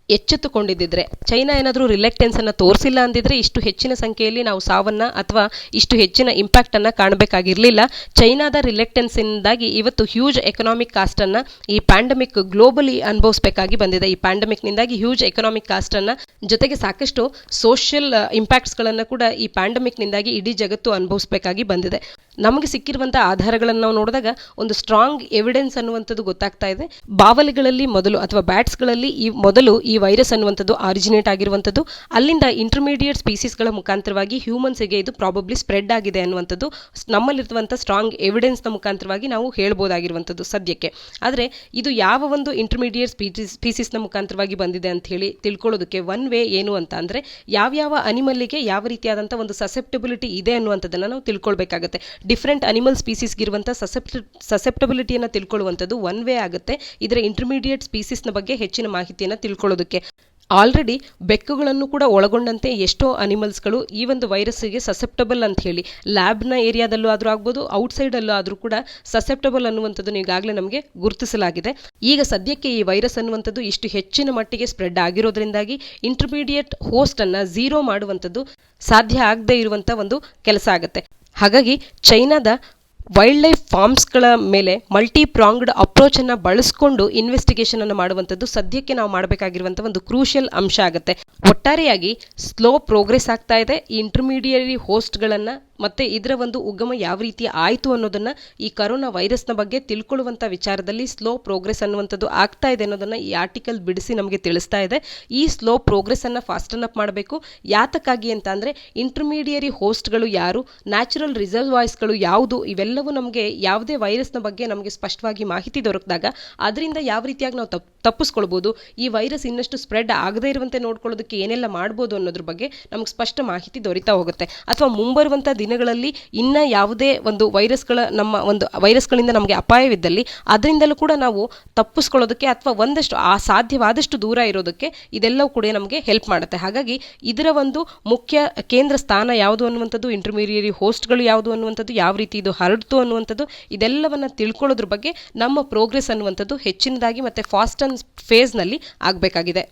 ಎಚ್ಚೆತ್ತುಕೊಂಡಿದ್ದಿದ್ರೆ, ಚೈನಾ ಏನಾದರೂ ರಿಲೆಕ್ಟೆನ್ಸ್ ಅನ್ನು ತೋರಿಸಿಲ್ಲ ಅಂದಿದ್ರೆ ಇಷ್ಟು ಹೆಚ್ಚಿನ ಸಂಖ್ಯೆಯಲ್ಲಿ ನಾವು ಸಾವನ್ನ ಅಥವಾ ಇಷ್ಟು ಹೆಚ್ಚಿನ ಇಂಪ್ಯಾಕ್ಟ್ ಅನ್ನ ಕಾಣಬೇಕಾಗಿರಲಿಲ್ಲ. ಚೈನಾದ ರಿಲೆಕ್ಟೆನ್ಸ್ ಇಂದಾಗಿ ಇವತ್ತು ಹ್ಯೂಜ್ ಎಕನಾಮಿಕ್ ಕಾಸ್ಟ್ ಅನ್ನ ಈ ಪ್ಯಾಂಡಮಿಕ್ ಗ್ಲೋಬಲಿ ಅನುಭವಿಸಬೇಕಾಗಿ ಬಂದಿದೆ. ಈ ಪ್ಯಾಂಡಮಿಕ್ ನಿಂದಾಗಿ ಹ್ಯೂಜ್ ಎಕನಾಮಿಕ್ ಕಾಸ್ಟ್ ಅನ್ನ ಜೊತೆಗೆ ಸಾಕಷ್ಟು ಸೋಷಿಯಲ್ ಇಂಪ್ಯಾಕ್ಟ್ಸ್ ಗಳನ್ನ ಕೂಡ ಈ ಪ್ಯಾಂಡಮಿಕ್ ನಿಂದಾಗಿ ಇಡೀ ಜಗತ್ತು ಅನುಭವಿಸಬೇಕಾಗಿ ಬಂದಿದೆ. ನಮಗೆ ಸಿಕ್ಕಿರುವಂತಹ ಆಧಾರಗಳನ್ನು ನಾವು ನೋಡಿದಾಗ ಒಂದು ಸ್ಟ್ರಾಂಗ್ ಎವಿಡೆನ್ಸ್ ಅನ್ನುವಂಥದ್ದು ಗೊತ್ತಾಗ್ತಾ ಇದೆ. ಬಾವಲಿಗಳಲ್ಲಿ ಮೊದಲು ಅಥವಾ ಬ್ಯಾಟ್ಸ್ಗಳಲ್ಲಿ ಮೊದಲು ಈ ವೈರಸ್ ಅನ್ನುವಂಥದ್ದು ಆರಿಜಿನೇಟ್ ಆಗಿರುವಂಥದ್ದು, ಅಲ್ಲಿಂದ ಇಂಟರ್ಮೀಡಿಯೇಟ್ ಸ್ಪೀಸೀಸ್ಗಳ ಮುಖಾಂತರವಾಗಿ ಹ್ಯೂಮನ್ಸ್ಗೆ ಇದು ಪ್ರಾಬಬ್ಲಿ ಸ್ಪ್ರೆಡ್ ಆಗಿದೆ ಅನ್ನುವಂಥದ್ದು ನಮ್ಮಲ್ಲಿರುವಂಥ ಸ್ಟ್ರಾಂಗ್ ಎವಿಡೆನ್ಸ್ನ ಮುಖಾಂತರವಾಗಿ ನಾವು ಹೇಳ್ಬೋದಾಗಿರುವಂಥದ್ದು ಸದ್ಯಕ್ಕೆ. ಆದರೆ ಇದು ಯಾವ ಒಂದು ಇಂಟರ್ಮೀಡಿಯೇಟ್ ಸ್ಪೀಸೀಸ್ನ ಮುಖಾಂತರವಾಗಿ ಬಂದಿದೆ ಅಂತ ಹೇಳಿ ತಿಳ್ಕೊಳ್ಳೋದಕ್ಕೆ ಒನ್ ವೇ ಏನು ಅಂತ ಅಂದರೆ ಯಾವ್ಯಾವ ಅನಿಮಲ್ಗೆ ಯಾವ ರೀತಿಯಾದಂಥ ಒಂದು ಸಸೆಪ್ಟಬಿಲಿಟಿ ಇದೆ ಅನ್ನುವಂಥದ್ದನ್ನು ನಾವು ತಿಳ್ಕೊಳ್ಬೇಕಾಗತ್ತೆ. ಡಿಫ್ರೆಂಟ್ ಅನಿಮಲ್ ಸ್ಪೀಸೀಸ್ಗಿರುವಂಥ ಸಸೆಪ್ಟಬಿಲಿಟಿಯನ್ನು ತಿಳ್ಕೊಳ್ಳುವಂಥದ್ದು ಒನ್ ವೇ ಆಗುತ್ತೆ ಇದರ ಇಂಟರ್ಮೀಡಿಯೇಟ್ ಸ್ಪೀಸೀಸ್ನ ಬಗ್ಗೆ ಹೆಚ್ಚಿನ ಮಾಹಿತಿಯನ್ನು ತಿಳ್ಕೊಳ್ಳೋದಕ್ಕೆ. ಆಲ್ರೆಡಿ ಬೆಕ್ಕುಗಳನ್ನು ಕೂಡ ಒಳಗೊಂಡಂತೆ ಎಷ್ಟೋ ಅನಿಮಲ್ಸ್ಗಳು ಈ ಒಂದು ವೈರಸ್ಸಿಗೆ ಸಸೆಪ್ಟಬಲ್ ಅಂತ ಹೇಳಿ ಲ್ಯಾಬ್ನ ಏರಿಯಾದಲ್ಲೂ ಆದರೂ ಆಗ್ಬೋದು, ಔಟ್ಸೈಡಲ್ಲೂ ಆದರೂ ಕೂಡ ಸಸೆಪ್ಟಬಲ್ ಅನ್ನುವಂಥದ್ದು ಈಗಾಗಲೇ ನಮಗೆ ಗುರುತಿಸಲಾಗಿದೆ. ಈಗ ಸದ್ಯಕ್ಕೆ ಈ ವೈರಸ್ ಅನ್ನುವಂಥದ್ದು ಇಷ್ಟು ಹೆಚ್ಚಿನ ಮಟ್ಟಿಗೆ ಸ್ಪ್ರೆಡ್ ಆಗಿರೋದ್ರಿಂದಾಗಿ ಇಂಟರ್ಮೀಡಿಯೇಟ್ ಹೋಸ್ಟ್ ಅನ್ನ ಝೀರೋ ಮಾಡುವಂಥದ್ದು ಸಾಧ್ಯ ಆಗದೇ ಇರುವಂಥ ಒಂದು ಕೆಲಸ ಆಗುತ್ತೆ. ಹಾಗಾಗಿ ಚೈನಾದ ವೈಲ್ಡ್ ಲೈಫ್ ಫಾರ್ಮ್ಸ್ಗಳ ಮೇಲೆ ಮಲ್ಟಿ ಪ್ರಾಂಗ್ಡ್ ಅಪ್ರೋಚ್ ಅನ್ನು ಬಳಸ್ಕೊಂಡು ಇನ್ವೆಸ್ಟಿಗೇಷನ್ ಅನ್ನು ಮಾಡುವಂಥದ್ದು ಸದ್ಯಕ್ಕೆ ನಾವು ಮಾಡಬೇಕಾಗಿರುವಂಥ ಒಂದು ಕ್ರೂಷಿಯಲ್ ಅಂಶ ಆಗುತ್ತೆ. ಒಟ್ಟಾರೆಯಾಗಿ ಸ್ಲೋ ಪ್ರೋಗ್ರೆಸ್ ಆಗ್ತಾ ಇದೆ ಈ ಇಂಟರ್ಮೀಡಿಯರಿ ಹೋಸ್ಟ್ಗಳನ್ನು ಮತ್ತೆ ಇದರ ಒಂದು ಉಗಮ ಯಾವ ರೀತಿ ಆಯಿತು ಅನ್ನೋದನ್ನ ಈ ಕರೋನಾ ವೈರಸ್ನ ಬಗ್ಗೆ ತಿಳ್ಕೊಳ್ಳುವಂಥ ವಿಚಾರದಲ್ಲಿ ಸ್ಲೋ ಪ್ರೋಗ್ರೆಸ್ ಅನ್ನುವಂಥದ್ದು ಆಗ್ತಾ ಇದೆ ಅನ್ನೋದನ್ನ ಈ ಆರ್ಟಿಕಲ್ ಬಿಡಿಸಿ ನಮಗೆ ತಿಳಿಸ್ತಾ ಇದೆ. ಈ ಸ್ಲೋ ಪ್ರೋಗ್ರೆಸ್ ಅನ್ನ ಫಾಸ್ಟನ್ ಅಪ್ ಮಾಡಬೇಕು. ಯಾತಕ್ಕಾಗಿ ಅಂತ ಅಂದ್ರೆ ಇಂಟರ್ಮೀಡಿಯರಿ ಹೋಸ್ಟ್ಗಳು ಯಾರು, ನ್ಯಾಚುರಲ್ ರಿಸರ್ವಾಯ್ಸ್ಗಳು ಯಾವುದು, ಇವೆಲ್ಲವೂ ನಮಗೆ ಯಾವುದೇ ವೈರಸ್ನ ಬಗ್ಗೆ ನಮಗೆ ಸ್ಪಷ್ಟವಾಗಿ ಮಾಹಿತಿ ದೊರಕಿದಾಗ ಅದರಿಂದ ಯಾವ ರೀತಿಯಾಗಿ ನಾವು ತಪ್ಪಿಸ್ಕೊಳ್ಬೋದು, ಈ ವೈರಸ್ ಇನ್ನಷ್ಟು ಸ್ಪ್ರೆಡ್ ಆಗದೇ ಇರುವಂತೆ ನೋಡ್ಕೊಳ್ಳೋದಕ್ಕೆ ಏನೆಲ್ಲ ಮಾಡ್ಬೋದು ಅನ್ನೋದ್ರ ಬಗ್ಗೆ ನಮ್ಗೆ ಸ್ಪಷ್ಟ ಮಾಹಿತಿ ದೊರೀತಾ ಹೋಗುತ್ತೆ. ಅಥವಾ ಮುಂಬರುವಂಥ ದಿನಗಳಲ್ಲಿ ಇನ್ನ ಯಾವುದೇ ಒಂದು ವೈರಸ್ಗಳಿಂದ ನಮಗೆ ಅಪಾಯವಿದ್ದಲ್ಲಿ ಅದರಿಂದಲೂ ಕೂಡ ನಾವು ತಪ್ಪಿಸ್ಕೊಳ್ಳೋದಕ್ಕೆ ಅಥವಾ ಒಂದಷ್ಟು ಸಾಧ್ಯವಾದಷ್ಟು ದೂರ ಇರೋದಕ್ಕೆ ಇದೆಲ್ಲವೂ ಕೂಡ ನಮಗೆ ಹೆಲ್ಪ್ ಮಾಡುತ್ತೆ. ಹಾಗಾಗಿ ಇದರ ಒಂದು ಮುಖ್ಯ ಕೇಂದ್ರ ಸ್ಥಾನ ಯಾವುದು ಅನ್ನುವಂಥದ್ದು, ಇಂಟರ್ಮೀಡಿಯರಿ ಹೋಸ್ಟ್ಗಳು ಯಾವುದು ಅನ್ನುವಂಥದ್ದು, ಯಾವ ರೀತಿ ಇದು ಹರಡ್ತು ಅನ್ನುವಂಥದ್ದು, ಇದೆಲ್ಲವನ್ನ ತಿಳ್ಕೊಳ್ಳೋದ್ರ ಬಗ್ಗೆ ನಮ್ಮ ಪ್ರೋಗ್ರೆಸ್ ಅನ್ನುವಂಥದ್ದು ಹೆಚ್ಚಿನದಾಗಿ ಮತ್ತೆ ಫಾಸ್ಟ್ ಅಂಡ್ ಫೇಸ್ನಲ್ಲಿ ಆಗಬೇಕಾಗಿದೆ.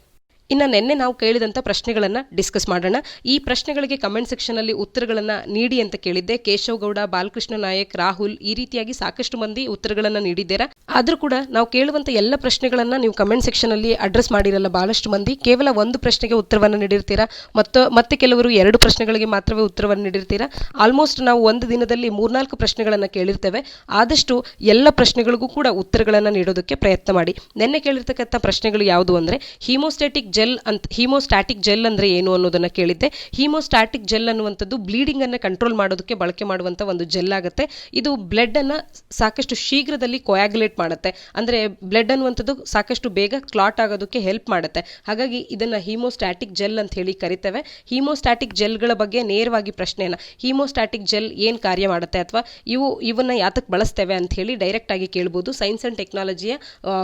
ಇನ್ನು ನಿನ್ನೆ ನಾವು ಕೇಳಿದಂಥ ಪ್ರಶ್ನೆಗಳನ್ನು ಡಿಸ್ಕಸ್ ಮಾಡೋಣ. ಈ ಪ್ರಶ್ನೆಗಳಿಗೆ ಕಮೆಂಟ್ ಸೆಕ್ಷನಲ್ಲಿ ಉತ್ತರಗಳನ್ನು ನೀಡಿ ಅಂತ ಕೇಳಿದ್ದೆ. ಕೇಶವ್ ಗೌಡ, ಬಾಲಕೃಷ್ಣ ನಾಯಕ್, ರಾಹುಲ್ ಈ ರೀತಿಯಾಗಿ ಸಾಕಷ್ಟು ಮಂದಿ ಉತ್ತರಗಳನ್ನು ನೀಡಿದ್ದೀರಾ. ಆದರೂ ಕೂಡ ನಾವು ಕೇಳುವಂಥ ಎಲ್ಲ ಪ್ರಶ್ನೆಗಳನ್ನು ನೀವು ಕಮೆಂಟ್ ಸೆಕ್ಷನಲ್ಲಿ ಅಡ್ರೆಸ್ ಮಾಡಿರಲ್ಲ ಬಹಳಷ್ಟು ಮಂದಿ. ಕೇವಲ ಒಂದು ಪ್ರಶ್ನೆಗೆ ಉತ್ತರವನ್ನು ನೀಡಿರ್ತೀರಾ, ಮತ್ತೆ ಕೆಲವರು 2 ಪ್ರಶ್ನೆಗಳಿಗೆ ಮಾತ್ರವೇ ಉತ್ತರವನ್ನು ನೀಡಿರ್ತೀರಾ. ಆಲ್ಮೋಸ್ಟ್ ನಾವು ಒಂದು ದಿನದಲ್ಲಿ 3-4 ಪ್ರಶ್ನೆಗಳನ್ನು ಕೇಳಿರ್ತೇವೆ. ಆದಷ್ಟು ಎಲ್ಲ ಪ್ರಶ್ನೆಗಳಿಗೂ ಕೂಡ ಉತ್ತರಗಳನ್ನು ನೀಡೋದಕ್ಕೆ ಪ್ರಯತ್ನ ಮಾಡಿ. ನಿನ್ನೆ ಕೇಳಿರ್ತಕ್ಕಂಥ ಪ್ರಶ್ನೆಗಳು ಯಾವುದು ಅಂದರೆ, ಹೀಮೋಸ್ಟಾಟಿಕ್ ಜೆಲ್ ಹೀಮೋಸ್ಟಾಟಿಕ್ ಜೆಲ್ ಅಂದರೆ ಏನು ಅನ್ನೋದನ್ನು ಕೇಳಿದ್ದೆ. ಹೀಮೋಸ್ಟಾಟಿಕ್ ಜೆಲ್ ಅನ್ನುವಂಥದ್ದು ಬ್ಲೀಡಿಂಗನ್ನು ಕಂಟ್ರೋಲ್ ಮಾಡೋದಕ್ಕೆ ಬಳಕೆ ಮಾಡುವಂಥ ಒಂದು ಜೆಲ್ ಆಗುತ್ತೆ. ಇದು ಬ್ಲಡ್ಡನ್ನು ಸಾಕಷ್ಟು ಶೀಘ್ರದಲ್ಲಿ ಕೊಯಾಗುಲೇಟ್ ಮಾಡುತ್ತೆ, ಅಂದರೆ ಬ್ಲಡ್ ಅನ್ನುವಂಥದ್ದು ಸಾಕಷ್ಟು ಬೇಗ ಕ್ಲಾಟ್ ಆಗೋದಕ್ಕೆ ಹೆಲ್ಪ್ ಮಾಡುತ್ತೆ. ಹಾಗಾಗಿ ಇದನ್ನು ಹೀಮೋಸ್ಟಾಟಿಕ್ ಜೆಲ್ ಅಂತ ಹೇಳಿ ಕರಿತೇವೆ. ಹೀಮೋಸ್ಟಾಟಿಕ್ ಜೆಲ್ಗಳ ಬಗ್ಗೆ ನೇರವಾಗಿ ಪ್ರಶ್ನೆಯನ್ನು, ಹೀಮೋಸ್ಟಾಟಿಕ್ ಜೆಲ್ ಏನು ಕಾರ್ಯ ಮಾಡುತ್ತೆ ಅಥವಾ ಇವನ್ನ ಯಾತಕ್ಕೆ ಬಳಸ್ತೇವೆ ಅಂತ ಹೇಳಿ ಡೈರೆಕ್ಟ್ ಆಗಿ ಕೇಳ್ಬೋದು ಸೈನ್ಸ್ ಅಂಡ್ ಟೆಕ್ನಾಲಜಿಯ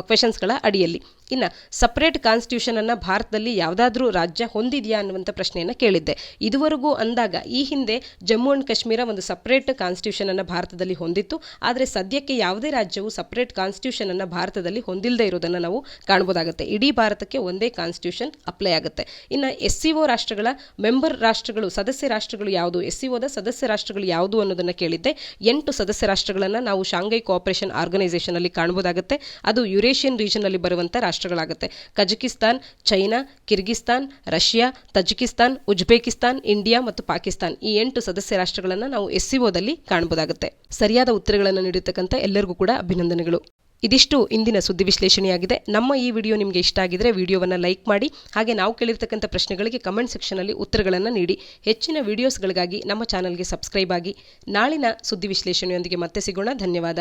ಕ್ವೆಶನ್ಸ್ಗಳ ಅಡಿಯಲ್ಲಿ. ಇನ್ನು ಸಪರೇಟ್ ಕಾನ್ಸ್ಟಿಟ್ಯೂಷನ್ ಅನ್ನು ಭಾರತದಲ್ಲಿ ಯಾವುದಾದ್ರೂ ರಾಜ್ಯ ಹೊಂದಿದೆಯಾ ಅನ್ನುವಂಥ ಪ್ರಶ್ನೆಯನ್ನು ಕೇಳಿದ್ದೆ. ಇದುವರೆಗೂ ಅಂದಾಗ ಈ ಹಿಂದೆ ಜಮ್ಮು ಅಂಡ್ ಕಾಶ್ಮೀರ ಒಂದು ಸಪರೇಟ್ ಕಾನ್ಸ್ಟಿಟ್ಯೂಷನ್ ಅನ್ನು ಭಾರತದಲ್ಲಿ ಹೊಂದಿತ್ತು. ಆದರೆ ಸದ್ಯಕ್ಕೆ ಯಾವುದೇ ರಾಜ್ಯವು ಸಪರೇಟ್ ಕಾನ್ಸ್ಟಿಟ್ಯೂಷನ್ ಅನ್ನು ಭಾರತದಲ್ಲಿ ಹೊಂದಿಲ್ಲದೆ ಇರೋದನ್ನು ನಾವು ಕಾಣಬಹುದಾಗುತ್ತೆ. ಇಡೀ ಭಾರತಕ್ಕೆ ಒಂದೇ ಕಾನ್ಸ್ಟಿಟ್ಯೂಷನ್ ಅಪ್ಲೈ ಆಗುತ್ತೆ. ಇನ್ನು SCO ರಾಷ್ಟ್ರಗಳ ಮೆಂಬರ್ ರಾಷ್ಟ್ರಗಳು, ಸದಸ್ಯ ರಾಷ್ಟ್ರಗಳು ಯಾವುದು, SCOದ ಸದಸ್ಯ ರಾಷ್ಟ್ರಗಳು ಯಾವುದು ಅನ್ನೋದನ್ನು ಕೇಳಿದ್ದೆ. 8 ಸದಸ್ಯ ರಾಷ್ಟ್ರಗಳನ್ನು ನಾವು ಶಾಂಘೈ ಕೋಆಪರೇಷನ್ ಆರ್ಗನೈಸೇಷನ್ ಅಲ್ಲಿ ಕಾಣಬಹುದಾಗುತ್ತೆ. ಅದು ಯುರೇಷಿಯನ್ ರೀಜನ್ ಅಲ್ಲಿ ಬರುವಂಥ ರಾಷ್ಟ್ರಗಳಾಗುತ್ತೆ. Kazakhstan, China, Kyrgyzstan, Russia, Tajikistan, Uzbekistan, India ಮತ್ತು ಪಾಕಿಸ್ತಾನ್, ಈ 8 ಸದಸ್ಯ ರಾಷ್ಟ್ರಗಳನ್ನು ನಾವು SCOದಲ್ಲಿ ಕಾಣಬಹುದಾಗುತ್ತೆ. ಸರಿಯಾದ ಉತ್ತರಗಳನ್ನು ನೀಡಿರ್ತಕ್ಕಂಥ ಎಲ್ಲರಿಗೂ ಕೂಡ ಅಭಿನಂದನೆಗಳು. ಇದಿಷ್ಟು ಇಂದಿನ ಸುದ್ದಿ ವಿಶ್ಲೇಷಣೆಯಾಗಿದೆ. ನಮ್ಮ ಈ ವಿಡಿಯೋ ನಿಮಗೆ ಇಷ್ಟ ಆಗಿದ್ರೆ ವಿಡಿಯೋವನ್ನು ಲೈಕ್ ಮಾಡಿ, ಹಾಗೆ ನಾವು ಕೇಳಿರ್ತಕ್ಕಂಥ ಪ್ರಶ್ನೆಗಳಿಗೆ ಕಮೆಂಟ್ ಸೆಕ್ಷನಲ್ಲಿ ಉತ್ತರಗಳನ್ನು ನೀಡಿ. ಹೆಚ್ಚಿನ ವಿಡಿಯೋಸ್ಗಳಿಗಾಗಿ ನಮ್ಮ ಚಾನಲ್ಗೆ ಸಬ್ಸ್ಕ್ರೈಬ್ ಆಗಿ. ನಾಳಿನ ಸುದ್ದಿ ವಿಶ್ಲೇಷಣೆಯೊಂದಿಗೆ ಮತ್ತೆ ಸಿಗೋಣ. ಧನ್ಯವಾದ.